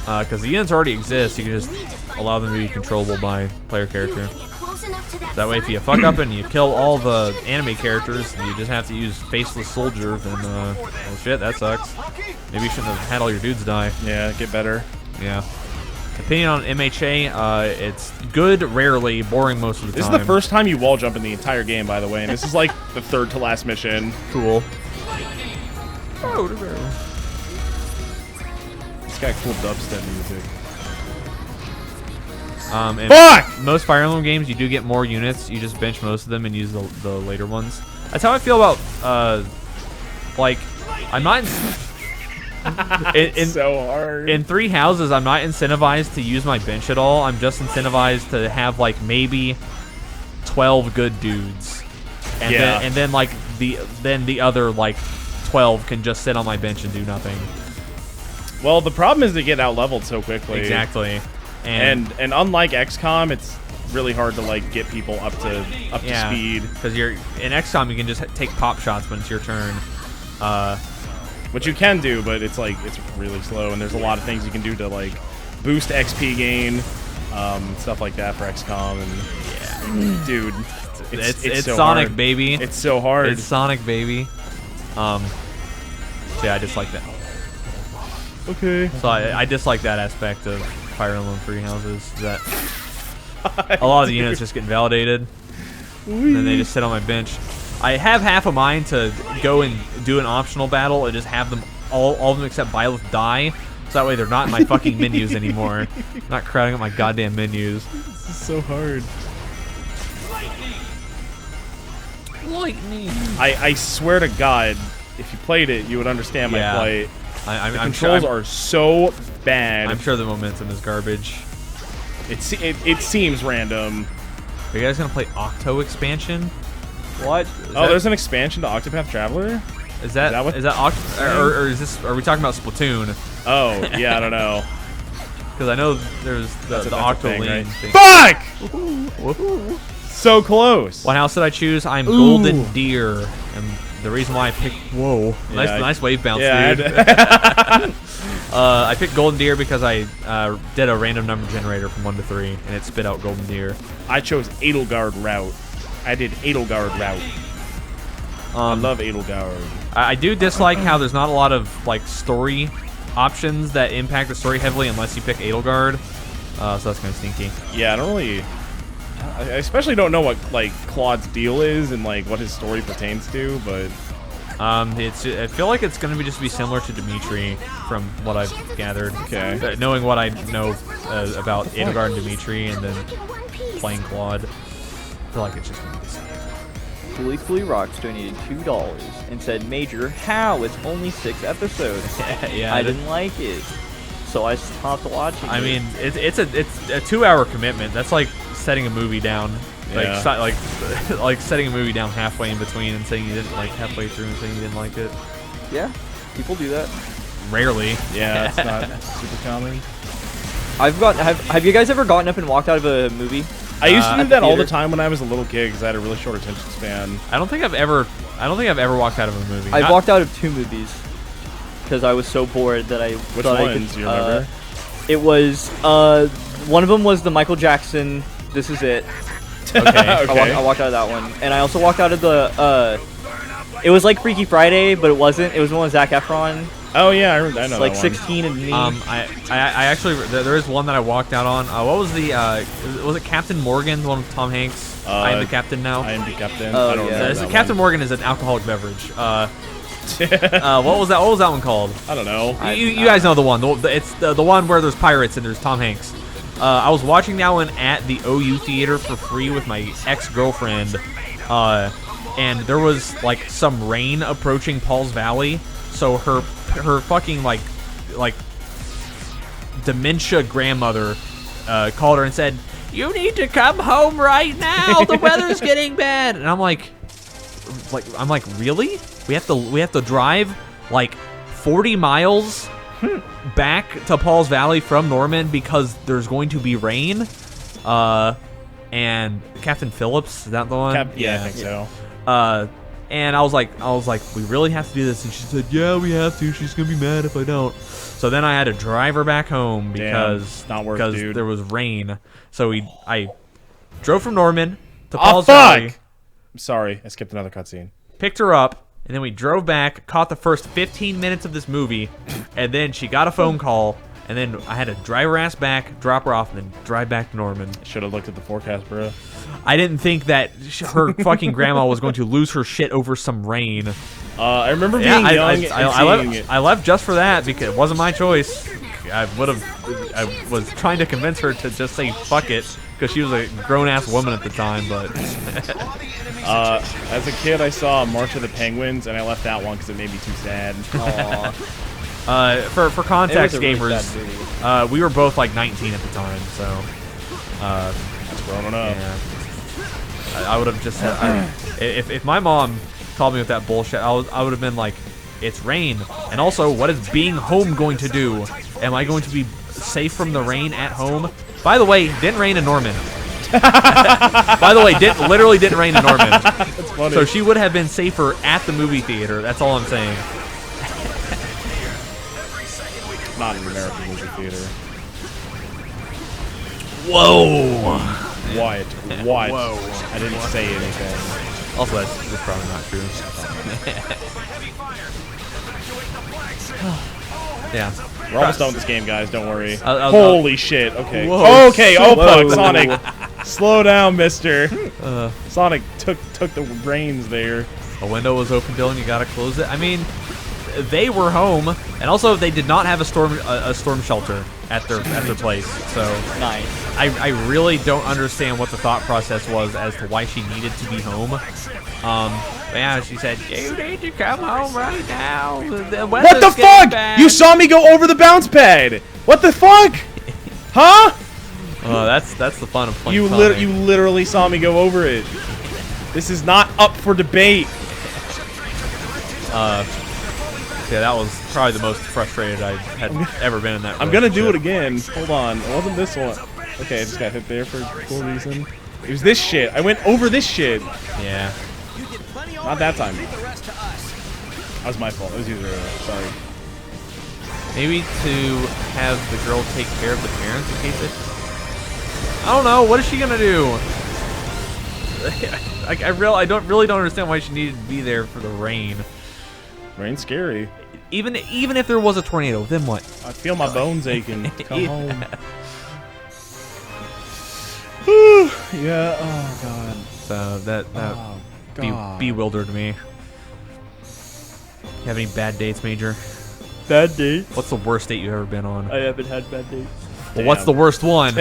Because the units already exist, you can just allow them to be controllable by player character. That way, if you fuck up and you kill all the anime characters, and you just have to use faceless soldier, then oh shit, that sucks. Maybe you shouldn't have had all your dudes die. Yeah, get better. Yeah. Opinion on MHA, it's good, rarely, boring most of the This time. is the first time you wall jump in the entire game, by the way, and this is like the third to last mission. Cool. It's got cool dubstep music. And Fuck! most Fire Emblem games, you do get more units. You just bench most of them and use the later ones. That's how I feel about, like, I'm not... in So hard. In Three Houses, I'm not incentivized to use my bench at all. I'm just incentivized to have, like, maybe 12 good dudes. And Yeah. then like, the other, like, 12 can just sit on my bench and do nothing. Well, the problem is they get out leveled so quickly. Exactly. And unlike XCOM, it's really hard to like get people up to speed. Because you're in XCOM, you can just take pop shots when it's your turn. Which you can do, but it's like it's really slow, and there's a lot of things you can do to like boost XP gain, stuff like that for XCOM. And yeah, dude, it's so Sonic, hard. baby. It's so hard. It's Sonic, baby. So yeah, I dislike that. Okay. So I dislike that aspect of Fire Emblem Three Houses. That a lot of the units just get invalidated, and then they just sit on my bench. I have half a mind to go and do an optional battle and just have them all of them except Byleth die, so that way they're not in my fucking menus anymore. I'm not crowding up my goddamn menus. This is so hard. Lightning. I swear to God, if you played it, you would understand my Yeah. plight. I'm The sure. controls are so bad. I'm sure the momentum is garbage. It seems random. Are you guys gonna play Octo expansion? What? Oh, there's an expansion to Octopath Traveler? Is that what- or is this? Are we talking about Splatoon? Oh, yeah, I don't know. Because I know there's the That's a Octo thing, Lane right? thing. Fuck! So close. What house did I choose? I'm Golden Deer, and the reason why I picked nice wave bounce, Yeah, dude. I picked Golden Deer because I did a random number generator from 1 to 3, and it spit out Golden Deer. I chose Edelgard route. I did Edelgard route. I love Edelgard. I do dislike how there's not a lot of like story options that impact the story heavily unless you pick Edelgard. So that's kind of stinky. Yeah, I don't really... I especially don't know what like Claude's deal is and like what his story pertains to, but I feel like it's gonna just be similar to Dimitri from what I've gathered. Okay. Knowing what I know about Edelgard and Dimitri, and then playing Claude, I feel like it's just gonna be the same. Coolly Rocks donated $2 and said, "Major, how? It's only 6 episodes. Yeah, I didn't like it, so I stopped watching." I mean, it's a 2-hour commitment. That's like setting a movie down, Yeah. like setting a movie down halfway in between and saying you didn't like halfway through and saying you didn't like it. Yeah, people do that. Rarely. yeah, it's not super common. Have you guys ever gotten up and walked out of a movie? I used to at do the that all the theater? time when I was a little kid because I had a really short attention span. I don't think I've ever walked out of a movie. I walked out of 2 movies because I was so bored that I Which thought I ones? could, Do you remember? It was one of them was the Michael Jackson "This Is It." Okay. I walked out of that one, and I also walked out of the. It was like Freaky Friday, but it wasn't. It was one with Zac Efron. Oh yeah, I know Like that one. 16 and me. I actually there is one that I walked out on. What was the was it Captain Morgan, the one with Tom Hanks? I am the captain now. I am the captain. Oh, I don't yeah. remember that Captain one. Morgan is an alcoholic beverage. What was that? What was that one called? I don't know. You guys know the one. It's the one where there's pirates and there's Tom Hanks. I was watching that one at the OU theater for free with my ex-girlfriend, and there was like some rain approaching Paul's Valley, so her fucking like dementia grandmother called her and said, "You need to come home right now. The weather's getting bad." And I'm like, really? We have to drive like 40 miles back to Paul's Valley from Norman because there's going to be rain. and Captain Phillips, is that the one? Yeah, I think so. And I was like, we really have to do this, and she said, yeah, we have to. She's gonna be mad if I don't. So then I had to drive her back home because not worth it, dude. there was rain. So I drove from Norman to Oh, Paul's fuck! Valley, I'm sorry. I skipped another cutscene. picked her up, and then we drove back, caught the first 15 minutes of this movie, and then she got a phone call, and then I had to drive her ass back, drop her off, and then drive back to Norman. Should have looked at the forecast, bro. I didn't think that her fucking grandma was going to lose her shit over some rain. I remember being Yeah, young and seeing it. I left just for that because it wasn't my choice. I was trying to convince her to just say fuck it because she was a grown-ass woman at the time, but As a kid, I saw March of the Penguins, and I left that one because it made me too sad. for context, It was a really gamers, sad movie. we were both like 19 at the time, so That's growing up. yeah. I would have just said, if my mom called me with that bullshit, I would have been like, it's rain, and also, what is being home going to do? Am I going to be safe from the rain at home? By the way, didn't rain in Norman. By the way, literally didn't rain in Norman. That's funny. So she would have been safer at the movie theater. That's all I'm saying. Not an American movie theater. Whoa. What? Whoa. I didn't say anything. Also, that's probably not true. Yeah. We're almost done with this game, guys. Don't worry. Holy shit. Okay. Whoa. Okay. Oh, fuck. Sonic. Slow down, mister. Uh, Sonic took the reins there. a window was open, Dylan. You gotta close it. I mean, they were home, and also they did not have a storm shelter at their place. So Nice. I really don't understand what the thought process was as to why she needed to be home. But yeah, she said, you need to come home right now. What the fuck? You saw me go over the bounce pad. What the fuck? Huh? Oh, that's the fun of playing You Sonic. literally saw me go over it. This is not up for debate. Yeah, that was probably the most frustrated I had ever been in that. I'm gonna do it relationship. again. Hold on. It wasn't this one. Okay, I just got hit there for a cool reason. It was this shit. I went over this shit. Yeah. Not that time. That was my fault. It was user error. Sorry. Maybe to have the girl take care of the parents in case it. I don't know. What is she gonna do? I really don't understand why she needed to be there for the rain. Rain's scary. Even if there was a tornado, then what? I feel my bones aching. Come home. Yeah. Oh god. So that Oh god. bewildered me. You have any bad dates, Major? Bad dates? What's the worst date you've ever been on? I haven't had bad dates. Well, what's the worst one?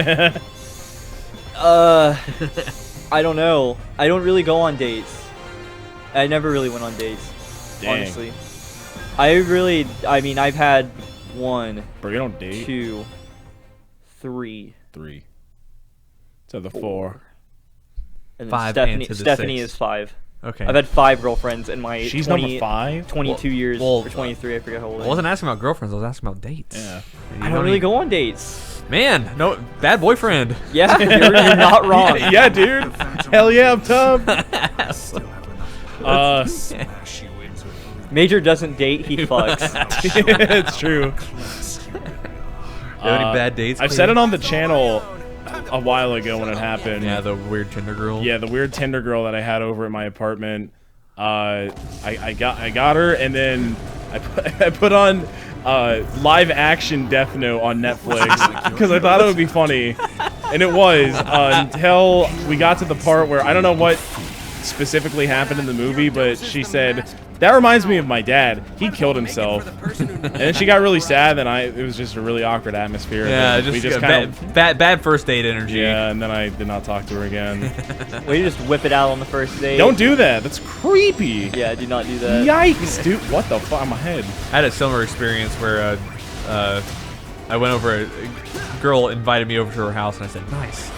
I don't know. I don't really go on dates. I never really went on dates. Dang. Honestly. I mean, I've had 1, Bro, you don't date. 2, 3, 3. To the 4. and then 5 Stephanie. and to the Stephanie 6. is 5. Okay. I've had 5 girlfriends in my She's 20, number 5. 22 years well, or 23. I forget how old I I am. wasn't asking about girlfriends. I was asking about dates. Yeah. You I know don't really any- go on dates. Man, no, bad boyfriend. Yeah, you're not wrong. Yeah, dude. Hell yeah, I'm Tub. Still have enough smash you into Major doesn't date, he fucks. It's true. You have any bad dates? I've said it on the channel a while ago when it happened. Yeah, the weird Tinder girl. Yeah, the weird Tinder girl that I had over at my apartment. I got her, and then I put on live action Death Note on Netflix because I thought it would be funny, and it was until we got to the part where I don't know what specifically happened in the movie, but she said, that reminds me of my dad. He killed himself. And then she got really sad, and it was just a really awkward atmosphere. Yeah, And then just, we just bad, kind of, bad first date energy. yeah, and then I did not talk to her again. Well, you just whip it out on the first date. Don't do that. That's creepy. Yeah, do not do that. Yikes, dude. What the fuck? My head. I had a similar experience where I went over. A girl invited me over to her house, and I said, "Nice,"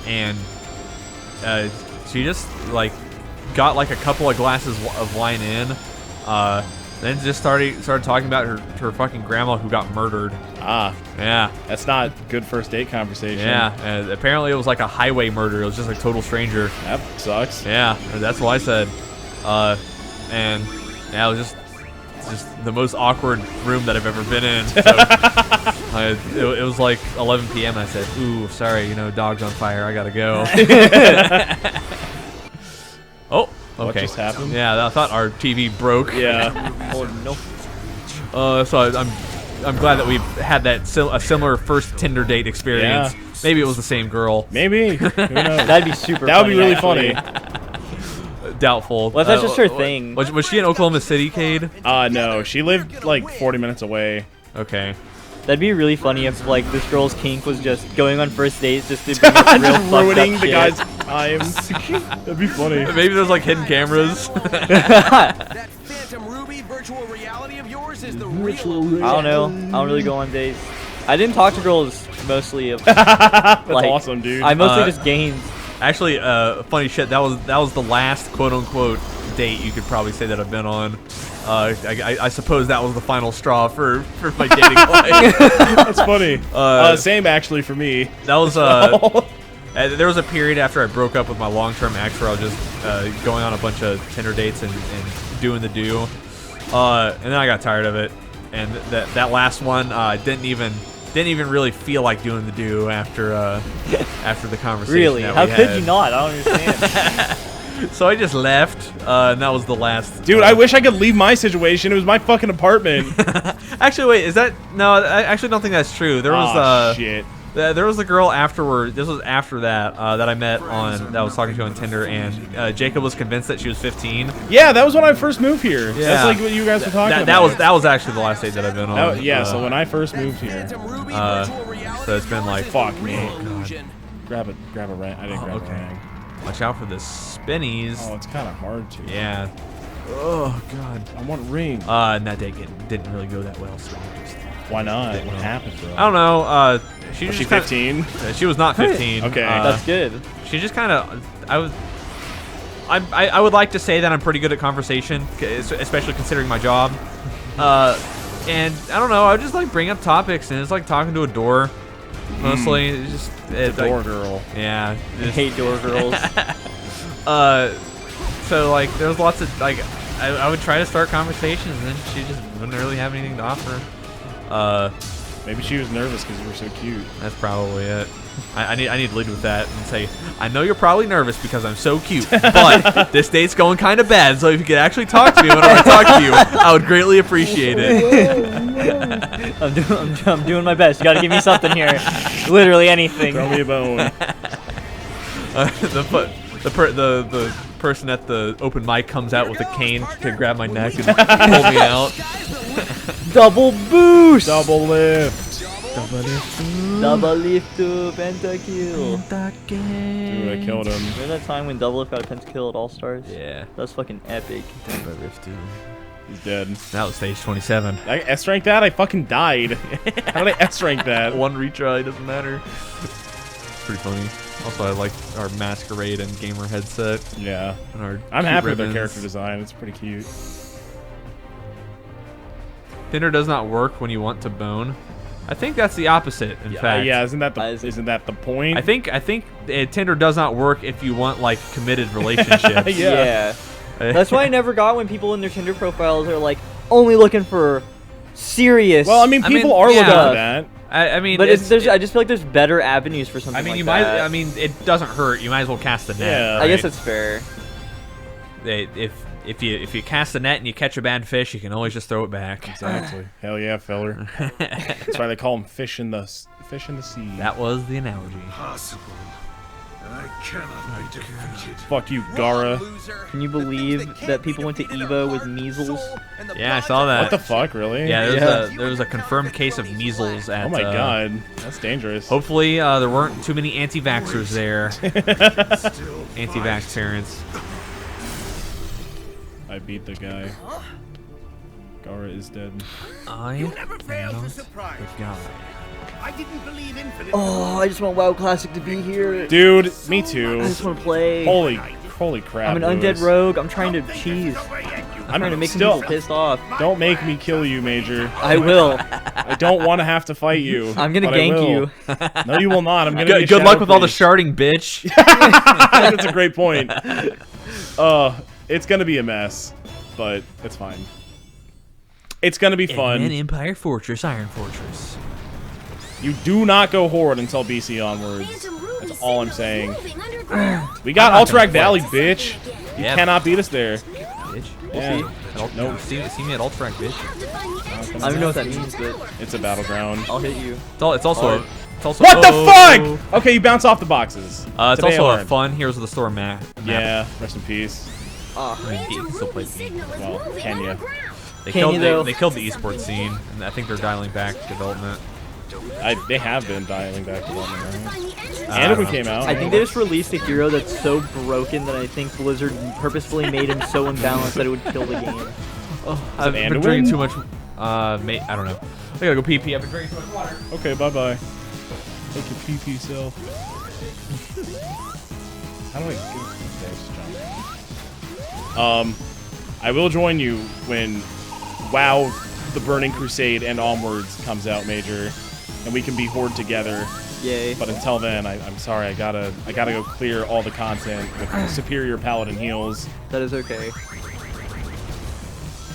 and she just like got like a couple of glasses of wine in, Then just started talking about her fucking grandma who got murdered. Ah, Yeah. that's not good first date conversation. Yeah. And apparently it was like a highway murder. It was just like total stranger. That sucks. Yeah. That's what I said. And yeah, it was just the most awkward room that I've ever been in. So, it was like 11 p.m. and I said, "Ooh, sorry, dog's on fire. I gotta go." Oh, okay. What just happened? Yeah, I thought our TV broke. Yeah. Oh no. So I'm glad that we've had a similar first Tinder date experience. Yeah. Maybe it was the same girl. Maybe. Who knows? That'd be super. That would be really actually. funny. Doubtful. Well, that's just her thing. Was she in Oklahoma City, Cade? No, she lived like 40 minutes away. Okay. That'd be really funny if like this girl's kink was just going on first dates just to bring up real Just fucked ruining up the shit. guy's time. That'd be funny. Maybe there's like hidden cameras. That Phantom Ruby virtual reality of yours is the real. I don't know. I don't really go on dates. I didn't talk to girls mostly. That's Like, awesome, dude. I mostly Uh, just games. Actually, funny shit. That was the last quote unquote date you could probably say that I've been on. I suppose that was the final straw for my dating life. That's funny. Same actually for me. That was there was a period after I broke up with my long-term ex where I was just going on a bunch of Tinder dates and doing the do, and then I got tired of it. And that last one didn't even really feel like doing the do after the conversation. Really? that How we could had. you not? I don't understand. So I just left, and that was the last. Dude, I wish I could leave my situation. It was my fucking apartment. Actually, wait, is that no? I actually don't think that's true. There was Aw, shit. There was a girl afterward. This was after that that I met that I was talking to on Tinder, and Jacob was convinced that she was 15. Yeah, that was when I first moved here. Yeah. That's like what you guys were talking That about. that was actually the last date that I've been on. Yeah, so when I first moved here. Phantom Ruby Uh, virtual reality so it's been like Fuck me. illusion. Grab a rag. I didn't grab okay. a rag. watch out for the spinnies. Oh, it's kind of hard to. Yeah. Oh god. I want ring. And that date didn't really go that well. So I just, Why not? didn't What know. happened, bro? I don't know. She Was just she kinda- 15? She was not 15. Okay. That's good. She just kind of. I would like to say that I'm pretty good at conversation, especially considering my job. And I don't know. I would just like bring up topics, and it's like talking to a door. Mostly, it's just Door like, girl. yeah. I just- hate door girls. So like, there was lots of like, I would try to start conversations, and then she just wouldn't really have anything to offer. Maybe she was nervous because you were so cute. That's probably it. I need to lead with that and say, I know you're probably nervous because I'm so cute, but this date's going kind of bad. So if you could actually talk to me whenever I talk to you, I would greatly appreciate it. I'm doing my best. You gotta give me something here. Literally anything. Throw me a bone. The person at the open mic comes out with a cane to grab my neck and pull me out. Double boost. Double lift. Double lift to pentakill. Dude, I killed him. Remember that time when Double Lift got a pentakill at All Stars? Yeah. That was fucking epic. He's dead. That was stage 27. I S-ranked that? I fucking died. How did I S-rank that? One retry doesn't matter. Pretty funny. Also, I like our masquerade and gamer headset. Yeah. And our I'm cute happy with ribbons. their character design. It's pretty cute. Tinder does not work when you want to bone. I think that's the opposite. In fact, Yeah, isn't that Is it? isn't that the point? I think Tinder does not work if you want like committed relationships. Yeah. That's why I never got when people in their Tinder profiles are like only looking for serious. Well, I mean, people are looking yeah. for that. I mean, but I just feel like there's better avenues for something I mean, like you that. might. I mean, it doesn't hurt. You might as well cast the net. Yeah. I guess right? it's fair. If you cast the net and you catch a bad fish, you can always just throw it back. Exactly. Hell yeah, feller. That's why they call them fish in the sea. That was the analogy. Possible. I cannot be defeated. Fuck you, Gara. Can you believe that people went to Evo with measles? Yeah, I saw that. What the fuck, really? Yeah, there was a confirmed case of measles at. Oh my god, that's dangerous. Hopefully, there weren't too many anti-vaxxers there. Anti-vax parents. I beat the guy. Gara is dead. I You never fail am to surprise the guy. I didn't believe infinite. Oh, I just want WoW Classic to be here. Dude, me I too. just want to play. Holy crap. I'm an undead Lewis. rogue. I'm trying to cheese. Away, and you I'm trying to make some still. people pissed off. Don't make me kill you, Major. I will. I don't want to have to fight you. I'm gonna but I gank will. you. No, you will not. I'm gonna. be a Good luck shadow with all the priest. sharding, bitch. That's a great point. It's gonna be a mess, but it's fine. It's gonna be fun. And Empire Fortress, Iron Fortress. You do not go Horde until BC onwards. Phantom Ruby That's all I'm signal saying. moving underground. We got I'm not gonna Alterac Valley, fight. bitch. You Yep. cannot beat us there. Bitch. Yeah. Nope. See me at Ultrac, bitch. Have to find the entrance I don't even know what that to the means, but tower. It's a battleground. I'll hit you. It's also. It's also. What the Oh. fuck? Okay, you bounce off the boxes. It's Today I also a learned. fun Heroes of the Storm map. Yeah, rest in peace. I mean, you Phantom can still play Ruby the game. signal is Well, moving can ya? underground. They Can killed, you, though? they killed the esports scene, and I think they're dialing back development. They have been dialing back development, Have to right? find the entrance And to it the came out. I think they just released a hero that's so broken that I think Blizzard purposefully made him so imbalanced that it would kill the game. I've it been drinking Anduin? too much. I don't know. I gotta go pee pee. I've been drinking too much water. Okay, bye-bye. Take your pee-pee self. How do I get this jump? I will join you when WoW, The Burning Crusade, and Onwards comes out, Major, and we can be Horde together. Yay. But until then, I'm sorry, I gotta go clear all the content with superior paladin heals. That is okay.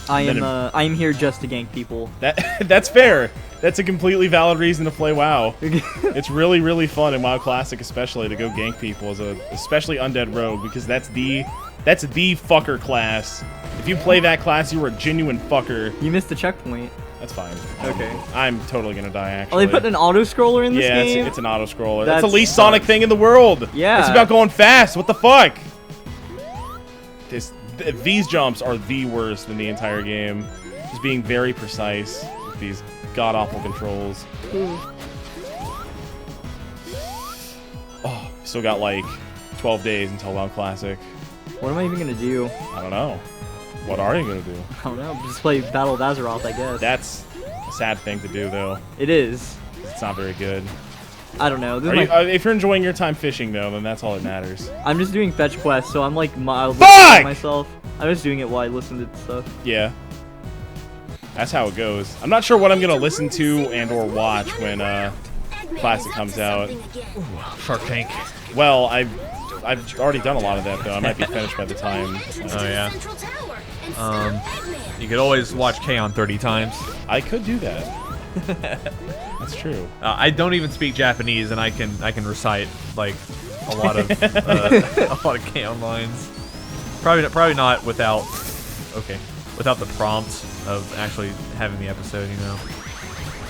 I am here just to gank people. That's fair. That's a completely valid reason to play WoW. It's really, really fun in WoW Classic, especially to go gank people as especially Undead Rogue, because that's the fucker class. If you play that class, you are a genuine fucker. You missed the checkpoint. That's fine. Okay. I'm totally gonna die. Oh, Actually. they put an auto scroller in this yeah, game. it's an auto scroller. That It's the least sucks. Sonic thing in the world. Yeah. It's about going fast. What the fuck? These jumps are the worst in the entire game. Just being very precise with these god-awful controls. Oh, still got like 12 days until WoW Classic. What am I even gonna do? I don't know. What are you gonna do? I don't know. Just play Battle of Azeroth, I guess. That's a sad thing to do, though. It is. It's not very good. I don't know. This Are is you, my- if you're enjoying your time fishing, though, then that's all that matters. I'm just doing fetch quests, so I'm like mildly Fuck! myself. I'm just doing it while I listen to stuff. Yeah. That's how it goes. I'm not sure what I'm gonna listen to and or watch when Eggman Classic is up comes to out. something again. Shark Tank. Well, I've already done a lot of that though. I might be finished by the time. Oh yeah. Central Tower and stop Eggman. You could always watch K-On! 30 times. I could do that. That's true. I don't even speak Japanese, and I can recite like a lot of a lot of K-On! Lines. Probably not without without the prompt of actually having the episode, you know.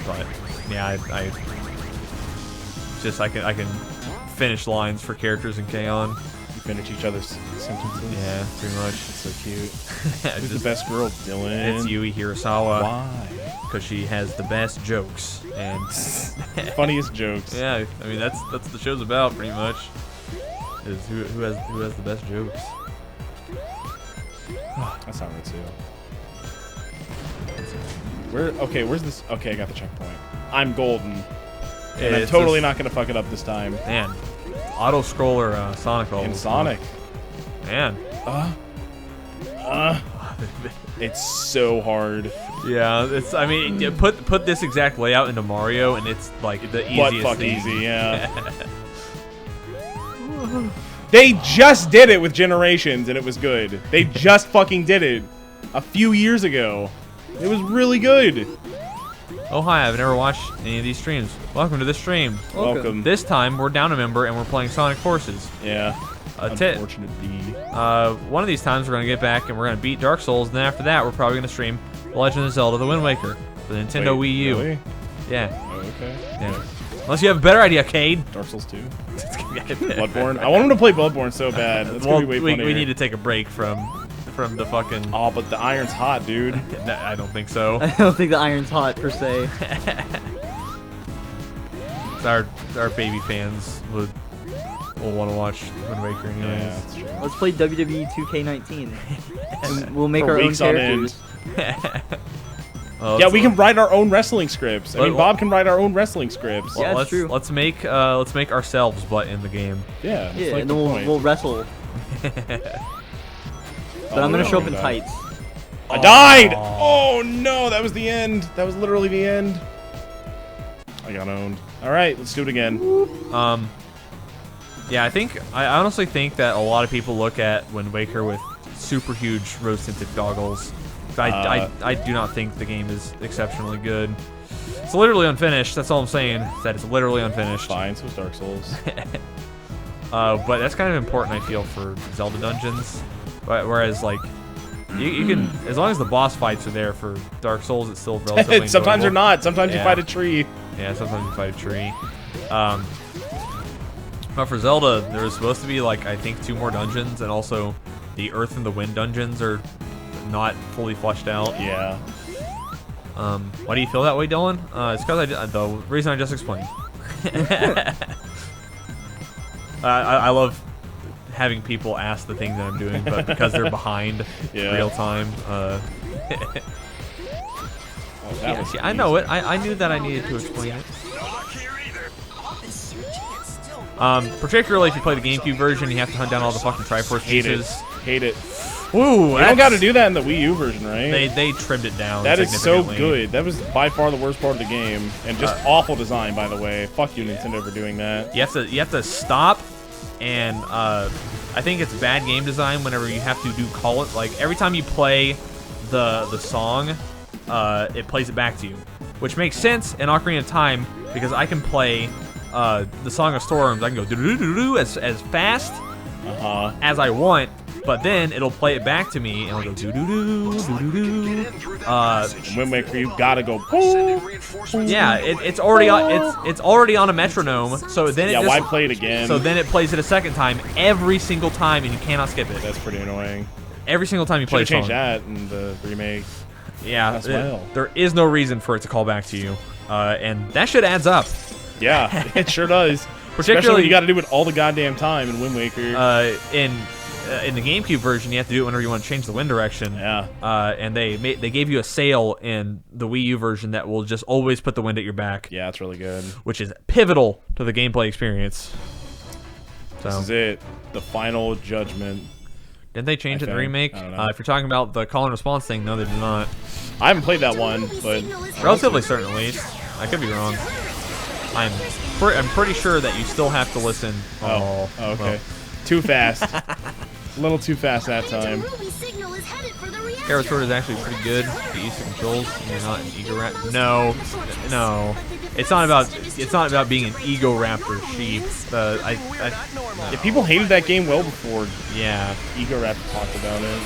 But yeah, I can finish lines for characters in K-On! You finish each other's sentences. Yeah, pretty much. So cute. Who's Just- the best girl, Dylan? It's Yui Hirasawa Why? because she has the best jokes and Funniest jokes. yeah, I mean that's the show's about pretty much. Is who has the best jokes. That's not right too. Where's this? Okay, I got the checkpoint. I'm golden. And I'm It's totally just- not gonna fuck it up this time. Man, auto scroller Sonic levels. In Sonic. Man. It's so hard. Yeah, it's. I mean, yeah, put this exact layout into Mario, and it's like the Butt easiest fuck thing. easy, yeah. They just did it with Generations, and it was good. They just fucking did it a few years ago. It was really good. Oh hi, I've never watched any of these streams. Welcome to this stream. Welcome. This time we're down a member and we're playing Sonic Forces. Yeah. Unfortunate B. One of these times we're gonna get back and we're gonna beat Dark Souls, and then after that we're probably gonna stream The Legend of Zelda: The Wind Waker for the Nintendo Wait, Wii U. Really? Yeah, Oh, okay. yeah. Unless you have a better idea, Cade. Dark Souls 2. Bloodborne. I want him to play Bloodborne so bad. That's Well, gonna be way funnier. we need to take a break from the fucking. Oh, but the iron's hot, dude. No, I don't think so. I don't think the iron's hot per se. Our baby fans will want to watch Wind Waker anyways. Yeah, that's true. Let's play WWE 2K19. And we'll make For our own weeks on end. characters. Well, Yeah, let's- we can write our own wrestling scripts. I mean, Well- Bob can write our own wrestling scripts. Yeah, it's let's, true. Let's make ourselves butt in the game. Yeah, that's Yeah, like and the then point. we'll wrestle. But I'm gonna show up in tights. I died! Oh no, that was the end. That was literally the end. I got owned. Alright, let's do it again. Yeah, I honestly think that a lot of people look at Wind Waker with super huge rose-tinted goggles. I do not think the game is exceptionally good. It's literally unfinished. That's all I'm saying. That it's literally unfinished. Fine, so it's Dark Souls. But that's kind of important, I feel, for Zelda dungeons. Whereas, like, you can, as long as the boss fights are there for Dark Souls, it's still relatively Sometimes they're enjoyable. not. Sometimes you Yeah. fight a tree. Yeah, sometimes you fight a tree. But for Zelda, there was supposed to be, like, I think 2 more dungeons, and also the Earth and the Wind dungeons are not fully fleshed out. Yeah. Why do you feel that way, Dylan? It's because the reason I just explained. I love having people ask the thing that I'm doing, but because they're behind Yeah. real time. Oh, that was See, I know it. I knew that I needed to explain it. Particularly if you play the GameCube version, you have to hunt down all the fucking Triforce Hate it. pieces. Hate it. Ooh, You don't got to do that in the Wii U version, right? They trimmed it down. That is so significantly. good. That was by far the worst part of the game, and just awful design, by the way. Fuck you, Nintendo, for doing that. You have to stop, and I think it's bad game design whenever you have to do call it. Like every time you play the song, it plays it back to you, which makes sense in Ocarina of Time because I can play the Song of Storms. I can go do as fast as I want. But then it'll play it back to me, and it'll go do. Wind Waker, you gotta go. Boom. Yeah, it's already on a metronome. So then Yeah, it why just, play it again? So then it plays it a second time every single time, and you cannot skip it. That's pretty annoying. Every single time you play a Should have song. changed that in the remake. Yeah, as well. there is no reason for it to call back to you, and that shit adds up. Yeah, it sure does. Especially Particularly- when you got to do it all the goddamn time in Wind Waker. In the GameCube version, you have to do it whenever you want to change the wind direction. Yeah. And they gave you a sail in the Wii U version that will just always put the wind at your back. Yeah, it's really good. Which is pivotal to the gameplay experience. So, This is it. The final judgment. didn't they change it in the think. remake? I don't know. If you're talking about the call and response thing, no, they did not. I haven't played that one, but Relatively certain, at least. I could be wrong. I'm pretty sure that you still have to listen. oh, okay. well. Too fast. A little too fast that time. Ruby signal is headed for the reactor. Skyward Sword is actually pretty good. Get used to controls, and you're not an ego raptor. No. It's not about being an ego raptor sheep. Yeah, people hated that game well before Yeah. Ego Raptor talked about it.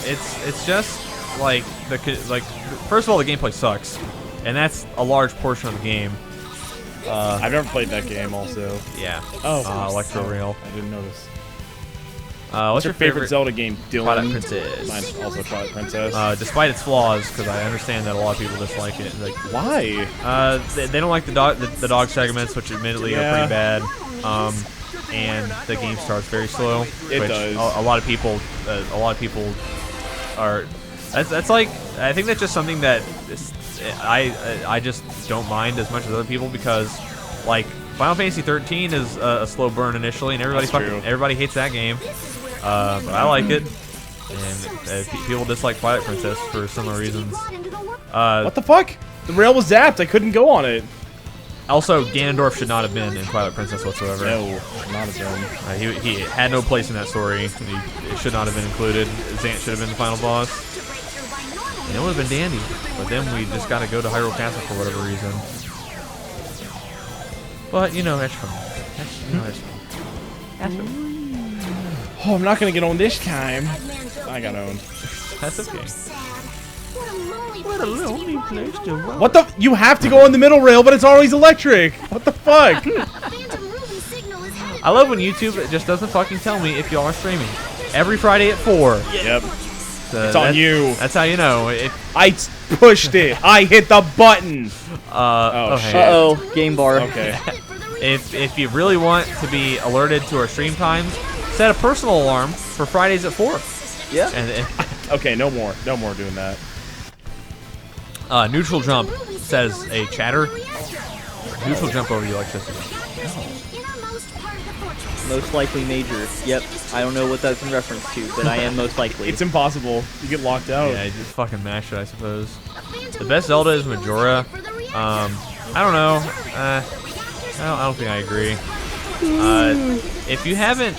It's just like first of all, the gameplay sucks, and that's a large portion of the game. I've never played that game also. Yeah. Oh. Electro Rail. I didn't notice. What's your favorite Zelda game, Dylan? Twilight Princess. Mine's also Twilight Princess. Despite its flaws, because I understand that a lot of people dislike it. Like, Why? they don't like the dog segments, which admittedly are pretty bad. And the game starts very slow. It which does. A lot of people are. That's like, I think that's just something that I just don't mind as much as other people, because like Final Fantasy 13 is a slow burn initially, and That's true. everybody hates that game. But I like it, and people dislike Twilight Princess for similar reasons. What the fuck? The rail was zapped. I couldn't go on it. Also, Ganondorf should not have been in Twilight Princess whatsoever. No, not a zone. He had no place in that story. It should not have been included. Zant should have been the final boss. And it would have been dandy. But then we just got to go to Hyrule Castle for whatever reason. But, you know, that's fine. That's fine. Oh, I'm not gonna get on this time. I got owned. That's okay. What a lonely place to roam. What the? You have to go on the middle rail, but it's always electric. What the fuck? Phantom Ruby signal is headed I love when YouTube just doesn't fucking tell me if y'all are streaming. Every Friday at 4. Yep. It's on you. That's how you know. I pushed it. I hit the button. Oh, shit. hey. Uh-oh, game bar. Okay. If you really want to be alerted to our stream times, set a personal alarm for Fridays at 4. Yeah. And Okay. No more. No more doing that. neutral jump says a chatter. Neutral jump over the electricity. innermost part of the fortress. Most likely major. Yep. I don't know what that's in reference to, but I am most likely. It's impossible. You get locked out. Yeah, you just fucking mash it, I suppose. The best Zelda is Majora. I don't know. I don't think I agree. If you haven't,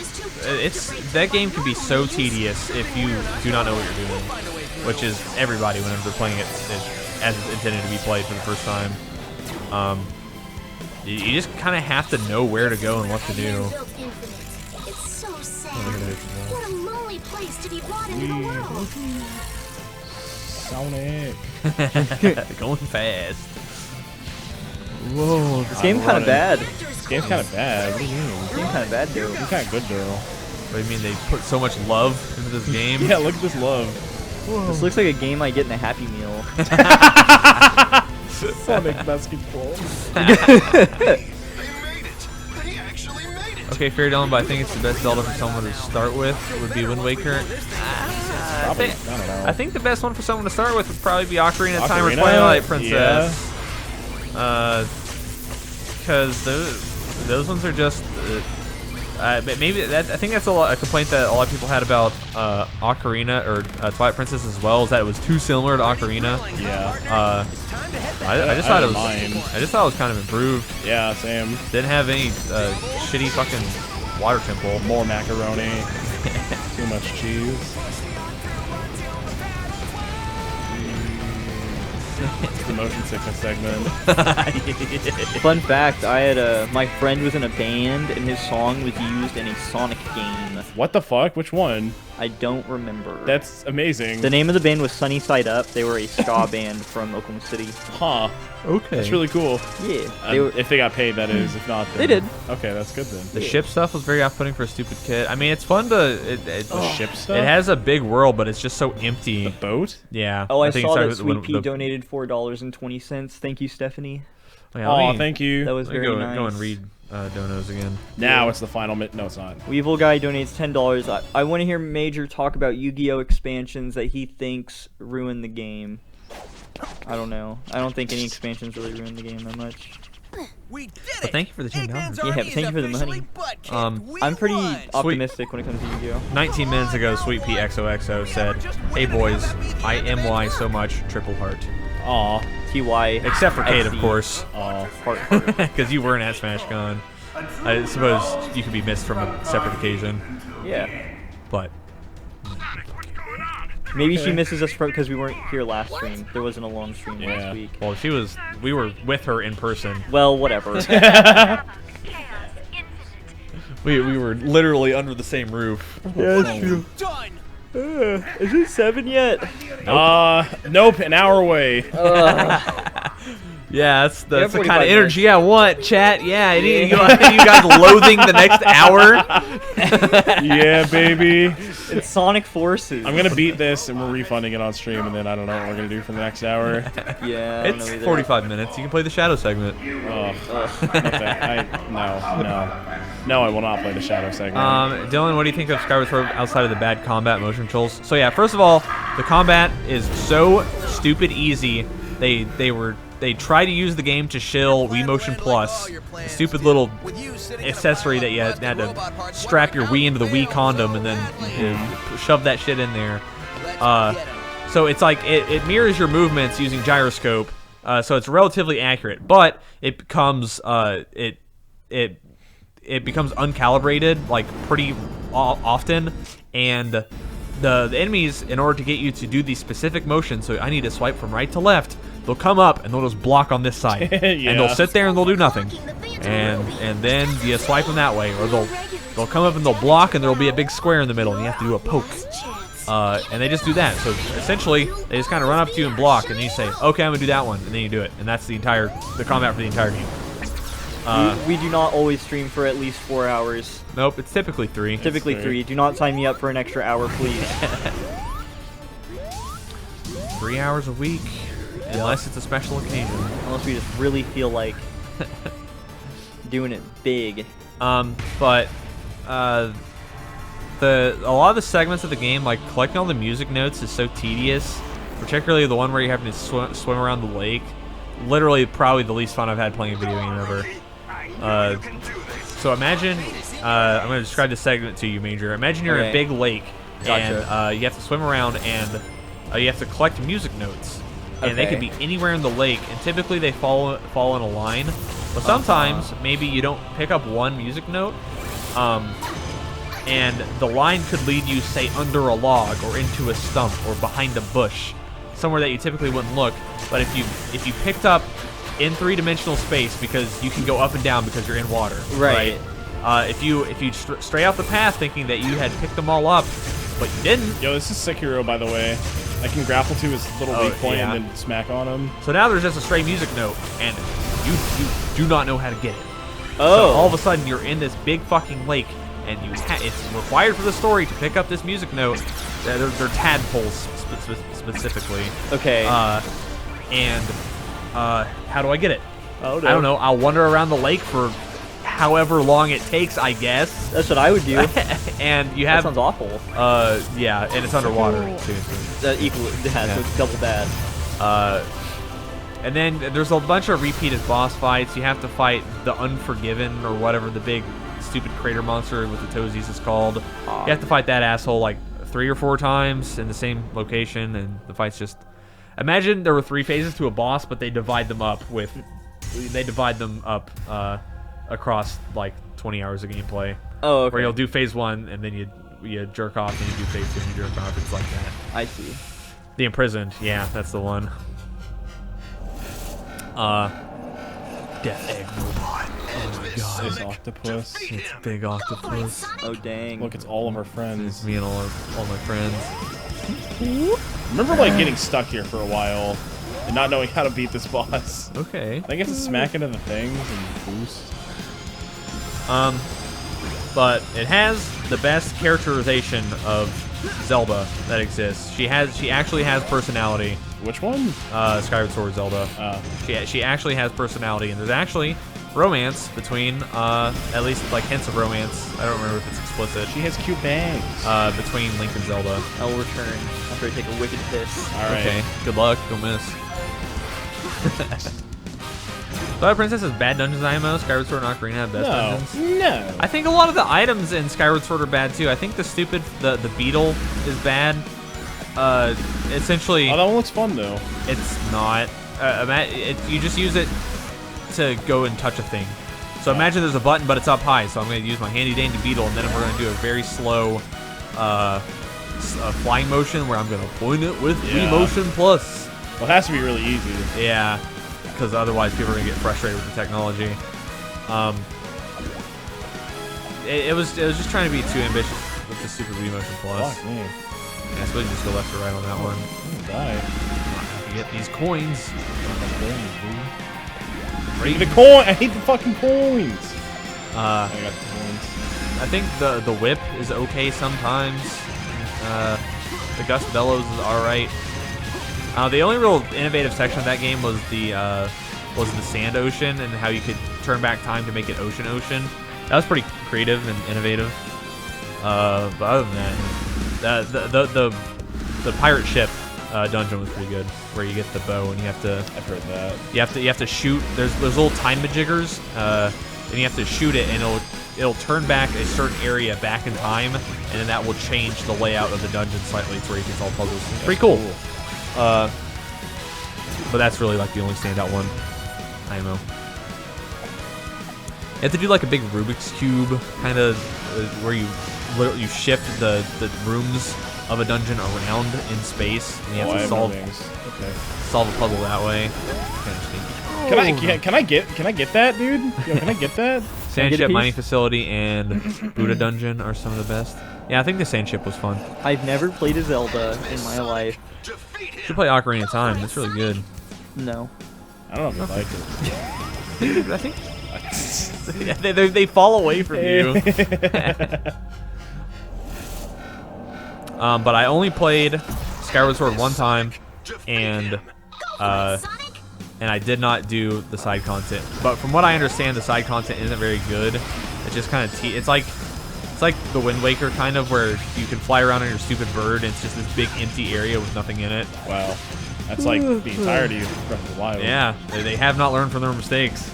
that game can be so tedious if you do not know what you're doing, which is everybody whenever they're playing it as it's intended to be played for the first time. You just kind of have to know where to go and what to do. It's so sad. What a lonely place to be brought into the world. Sonic. Going fast. Whoa. This game's kind of bad. This game's kind of bad. What do you mean? This game's kind of bad, dude. It's kind of good though. What do you mean they put so much love into this game? Yeah, look at this love. This looks like a game I get in a Happy Meal. Sonic basketball. Okay, fair Dylan, but I think it's the best Zelda for someone to start with would be Wind Waker. Probably, I don't know. I think the best one for someone to start with would probably be Ocarina of Time or Ocarina? Twilight Princess. Yeah. Because those ones are just maybe that I think that's a complaint that a lot of people had about Ocarina or Twilight Princess as well, is that it was too similar to Ocarina. Yeah. I just thought it was mind. I just thought it was kind of improved. Yeah, same. Didn't have any shitty fucking water temple. More macaroni. Too much cheese. It's the motion sickness segment. Fun fact, I had my friend was in a band and his song was used in a Sonic game. What the fuck? Which one? I don't remember. That's amazing. The name of the band was Sunny Side Up. They were a ska band from Oklahoma City. Huh. Okay. That's really cool. Yeah. They were, If they got paid, that is. If not, then... They did. Okay, that's good then. The ship stuff was very off-putting for a stupid kid. I mean, it's fun to... The ship stuff? It has a big world, but it's just so empty. The boat? Yeah. oh, I think saw it that started with Sweet Pea the- donated $4.20. Thank you, Stephanie. Yeah, Oh, let me- thank you. That was let me very go, nice. go and read donos again. Now it's the final No, it's not. Weevil Guy donates $10. I want to hear Major talk about Yu-Gi-Oh! Expansions that he thinks ruined the game. I don't know. I don't think any expansions really ruined the game that much. We did it! But thank you for the $10. Yeah, but thank you for the money. I'm pretty optimistic when it comes to Yu-Gi-Oh! 19 minutes ago, Sweet Pea XOXO said, "Hey boys, I MY so much triple heart." Aw. TY. Except for Kate, of XD. course, Aw. Heart. because you weren't at SmashCon. I suppose you could be missed from a separate occasion, Yeah. but Maybe she misses us because we weren't here last stream. There wasn't a long stream Yeah. last week. well, we were with her in person. Well, whatever. We were literally under the same roof. Yeah, that's true. Done! Is it 7 yet? Nope, an hour away. Yeah, that's the 45 kind of minutes. energy I want, chat. Yeah, you guys loathing the next hour. Yeah, baby. It's Sonic Forces. I'm gonna beat this and we're refunding it on stream, and then I don't know what we're gonna do for the next hour. Yeah, I don't It's know either. 45 minutes. You can play the shadow segment. No, I will not play the shadow segment. Dylan, what do you think of Skyward Sword outside of the bad combat motion controls? So yeah, first of all, the combat is so stupid easy. They try to use the game to shill Wii Motion Plus, a stupid little accessory that you had to strap your Wii into the Wii condom and then shove that shit in there. So it's like it mirrors your movements using gyroscope, so it's relatively accurate, but it becomes it becomes uncalibrated like pretty often, and the enemies, in order to get you to do these specific motions, so I need to swipe from right to left, they'll come up and they'll just block on this side, Yeah. and they'll sit there and they'll do nothing, and then you swipe them that way, or they'll come up and they'll block, and there'll be a big square in the middle, and you have to do a poke. And they just do that. So essentially, they just kind of run up to you and block, and then you say, "Okay, I'm gonna do that one," and then you do it, and that's the combat for the entire game. We do not always stream for at least 4 hours. Nope, it's typically 3. Typically fair. 3. Do not sign me up for an extra hour, please. 3 hours a week, unless it's a special occasion. Unless we just really feel like doing it big. But a lot of the segments of the game, like collecting all the music notes, is so tedious. Particularly the one where you're having to swim around the lake. Literally, probably the least fun I've had playing a video game ever. So imagine, I'm going to describe this segment to you, Major. Imagine you're in a Okay. big lake, Gotcha. and you have to swim around, and you have to collect music notes. And they Okay. can be anywhere in the lake, and typically they fall in a line. But sometimes, maybe you don't pick up one music note, and the line could lead you, say, under a log, or into a stump, or behind a bush, somewhere that you typically wouldn't look. But if you picked up in three-dimensional space, because you can go up and down because you're in water, Right. if you stray off the path thinking that you had picked them all up, but you didn't, Yo, this is Sekiro, by the way. I can grapple to his little Oh, weak point yeah. and then smack on him. so now there's just a stray music note, and you do not know how to get it. Oh. So all of a sudden, you're in this big fucking lake, and it's required for the story to pick up this music note. They're tadpoles specifically. Okay. And how do I get it? Oh, I don't know. I'll wander around the lake for however long it takes, I guess. That's what I would do. And you That have sounds awful. yeah, and it's underwater too. That so it's double bad. And then there's a bunch of repeated boss fights. You have to fight the Unforgiven, or whatever the big stupid crater monster with the toesies is called. You have to fight that asshole like 3 or 4 times in the same location, and the fight's just... Imagine there were 3 phases to a boss, but they divide them up across like 20 hours of gameplay. Oh, okay. Where you'll do phase 1, and then you jerk off, and you do phase 2, and you jerk off. It's like that. I see. The Imprisoned, yeah, that's the one. Death Egg Robot. Oh my god. This octopus. It's big octopus. Oh dang. Look, it's all of our It's friends. me and all my friends. Remember, like, getting stuck here for a while and not knowing how to beat this boss. Okay. I think it's to smack into the things and boost. But it has the best characterization of Zelda that exists. She actually has personality. Which one? Skyward Sword Zelda. She actually has personality, and there's actually romance between, at least like hints of romance. I don't remember if it's explicit. She has cute bangs. Between Link and Zelda. I will return after I take a wicked piss. All right. Okay. Good luck. Don't miss. Twilight Princess has bad dungeons IMO. Skyward Sword and Ocarina have best dungeons. No. I think a lot of the items in Skyward Sword are bad too. I think the beetle is bad. Essentially, Oh, that one looks fun though. it's not. You just use it to go and touch a thing. So imagine there's a button, but it's up high. So I'm going to use my handy dandy beetle, and then we're going to do a very slow flying motion where I'm going to point it with Yeah. Motion Plus. Well, it has to be really easy. Yeah, because otherwise people are going to get frustrated with the technology. It was just trying to be too ambitious with the Super Wii Motion Plus. Fuck me. Yeah, I suppose you just go left or right on that one. I'm gonna die. You get these coins. I hate the coin. I hate the fucking coins. Uh, I got the coins. I think the whip is okay sometimes. The Gust Bellows is alright. The only real innovative section of that game was the Sand Ocean and how you could turn back time to make it Ocean. That was pretty creative and innovative. But other than that, the pirate ship dungeon was pretty good, where you get the bow and you have to I've heard that. you have to shoot. There's little time majiggers, and you have to shoot it, and it'll turn back a certain area back in time, and then that will change the layout of the dungeon slightly to where you can solve puzzles. It's pretty cool. But that's really like the only standout one. IMO. You have to do like a big Rubik's Cube kind of where you shift the rooms of a dungeon around in space, and you have I to have solve no names. Okay. solve a puzzle that way. Kind of sneaky. Can I get that, dude? Yo, can I get that? Can I get a Sandship piece? Mining Facility and Buddha Dungeon are some of the best. Yeah, I think the Sandship was fun. I've never played a Zelda in my life. You should play Ocarina of Time. It's really good. No. I don't know if I like it. I think they fall away from you. But I only played Skyward Sword one time, and I did not do the side content. But from what I understand, the side content isn't very good. It's just kind of it's like the Wind Waker kind of, where you can fly around on your stupid bird, and it's just this big empty area with nothing in it. Wow. That's like the entirety of Breath of the Wild. Yeah, they have not learned from their mistakes.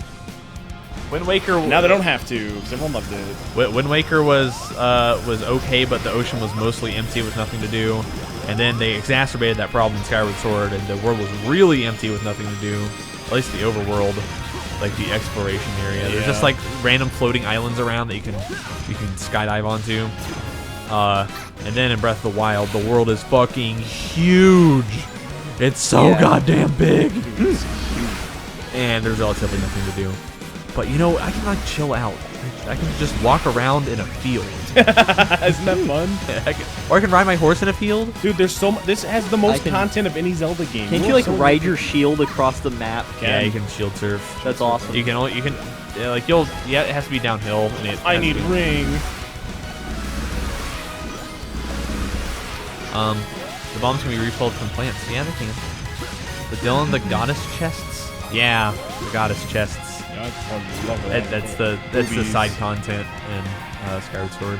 Wind Waker. Now they don't have to, because everyone loved it. Wind Waker was okay, but the ocean was mostly empty with nothing to do. And then they exacerbated that problem in Skyward Sword, and the world was really empty with nothing to do. At least the overworld, like the exploration area. There's just Yeah. like random floating islands around that you can skydive onto. And then in Breath of the Wild, the world is fucking huge. It's so goddamn big. And there's relatively nothing to do. But you know, I can like chill out. I can just walk around in a field. Isn't that fun? Or I can ride my horse in a field. Dude, there's so much. This has the most can- content of any Zelda game. Can't you like ride your shield across the map? Yeah, you can shield surf. That's awesome. You can it has to be downhill. And it I has need to be- ring. The bombs can be refilled from plants. Yeah, they can. The Dylan, the goddess chests. Yeah, the goddess chests. Yeah, I love that. That's the Rubies. side content in Skyward Sword.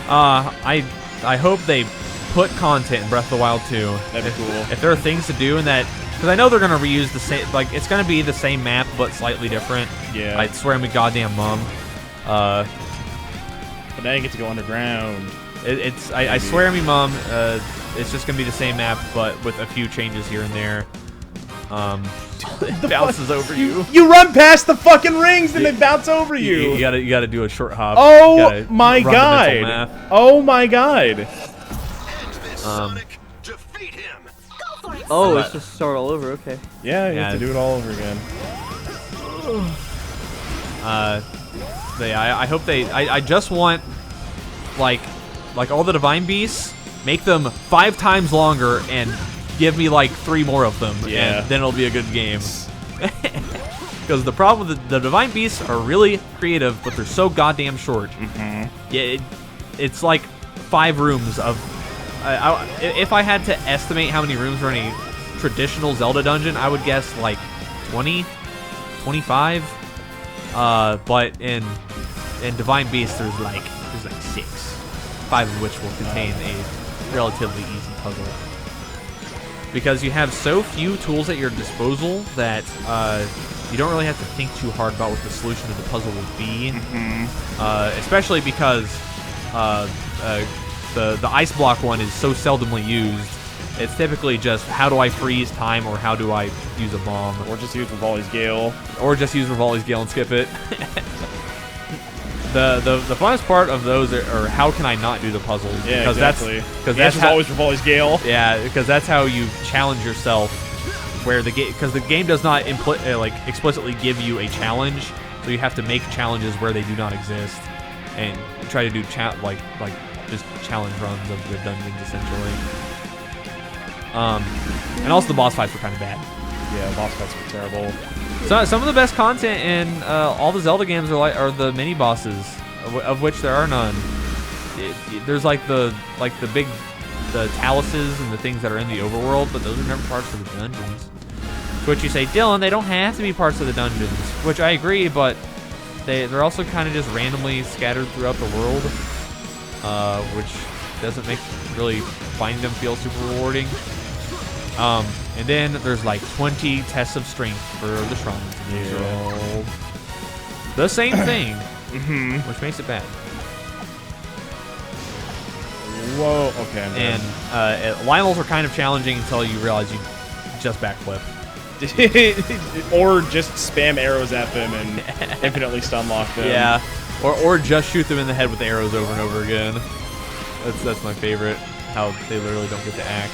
I hope they put content in Breath of the Wild 2. That'd be cool. If there are things to do in that, because I know they're gonna reuse the same, like it's gonna be the same map but slightly different. Yeah. I swear I'm a goddamn mum. But now you get to go underground. I swear me mum. It's just gonna be the same map but with a few changes here and there. It bounces over you. You run past the fucking rings and they bounce over you. You gotta do a short hop. Oh You gotta my run the mental god. math. Oh my god. Defeat him. Oh, it's just start all over. Okay. Yeah, you Yeah. have to do it all over again. I hope they. I just want like all the divine beasts. Make them 5 times longer and give me like 3 more of them. Yeah. And then it'll be a good game. Because the problem with the divine beasts are really creative, but they're so goddamn short. Mm-hmm. Yeah, it's like 5 rooms of. If I had to estimate how many rooms are in a traditional Zelda dungeon, I would guess like 20, 25. But in Divine Beast, there's like 6, 5 of which will contain a relatively easy puzzle. Because you have so few tools at your disposal that you don't really have to think too hard about what the solution to the puzzle will be. Especially because the ice block one is so seldomly used. It's typically just how do I freeze time or how do I use a bomb. Or just use Rivali's Gale. Or just use Rivali's Gale and skip it. The funnest part of those are how can I not do the puzzles? Yeah, because exactly. Because The that's answer's always Rivali's Gale. yeah, because that's how you challenge yourself. Where the game, because the game does not explicitly give you a challenge, so you have to make challenges where they do not exist, and try to do just challenge runs of the dungeons essentially. And also the boss fights were kind of bad. Yeah, boss fights were terrible. So some of the best content in all the Zelda games are the mini bosses, of which there are none. There's the big taluses and the things that are in the overworld, but those are never parts of the dungeons. To which you say, Dylan, they don't have to be parts of the dungeons. Which I agree, but they're also kind of just randomly scattered throughout the world, which doesn't really find them feel super rewarding. And then there's like 20 tests of strength for the shrines. And these are all the same thing, which makes it bad. Whoa, okay. And Lionel's are kind of challenging until you realize you just backflip. Or just spam arrows at them and infinitely stun lock them. Yeah, or just shoot them in the head with arrows over and over again. That's my favorite. How they literally don't get to act.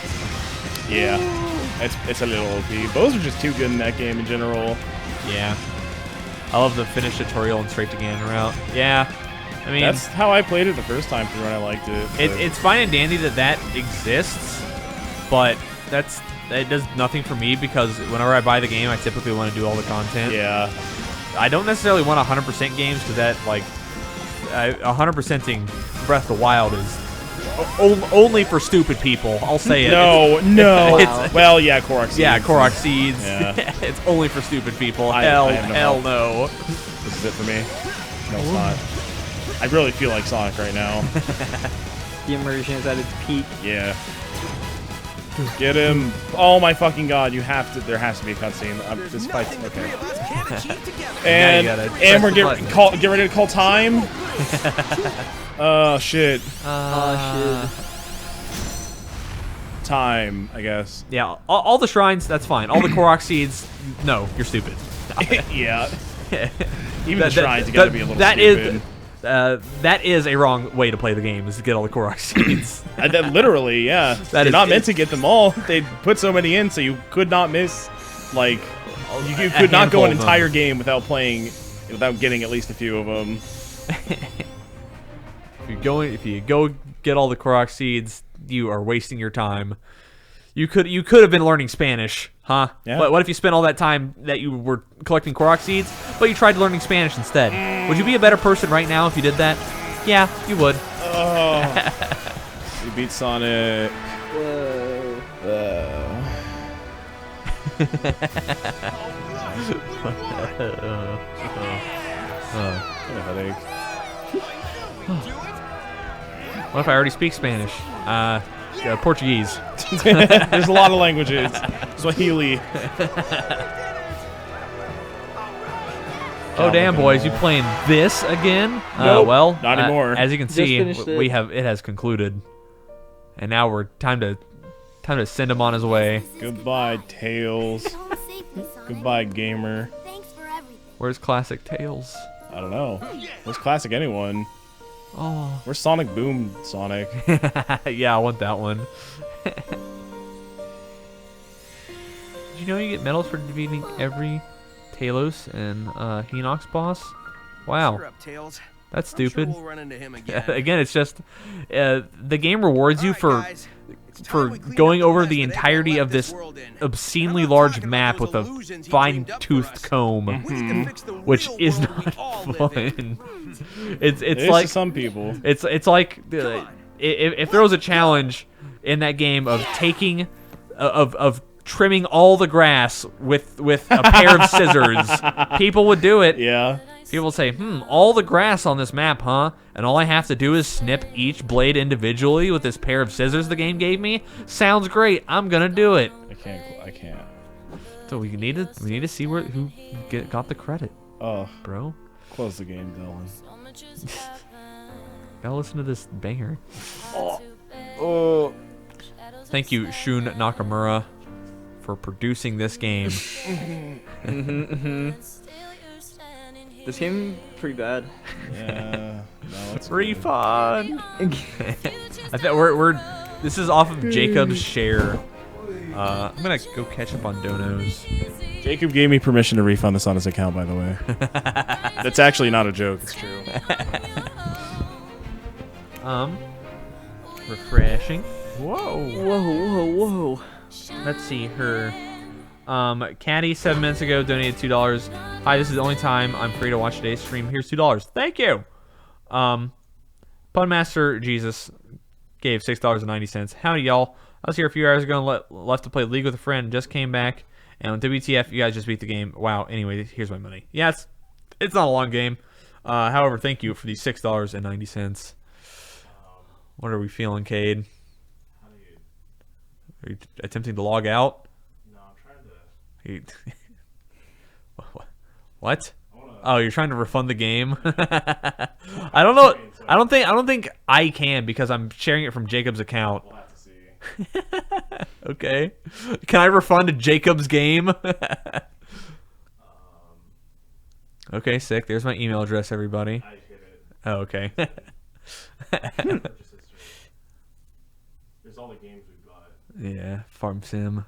Yeah. It's a little OP. Bows are just too good in that game in general. Yeah. I love the finish tutorial and straight to Ganon route. Yeah. I mean, That's how I played it the first time through and I liked it. it's fine and dandy that exists, but it does nothing for me because whenever I buy the game, I typically want to do all the content. Yeah. I don't necessarily want 100% games because that 100%ing Breath of the Wild is only for stupid people. I'll say it. No. It's- Well, yeah, Korok Seeds. Yeah, Korok Seeds. Yeah. It's only for stupid people. I Hell have no no. This is it for me. No, it's not. I really feel like Sonic right now. The immersion is at its peak. Yeah. Get him. Oh my fucking god, you have to. There has to be a cutscene. This fight's okay. And Now you gotta and we're press the button. get ready to call time. Oh shit. Time, I guess. Yeah, all the shrines, that's fine. All the Korok seeds, no, you're stupid. Yeah. Even the shrines, you gotta be a little stupid. That is a wrong way to play the game, is to get all the Korok seeds. That literally, yeah. That You're is- not meant to get them all. They put so many in, so you could not miss. Like, you could not go handful an of them. entire game without getting at least a few of them. If you go get all the Korok seeds, you are wasting your time. You could have been learning Spanish, huh? Yeah. What if you spent all that time that you were collecting Korok seeds, but you tried learning Spanish instead? Would you be a better person right now if you did that? Yeah, you would. You beat Sonic. Got a headache. What if I already speak Spanish? Portuguese. There's a lot of languages. Swahili. Oh damn, boys! You playing this again? Nope, Well, not anymore. As you can see, finished it. it has concluded, and now we're time to send him on his way. Goodbye, Tails. Get home safely, Sonic. Goodbye, gamer. Thanks for everything. Where's Classic Tails? I don't know. Where's Classic anyone? Oh, Where's Sonic Boom Sonic? yeah, I want that one. Did you know you get medals for defeating every Talos and Hinox boss? Wow, Cheer up, Tails. that's I'm sure stupid. we'll run into him again. Again, it's just the game rewards you All right, for guys, it's time for we clean going up the over mess the that everyone entirety left of this world in. obscenely I'm not large talking about map those with a illusions he dreamed up for fine-toothed us. comb, We need to fix the which real is world we not all live in. fun. It's It is like to some people. it's like if there was a challenge in that game of taking of trimming all the grass with a pair of scissors, people would do it. Yeah. People would say, all the grass on this map, huh? And all I have to do is snip each blade individually with this pair of scissors the game gave me? Sounds great. I'm gonna do it. I can't. So we need to see who got the credit, Oh, bro. close the game, Dylan. Gotta listen to this banger. Oh. Thank you, Shun Nakamura, for producing this game. This game pretty bad. Yeah. No, it's good. Refund. I think this is off of Jacob's share. I'm gonna go catch up on Donos. Jacob gave me permission to refund this on his account, by the way. That's actually not a joke. It's true. Refreshing. Whoa. Whoa. Let's see her. Caddy 7 minutes ago donated $2. Hi, this is the only time I'm free to watch today's stream. Here's $2. Thank you. Punmaster Jesus gave $6.90. Howdy, y'all. I was here a few hours ago and left to play League with a friend. Just came back, and on WTF, you guys just beat the game. Wow. Anyway, here's my money. Yeah, it's not a long game. However, thank you for the $6.90. What are we feeling, Cade? Are you attempting to log out? No, I'm trying to. What? Oh, you're trying to refund the game? I don't know. I don't think I can because I'm sharing it from Jacob's account. We'll have to see. Okay. Can I refund Jacob's game? Okay, sick. There's my email address, everybody. I hit it. Oh, okay. Purchase history. There's all the games we've bought. Yeah, Farm Sim.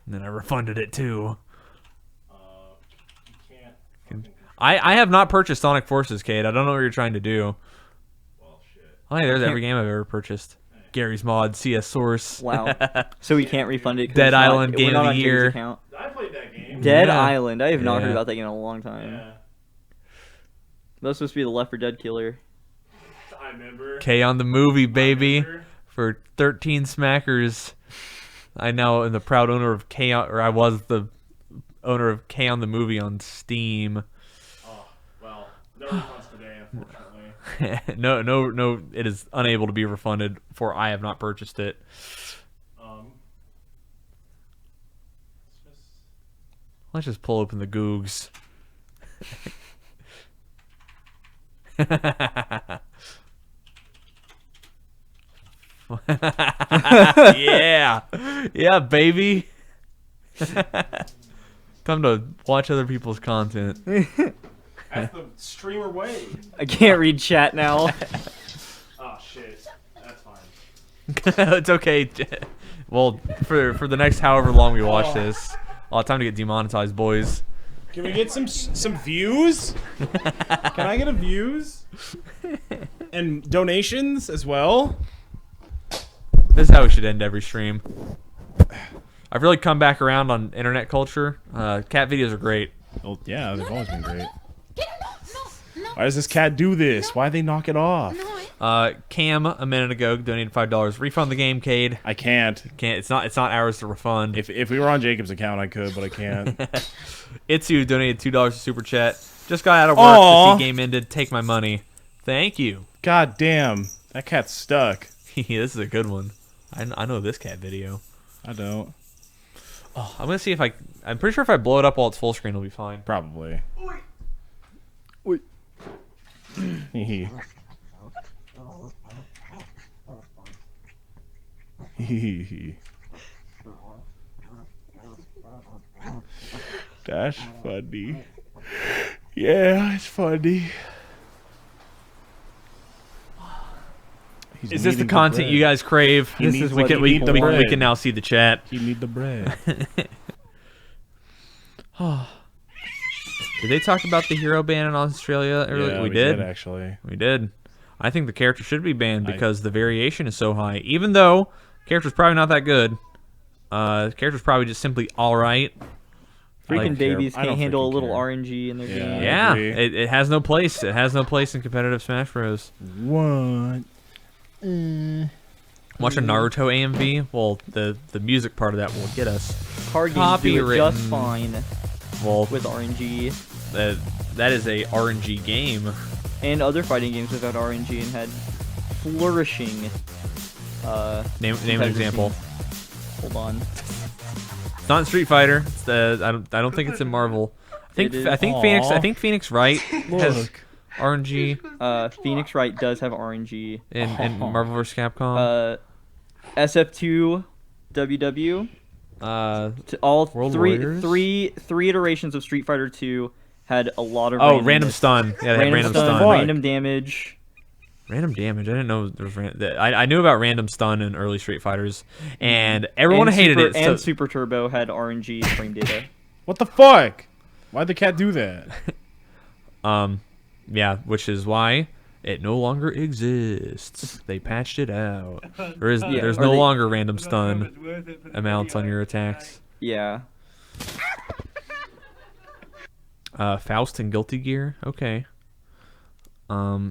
And then I refunded it too. You can't. I have not purchased Sonic Forces, Cade. I don't know what you're trying to do. Well, shit. Oh, hey, there's every game I've ever purchased. Gary's Mod, CS Source. Wow. So we can't refund it. 'cause Dead it's not- Island we're Game not of on the James' Year. account. I played that game. Dead Yeah. Island. I have not heard Yeah. about that game in a long time. Yeah. That's supposed to be the Left 4 Dead killer. I remember. K on the movie, baby. remember. For 13 smackers. I now am the proud owner of K on, or I was the owner of K on the movie on Steam. Oh, well, no refunds today, unfortunately. no, it is unable to be refunded for I have not purchased it. Let's just pull open the Googs. Yeah. Yeah, baby. Time to watch other people's content. That's the streamer way. I can't read chat now. Oh shit. That's fine. It's okay. Well, for the next however long we watch this, I'll have time to get demonetized, boys. Can we get some views? Can I get a views? And donations as well? This is how we should end every stream. I've really come back around on internet culture. Cat videos are great. Well, yeah, they've always been great. Why does this cat do this? Why they knock it off? Cam a minute ago donated $5. Refund the game, Cade. I can't. Can't. It's not ours to refund. If we were on Jacob's account, I could, but I can't. Itsu donated $2 to super chat. Just got out of work. Aw. The C game ended. Take my money. Thank you. God damn, that cat's stuck. This is a good one. I know this cat video. I don't. Oh, I'm gonna see if I'm pretty sure if I blow it up while it's full screen, it'll be fine. Probably. Wait. Hee hee. That's funny. Yeah, it's funny. He's Is this the kneading content bread. you guys crave? He needs we what can he we, needs the we, we bread. can now see the chat. You need the bread. Did they talk about the hero ban in Australia earlier? Yeah, we did. actually. We did. I think the character should be banned because the variation is so high. Even though the character's probably not that good. The character's probably just simply all right. Freaking Like, babies I don't can't handle a freaking little care. RNG in their Yeah. game. Yeah, agree. it has no place. It has no place in competitive Smash Bros. What? Watch a Naruto AMV. Well, the music part of that will get us. Card games do it just Copywritten. fine Well, with RNG, that is a RNG game. and other fighting games without RNG and had flourishing. Name an competitive example. scenes. Hold on. It's not in Street Fighter. It's the I don't think it's in Marvel. It is. I think Phoenix Wright has Look. RNG Phoenix Wright does have RNG. in Marvel vs. Capcom. SF2 WW. To all World three Warriors? iterations of Street Fighter 2 had a lot of Random stun. Yeah, they had random stun. Fuck. random damage. Random damage. I didn't know there was I knew about random stun in early Street Fighters, and everyone and hated Super, it. And So, Super Turbo had RNG frame data. What the fuck? Why'd the cat do that? yeah, which is why it no longer exists. They patched it out. There's or no they- longer random stun amounts on your attacks. Yeah. Faust and Guilty Gear. Okay.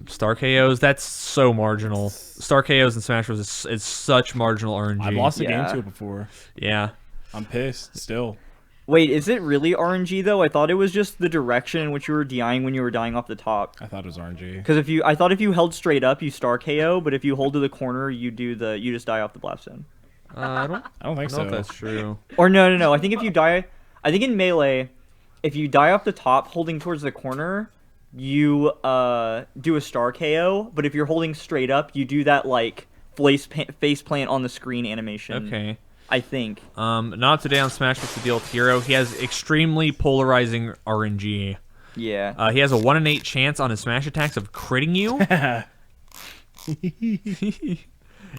Star KOs. That's so marginal. Star KOs in Smash Bros. is such marginal RNG. I've lost a game Yeah. to it before. Yeah. I'm pissed still. Wait, is it really RNG though? I thought it was just the direction in which you were dying when you were dying off the top. I thought it was RNG. Because I thought if you held straight up, you star KO, but if you hold to the corner, you just die off the blast zone. I don't I don't think know so. if that's true. Or no. I think if you die, I think in Melee, if you die off the top holding towards the corner, you do a star KO. But if you're holding straight up, you do that like face plant on the screen animation. Okay. I think. Not up to date on Smash What's the deal with Hero. He has extremely polarizing RNG. Yeah. He has a 1 in 8 chance on his smash attacks of critting you.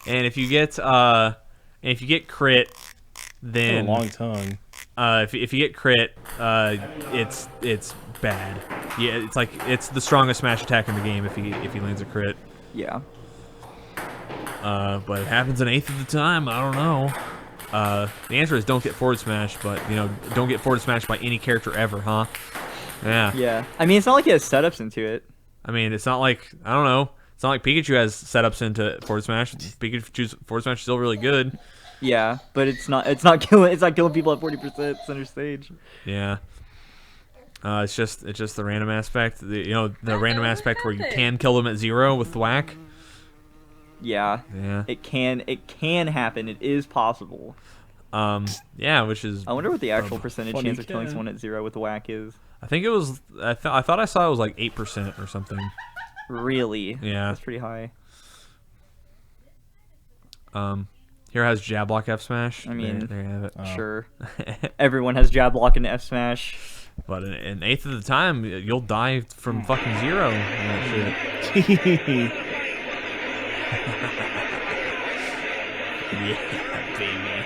And if you get crit, Got a then long tongue. if you get crit, it's bad. Yeah, it's the strongest smash attack in the game if he lands a crit. Yeah. But it happens an eighth of the time. I don't know. The answer is don't get forward smash, but don't get forward smash by any character ever, huh? Yeah. Yeah. I mean, it's not like it has setups into it. I mean, it's not like I don't know. It's not like Pikachu has setups into forward smash. Pikachu's forward smash is still really good. Yeah, but it's not killing people at 40% center stage. Yeah. It's just the random aspect. The random aspect where you can kill them at 0 with thwack. Yeah. Yeah. It can happen. It is possible. Yeah, which is I wonder what the actual percentage funny chance of killing cat. someone at 0 with the whack is. I think it was. I thought I saw it was like 8% or something. Really? Yeah. That's pretty high. Here has jab lock F smash. I mean, there you have it. Sure. Everyone has jab lock and F smash. But an eighth of the time, you'll die from fucking 0 and that shit. Yeah, baby.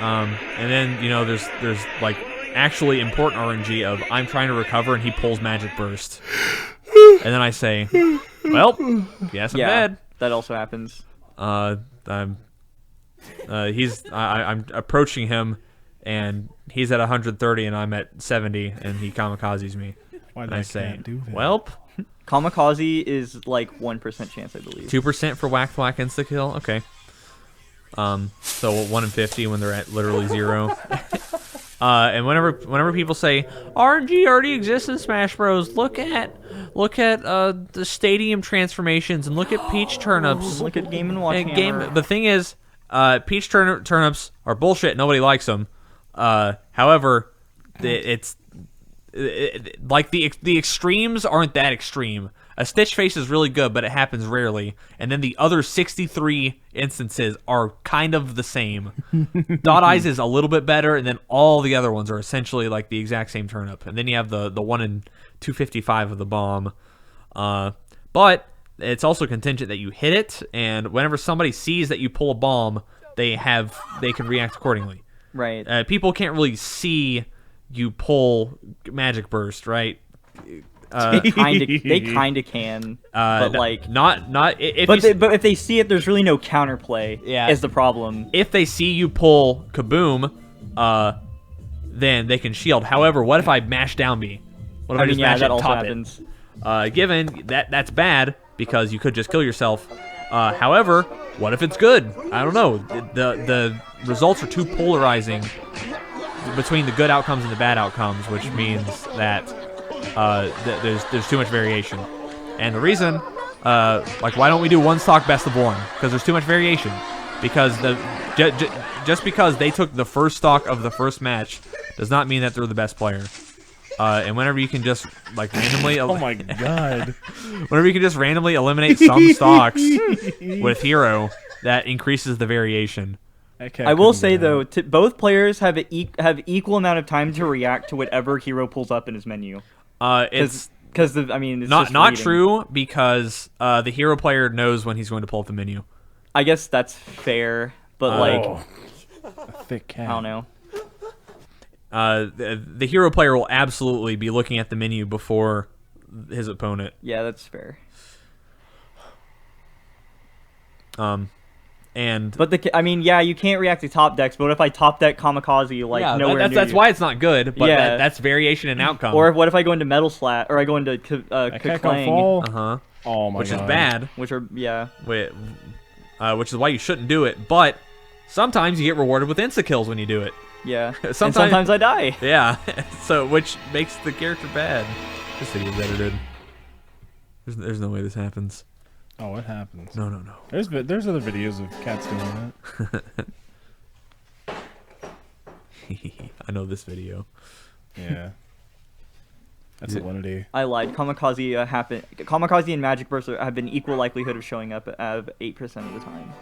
And then there's like actually important RNG of I'm trying to recover and he pulls Magic Burst, and then I say, well, yes, I'm dead. That also happens. I'm approaching him, and he's at 130 and I'm at 70, and he kamikazes me. Why And I that say, cat do that? welp. Kamikaze is like 1% chance, I believe. 2% for whack thwack insta kill. Okay. So 1 in 50 when they're at literally 0. And whenever people say RNG already exists in Smash Bros, look at the stadium transformations and look at Peach turnips. Look at Game and Watch Hammer. The thing is, Peach turnips are bullshit. Nobody likes them. However, it's like the extremes aren't that extreme. A Stitch face is really good, but it happens rarely. And then the other 63 instances are kind of the same. Dot Eyes is a little bit better, and then all the other ones are essentially like the exact same turnip. And then you have the 1 in 255 of the bomb. But it's also contingent that you hit it, and whenever somebody sees that you pull a bomb, they can react accordingly. Right. People can't really see you pull Magic Burst, right? They kind of can, but like not if but you, but if they see it, there's really no counterplay. Yeah. Is the problem. if they see you pull Kaboom, then they can shield. However, what if I mash down B? What if I, I mean, just yeah, mash that it and also top happens. it? Given that's bad because you could just kill yourself. However, what if it's good? I don't know. The results are too polarizing between the good outcomes and the bad outcomes, which means that there's too much variation. And the reason, like, why don't we do one stock best of 1? Because there's too much variation. Because just because they took the first stock of the first match does not mean that they're the best player. And whenever you can just like randomly, Oh my god. whenever you can just randomly eliminate some stocks with Hero, that increases the variation. That cat I will couldn't say get though, out. both players have equal amount of time to react to whatever hero pulls up in his menu. It's Because I mean, it's not just reading. true because the Hero player knows when he's going to pull up the menu. I guess that's fair, but like, Oh. A thick cat. I don't know. The Hero player will absolutely be looking at the menu before his opponent. Yeah, that's fair. And But I mean, yeah, you can't react to top decks. But what if I top deck Kamikaze like yeah, nowhere near that's you? why it's not good. But Yeah. that's variation in outcome. Or what if I go into Metal Slat or I go into That cat can Klang, fall. uh-huh, Oh my which god. is bad. which are Which is why you shouldn't do it. But sometimes you get rewarded with insta kills when you do it. yeah. And Sometimes- sometimes I die. Yeah, so which makes the character bad. This video's edited. There's no way this happens. Oh, what happens? No. There's other videos of cats doing that. I know this video. Yeah. That's Alinity. I lied. Kamikaze Kamikaze and Magic Burst have an equal likelihood of showing up at 8% of the time.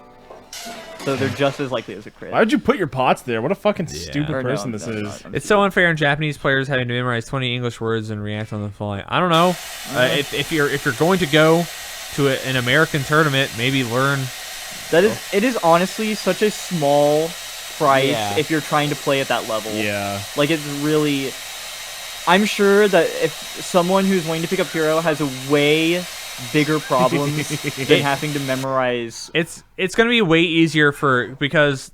So they're just as likely as a crit. Why would you put your pots there? What a fucking Yeah. stupid Or no, person no, this no, is. I'm It's so unfair in Japanese players having to memorize 20 English words and react on the fly. I don't know. If you're going to go to an American tournament, maybe learn. It is honestly such a small price Yeah. if you're trying to play at that level. Yeah. Like, it's really... I'm sure that if someone who's wanting to pick up Hero has a way bigger problems than having to memorize... It's going to be way easier because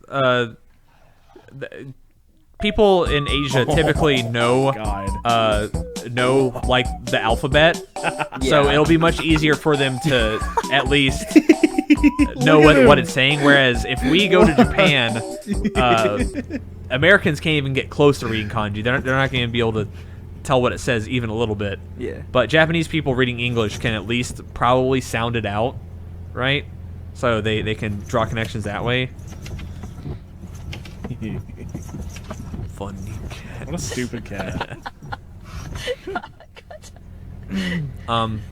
people in Asia typically know God. know like the alphabet, so Yeah. it'll be much easier for them to at least know Look at what him. it's saying. Whereas if we go to Japan, Americans can't even get close to reading kanji. They're not going to be able to tell what it says even a little bit. Yeah. But Japanese people reading English can at least probably sound it out, right? so they can draw connections that way. Funny cat. What a stupid cat.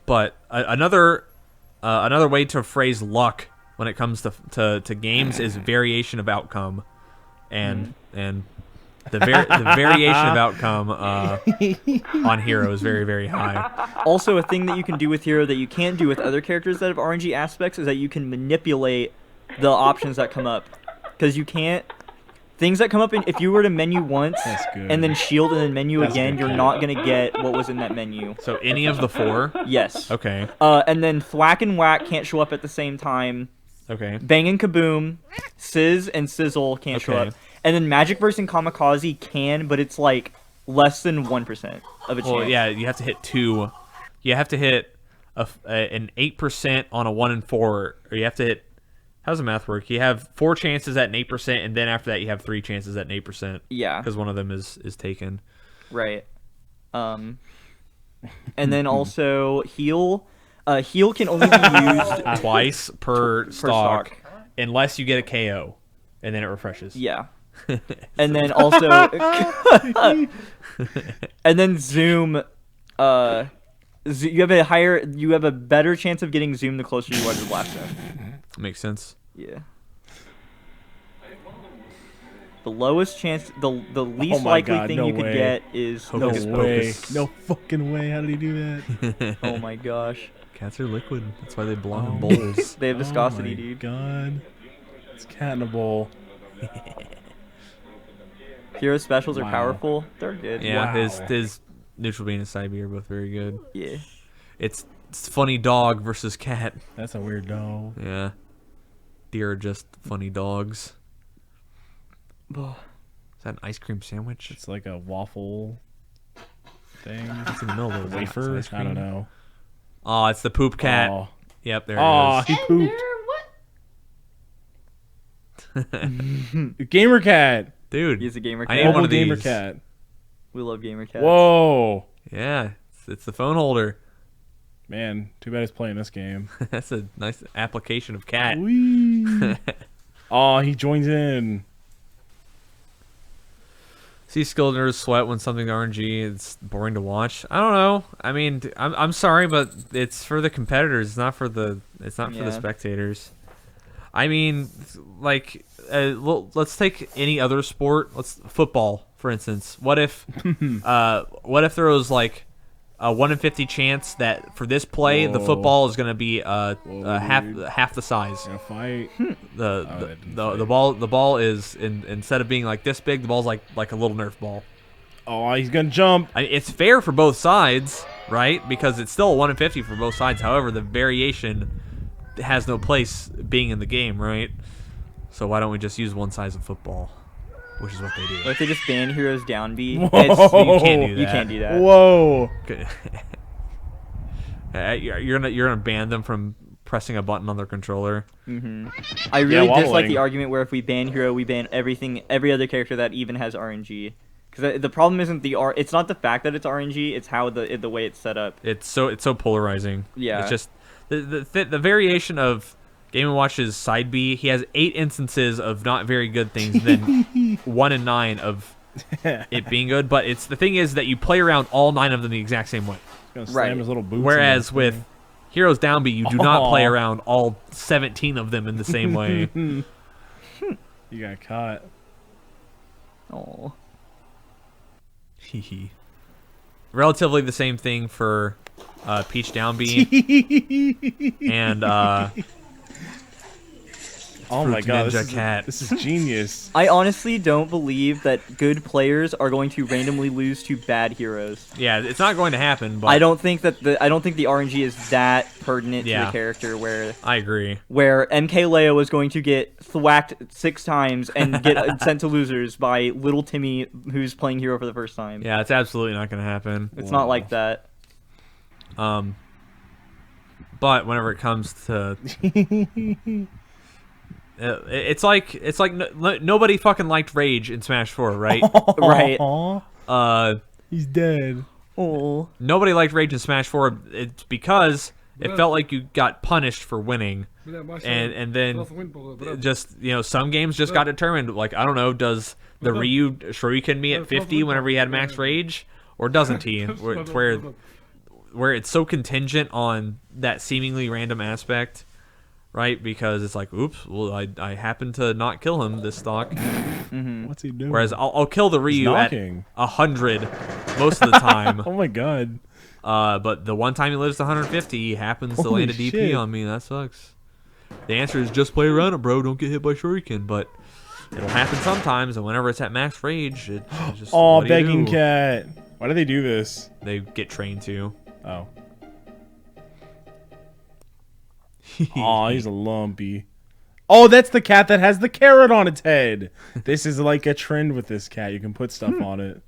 But another way to phrase luck when it comes to games is variation of outcome, and the variation of outcome on Hero is very, very high. Also, a thing that you can do with Hero that you can't do with other characters that have RNG aspects is that you can manipulate the options that come up, because you can't. Things that come up, if you were to menu once That's good. and then shield and then menu That's again, good, you're kid. not going to get what was in that menu. So any of the 4? Yes. Okay. And then Thwack and Whack can't show up at the same time. Okay. Bang and Kaboom, Sizz and Sizzle can't show Okay. up. And then Magic Burst and Kamikaze can, but it's like less than 1% of a chance. Well, yeah, you have to hit 2. You have to hit an 8% on a 1 and 4, or you have to hit. How does the math work? You have 4 chances at an 8%, and then after that you have 3 chances at an 8%. Yeah. Because one of them is taken. Right. And then also Heal. Heal can only be used. Twice per stock, stock. unless you get a KO, and then it refreshes. Yeah. And then also. And then Zoom. You have a better chance of getting Zoom the closer you are to the blast zone. Makes sense. Yeah. The lowest chance, the least my likely God, thing no you could way. get is No Hocus way. pocus. No fucking way. How did he do that? Oh my gosh. Cats are liquid. That's why they belong in Oh. bowls. They have viscosity, oh my dude. God. It's cat in a bowl. Hero specials are Wow. powerful. They're good. Yeah, Wow. his neutral being and side B are both very good. Yeah. It's funny dog versus cat. That's a weird dog. Yeah. Deer are just funny dogs. Is that an ice cream sandwich? It's like a waffle thing. It's in the middle of the Wafer? I don't know. Oh, it's the poop cat. Oh, Yep, there oh it is. he pooped. Gamer cat. Dude, He's a gamer I cat. need one Mobile of gamer these. cat. We love gamer cats. Whoa. Yeah, it's the phone holder. Man, too bad he's playing this game. That's a nice application of cat. Whee. Oh, he joins in. See skilled nerds sweat when something RNG. It's boring to watch. I don't know. I mean, I'm sorry, but it's for the competitors. It's not for the for the Yeah. spectators. I mean, like, let's take any other sport. Football, for instance. What if there was like a 1 in 50 chance that for this play the Whoa. football is going to be Whoa, dude. half the size. Gonna fight. The ball is instead of being like this big, the ball's like a little Nerf ball. Oh, he's gonna jump. It's fair for both sides, right? Because it's still a 1 in 50 for both sides. However, the variation has no place being in the game, right? So why don't we just use one size of football, which is what they do. What if they just ban Heroes down B? Whoa. You can't do that. You can't do that. Whoa. You're gonna ban them from pressing a button on their controller. I really dislike wobbling. the argument where if we ban Hero, we ban every other character that even has RNG. Because the problem isn't it's not the fact that it's RNG, it's how the way it's set up. It's so polarizing. Yeah. It's just the variation of Game & Watch's side B. He has 8 instances of not very good things, then 1 in 9 of it being good. But the thing is that you play around all 9 of them the exact same way. Gonna slam Right. his little boots. Whereas in with Heroes Down B, you do not play Aw. around all 17 of them in the same way. you got caught. Oh. Relatively the same thing for Peach Down B and Oh my Fruit god, Ninja Cat. This is genius. I honestly don't believe that good players are going to randomly lose to bad heroes. yeah, it's not going to happen. But I don't think the RNG is that pertinent to Yeah. the character I agree. where MK Leo is going to get thwacked 6 times and get sent to losers by little Timmy who's playing hero for the first time. Yeah, it's absolutely not going to happen. It's not like that. But whenever it comes to it's like nobody fucking liked Rage in Smash 4, right? Right. Aw, he's dead. Oh. Nobody liked Rage in Smash 4. It's because it felt like you got punished for winning, and then just some games just got determined. Like I don't know, does the Ryu Shuriken me at 50 whenever he had max rage, or doesn't he? Where it's so contingent on that seemingly random aspect. Right, because it's like, oops, well, I happen to not kill him this stock. What's he doing? Whereas I'll kill the Ryu at knocking. 100 most of the time. Oh my god. But the one time he lives to 150, he happens to Holy land a DP shit. on me. That sucks. The answer is just play around it, bro. Don't get hit by Shuriken. But it'll happen sometimes, and whenever it's at max rage, it's just Oh, what do you begging do? cat. Why do they do this? They get trained to. Oh. Oh, he's a lumpy. Oh, that's the cat that has the carrot on its head. This is like a trend with this cat. You can put stuff on it.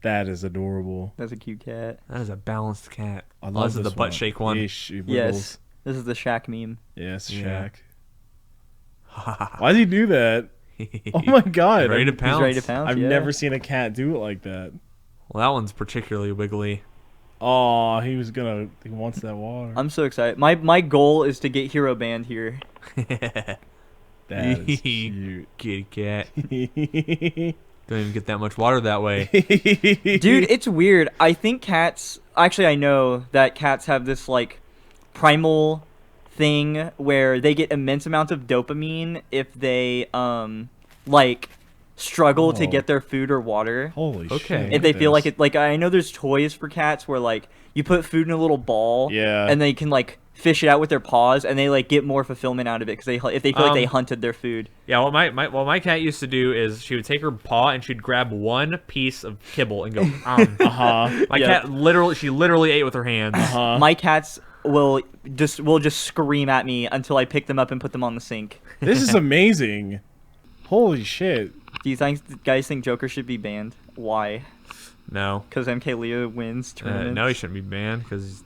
That is adorable. That's a cute cat. That is a balanced cat. I Oh, love this is the butt shake one. Yeesh, it Yes. wiggles. This is the Shaq meme. Yes, Yeah. Shaq. Why does he do that? Oh my god. Ready to I've- pounce. He's ready to pounce. I've yeah. never seen a cat do it like that. Well, that one's particularly wiggly. Oh, he wants that water. I'm so excited. My goal is to get hero banned here. That is cute. Kitty cat. Don't even get that much water that way. Dude, it's weird. I think cats. Actually, I know that cats have this like primal thing where they get immense amounts of dopamine if they like struggle to Oh. get their food or water. Holy Okay. shit. If they feel like this. it, like I know there's toys for cats where like you put food in a little ball, Yeah. and they can like fish it out with their paws, and they like get more fulfillment out of it because if they feel like they Um, hunted their food. Yeah, what my cat used to do is she would take her paw and she'd grab one piece of kibble and go. Uh-huh. My Yeah. cat literally ate with her hands. My cats will just scream at me until I pick them up and put them on the sink. This is amazing. Holy shit. Do you guys think Joker should be banned? Why? No, Because MK Leo wins tournaments. no, he shouldn't be banned because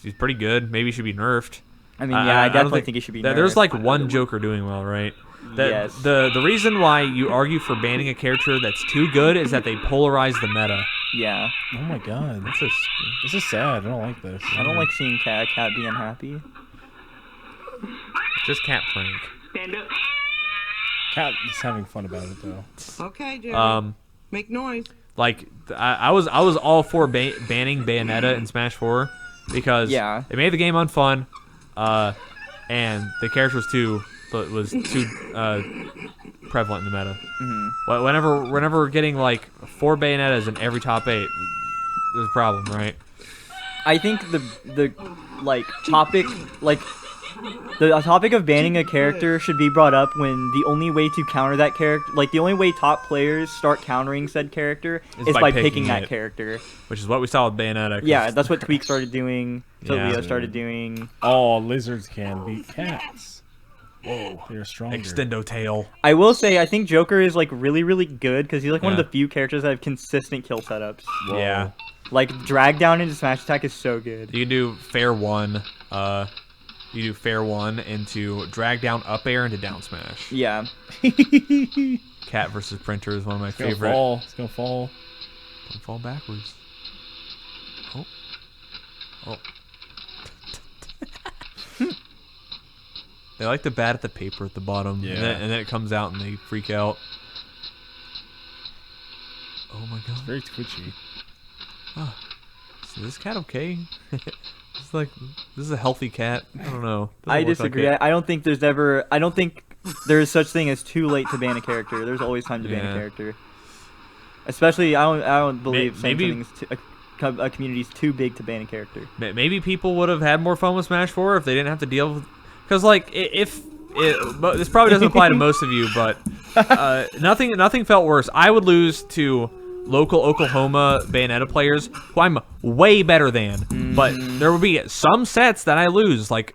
he's pretty good. Maybe he should be nerfed. I mean, yeah, I don't definitely think he should be. There's nerfed. like one Joker doing well, right? Yes. The reason why you argue for banning a character that's too good is that they polarize the meta. Yeah, Oh my god. That's just This is sad. I don't like this. I don't like seeing cat be unhappy. just cat prank. Cat is having fun about it though. Okay, Jerry. Make noise. Like I was all for banning Bayonetta in Smash 4 because Yeah. it made the game unfun, and the character was too prevalent in the meta. Mm-hmm. Whenever we're getting like 4 Bayonettas in every top 8, there's a problem, right? I think the like topic like the topic of banning a character should be brought up when the only way to counter that character, like the only way top players start countering said character is by picking that it. character. Which is what we saw with Bayonetta. 'cause- Yeah, that's what Tweak started doing. So Yeah. Leo started doing. Oh, lizards can beat cats. Whoa. They're stronger. Extendo tail. I will say, I think Joker is like really, really good because he's like one of Yeah. the few characters that have consistent kill setups. Whoa. Yeah. Like drag down into smash attack is so good. You can do fair one. You do fair one into drag down up air into down smash. Yeah. Cat versus Printer is one of my It's gonna favorite. fall. It's gonna fall. Don't fall backwards. Oh. Oh. They like to bat at the paper at the bottom. Yeah. And then it comes out and they freak out. Oh my god. Very twitchy. Is this cat okay? It's like, this is a healthy cat. I don't know. Doesn't I look like disagree. it. I don't think there's ever. I don't think there's such thing as too late to ban a character. There's always time to ban Yeah. a character. Especially, I don't believe saying maybe- something's a community's too big to ban a character. Maybe people would have had more fun with Smash 4 if they didn't have to deal with... Because, like, but this probably doesn't apply to most of you, but nothing felt worse. I would lose to local Oklahoma Bayonetta players who I'm way better than, but there would be some sets that I lose. Like,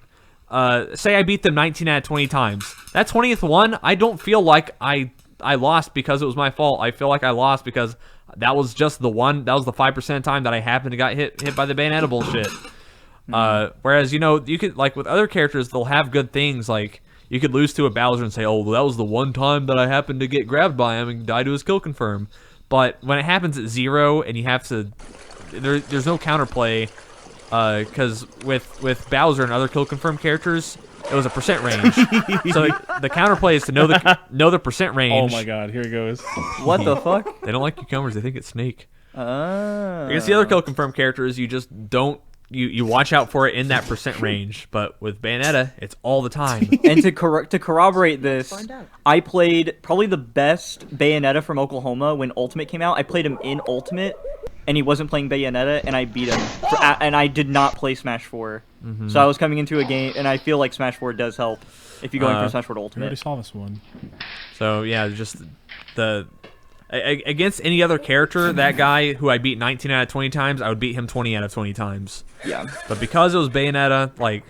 say I beat them 19 out of 20 times. That 20th one, I don't feel like I lost because it was my fault. I feel like I lost because that was just the one. That was the 5% of time that I happened to got hit by the Bayonetta bullshit. Whereas, you could, like, with other characters, they'll have good things. Like, you could lose to a Bowser and say, oh, well, that was the one time that I happened to get grabbed by him and die to his kill confirm. But when it happens at 0 and you have to... There's no counterplay, because with Bowser and other kill confirmed characters, it was a percent range. So the counterplay is to know the percent range. Oh my god, here he goes. What the fuck? They don't like cucumbers. They think it's Snake. Ah. Against the other kill confirmed characters, you just don't. You watch out for it in that percent range, but with Bayonetta, it's all the time. And to corroborate this, I played probably the best Bayonetta from Oklahoma when Ultimate came out. I played him in Ultimate, and he wasn't playing Bayonetta, and I beat him. And I did not play Smash 4. So I was coming into a game, and I feel like Smash 4 does help if you go in for Smash 4 We already Ultimate. saw this one. So yeah, just against any other character, that guy who I beat 19 out of 20 times, I would beat him 20 out of 20 times. Yeah. But because it was Bayonetta, like,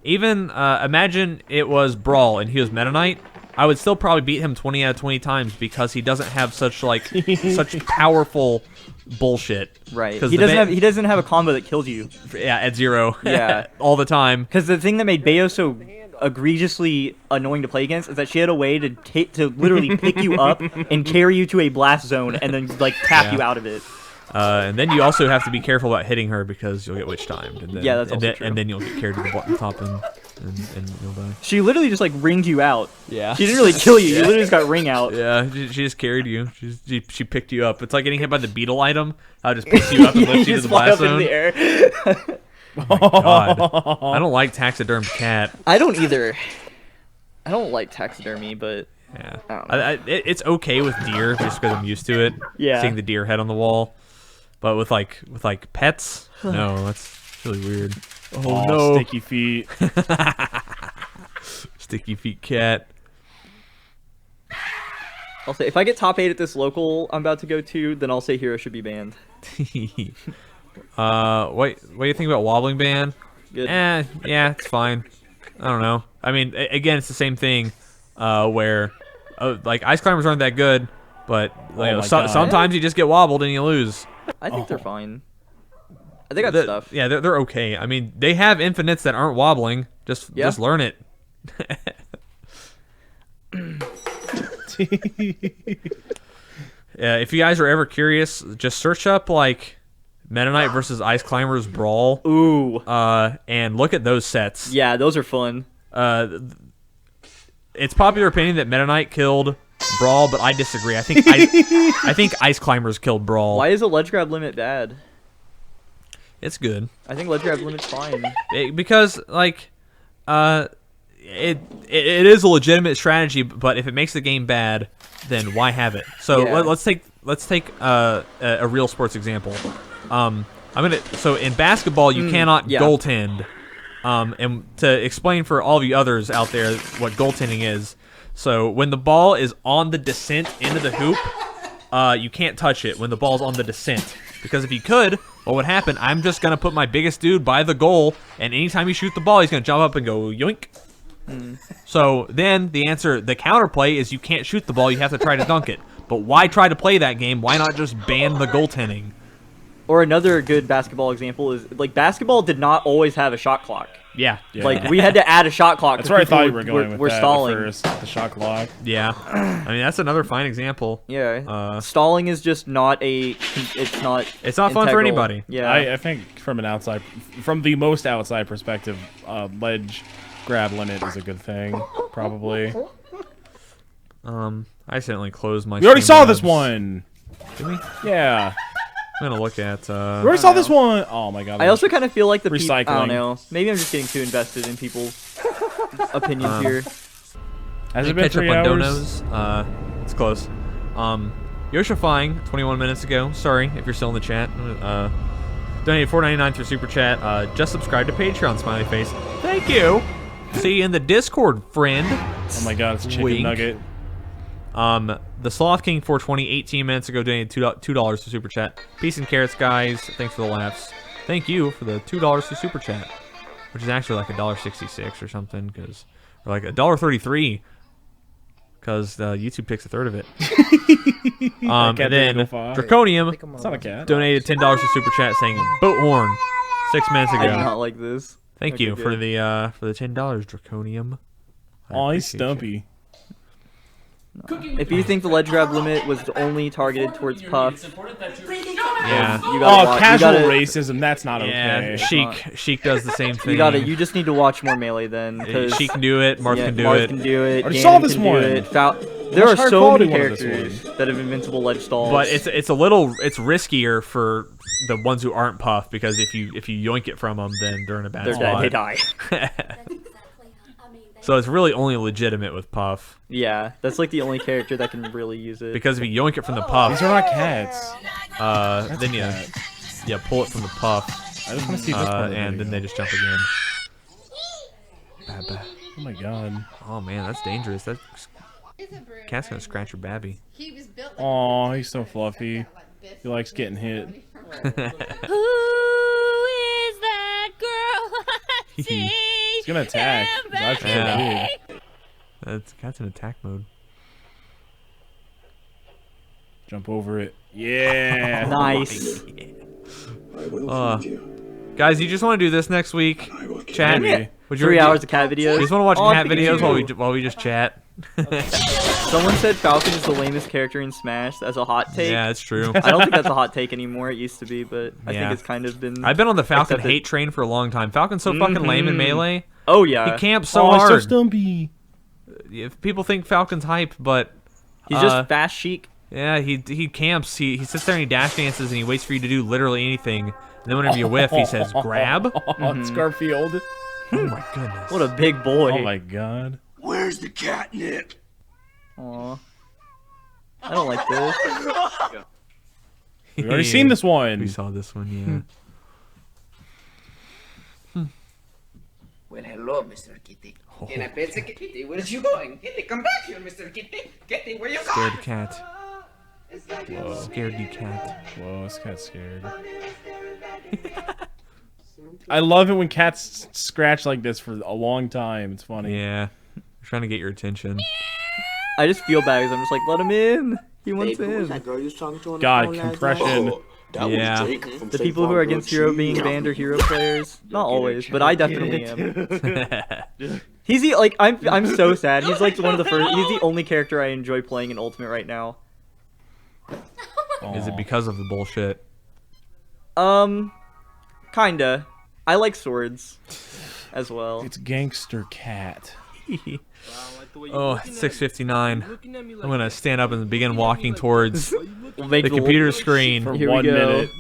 even imagine it was Brawl and he was Meta Knight, I would still probably beat him 20 out of 20 times because he doesn't have such such powerful bullshit. Right. He doesn't have a combo that kills you. Yeah, at 0. Yeah. all the time. Because the thing that made Bayo so egregiously annoying to play against is that she had a way to literally pick you up and carry you to a blast zone and then like tap you out of it. And then you also have to be careful about hitting her because you'll get witch timed. And then, Yeah, that's also true. And then you'll get carried to the top and you'll die. She literally just like ringed you out. Yeah. She didn't really kill you. You literally just got ring out. Yeah, she just carried you. She picked you up. It's like getting hit by the beetle item. I just picked you up and lift you to the fly blast up into zone. the air. Oh my god. I don't like taxidermed cat. I don't either. I don't like taxidermy, but Yeah. I don't know. It's okay with deer just because I'm used to it. Yeah. Seeing the deer head on the wall. But with like pets, no, that's really weird. Oh, no. Sticky feet. Sticky feet cat. I'll say if I get top 8 at this local I'm about to go to, then I'll say Hero should be banned. What do you think about wobbling ban? Good. Yeah, it's fine. I don't know. I mean, again, it's the same thing. Where, like ice climbers aren't that good, but my God. sometimes you just get wobbled and you lose. I think they're fine. They got stuff. Yeah, they're okay. I mean, they have infinites that aren't wobbling. Just learn it. Yeah, if you guys are ever curious, just search up like Meta Knight versus Ice Climbers Brawl. Ooh. And look at those sets. Yeah, those are fun. It's popular opinion that Meta Knight killed Brawl, but I disagree. I think I think Ice Climbers killed Brawl. Why is a ledge grab limit bad? It's good. I think ledge grab limit's fine. Because like it is a legitimate strategy, but if it makes the game bad, then why have it? So Yeah. let's take a real sports example. So in basketball you cannot yeah. goaltend. And to explain for all of you others out there what goaltending is, so when the ball is on the descent into the hoop, you can't touch it when the ball's on the descent. Because if you could, what would happen? I'm just going to put my biggest dude by the goal, and anytime you shoot the ball, he's going to jump up and go yoink. So then the counterplay is you can't shoot the ball, you have to try to dunk it. But why try to play that game? Why not just ban the goaltending? Or another good basketball example is like basketball did not always have a shot clock. Yeah. Like we had to add a shot clock. That's 'cause where I people thought you were going with were that stalling. at first. The shot clock. Yeah. I mean, that's another fine example. Yeah. Stalling is just not it's not fun for integral. anybody. Yeah. I think from the most outside perspective, ledge grab limit is a good thing, probably. I accidentally closed my. We already stream saw tabs. this one. Did we? Yeah. I'm gonna look at. We already saw this one. Oh my god. I also kind of feel like the people. I Recycling. don't know. Maybe I'm just getting too invested in people's opinions here. Has it been catch up 3 on hours? donos. It's close. Yoshifying 21 minutes ago. Sorry if you're still in the chat. Donated $4.99 through super chat. Just subscribe to Patreon. Smiley face. Thank you. See you in the Discord, friend. Oh my god, it's a chicken Wink. nugget. The Sloth King 420 18 minutes ago donated $2 to super chat. Peace and carrots, guys. Thanks for the laughs. Thank you for the $2 to super chat, which is actually like $1.66 or something, or like $1.33, because YouTube takes a third of it. And then Draconium It's not a cat. donated $10 to super chat saying boat horn 6 minutes I do ago. not like this. Thank Okay, you for good. the $10, Draconium. I Oh, he's appreciate you. stumpy. If you think the ledge grab limit was only targeted towards Puff, Yeah. You gotta Oh, watch, casual you gotta, racism. That's not Yeah, okay. Sheik does the same thing. You just need to watch more Melee then. 'cause- Sheik can do it. Marth yeah, can do Marth it. can do it. already Ganon saw this can one. Do it. There Much are higher so quality many one of this characters that have invincible ledge stalls. But it's it's riskier for the ones who aren't Puff because if you yoink it from them, then they're in a bad they're spot. dead. They die. So it's really only legitimate with Puff Yeah, that's like the only character that can really use it. because if you yoink it from the These Puff, are not cats. then you pull it from the Puff, I just want to see this part of the and video. then they just jump again. Bad. Oh my god. Oh man, that's dangerous. That cat's gonna scratch your babby. He was built like Aw, he's so fluffy. He likes getting hit. Who is that girl I see? He's gonna attack. He's actually Yeah. big. That's cat's in attack mode. Jump over it. Yeah. Nice. Guys, you just want to do this next week? Chat. Maybe. Would 3 hours of cat videos. You just want to watch Oh, I'm cat thinking videos you. while we just chat? Someone said Falcon is the lamest character in Smash. That's a hot take. Yeah, it's true. I don't think that's a hot take anymore. It used to be, but I Yeah. think it's kind of been. I've been on the Falcon accepted. hate train for a long time. Falcon's so fucking lame in Melee. Oh yeah. He camps so Oh, he's so hard. stumpy. If people think Falcon's hype, but He's just fast chic. yeah, he camps. He sits there and he dash dances and he waits for you to do literally anything. And then whenever you whiff, he says grab. It's Garfield. Oh my goodness. What a big boy. Oh my god. Where's the catnip? Aw. I don't like this. We've already seen this We one. saw this one, yeah. Well, hello, Mr. Kitty. And I bet Kitty, where's you going? Kitty, come back here, Mr. Kitty. Kitty, where you going? Scared cat. Scaredy cat. Whoa, this cat's scared. I love it when cats scratch like this for a long time. It's funny. Yeah. Trying to get your attention. I just feel bad because I'm just like, let him in. He Hey, wants who was in. that girl you was talking to on the God, phone last night? compression. Oh, that Yeah. was Jacob from The State people who Farm are Grove against hero being Cheese. banned are hero players. Not always, but I definitely am. He's the like I'm so sad. He's like one of the first. He's the only character I enjoy playing in Ultimate right now. Is it because of the bullshit? Kinda. I like swords, as well. It's Gangster Cat. Oh, it's 6:59. I'm gonna stand up and begin walking towards We'll make the computer screen. For Here we 1 go. minute.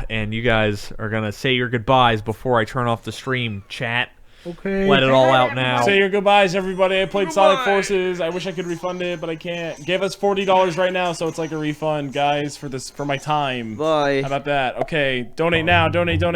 And you guys are gonna say your goodbyes before I turn off the stream. Chat. Okay. Let it all out now. Say your goodbyes, everybody. I played Sonic Forces. I wish I could refund it, but I can't. Give us $40 right now, so it's like a refund, guys, for my time. Bye. How about that? Okay, donate now. Donate.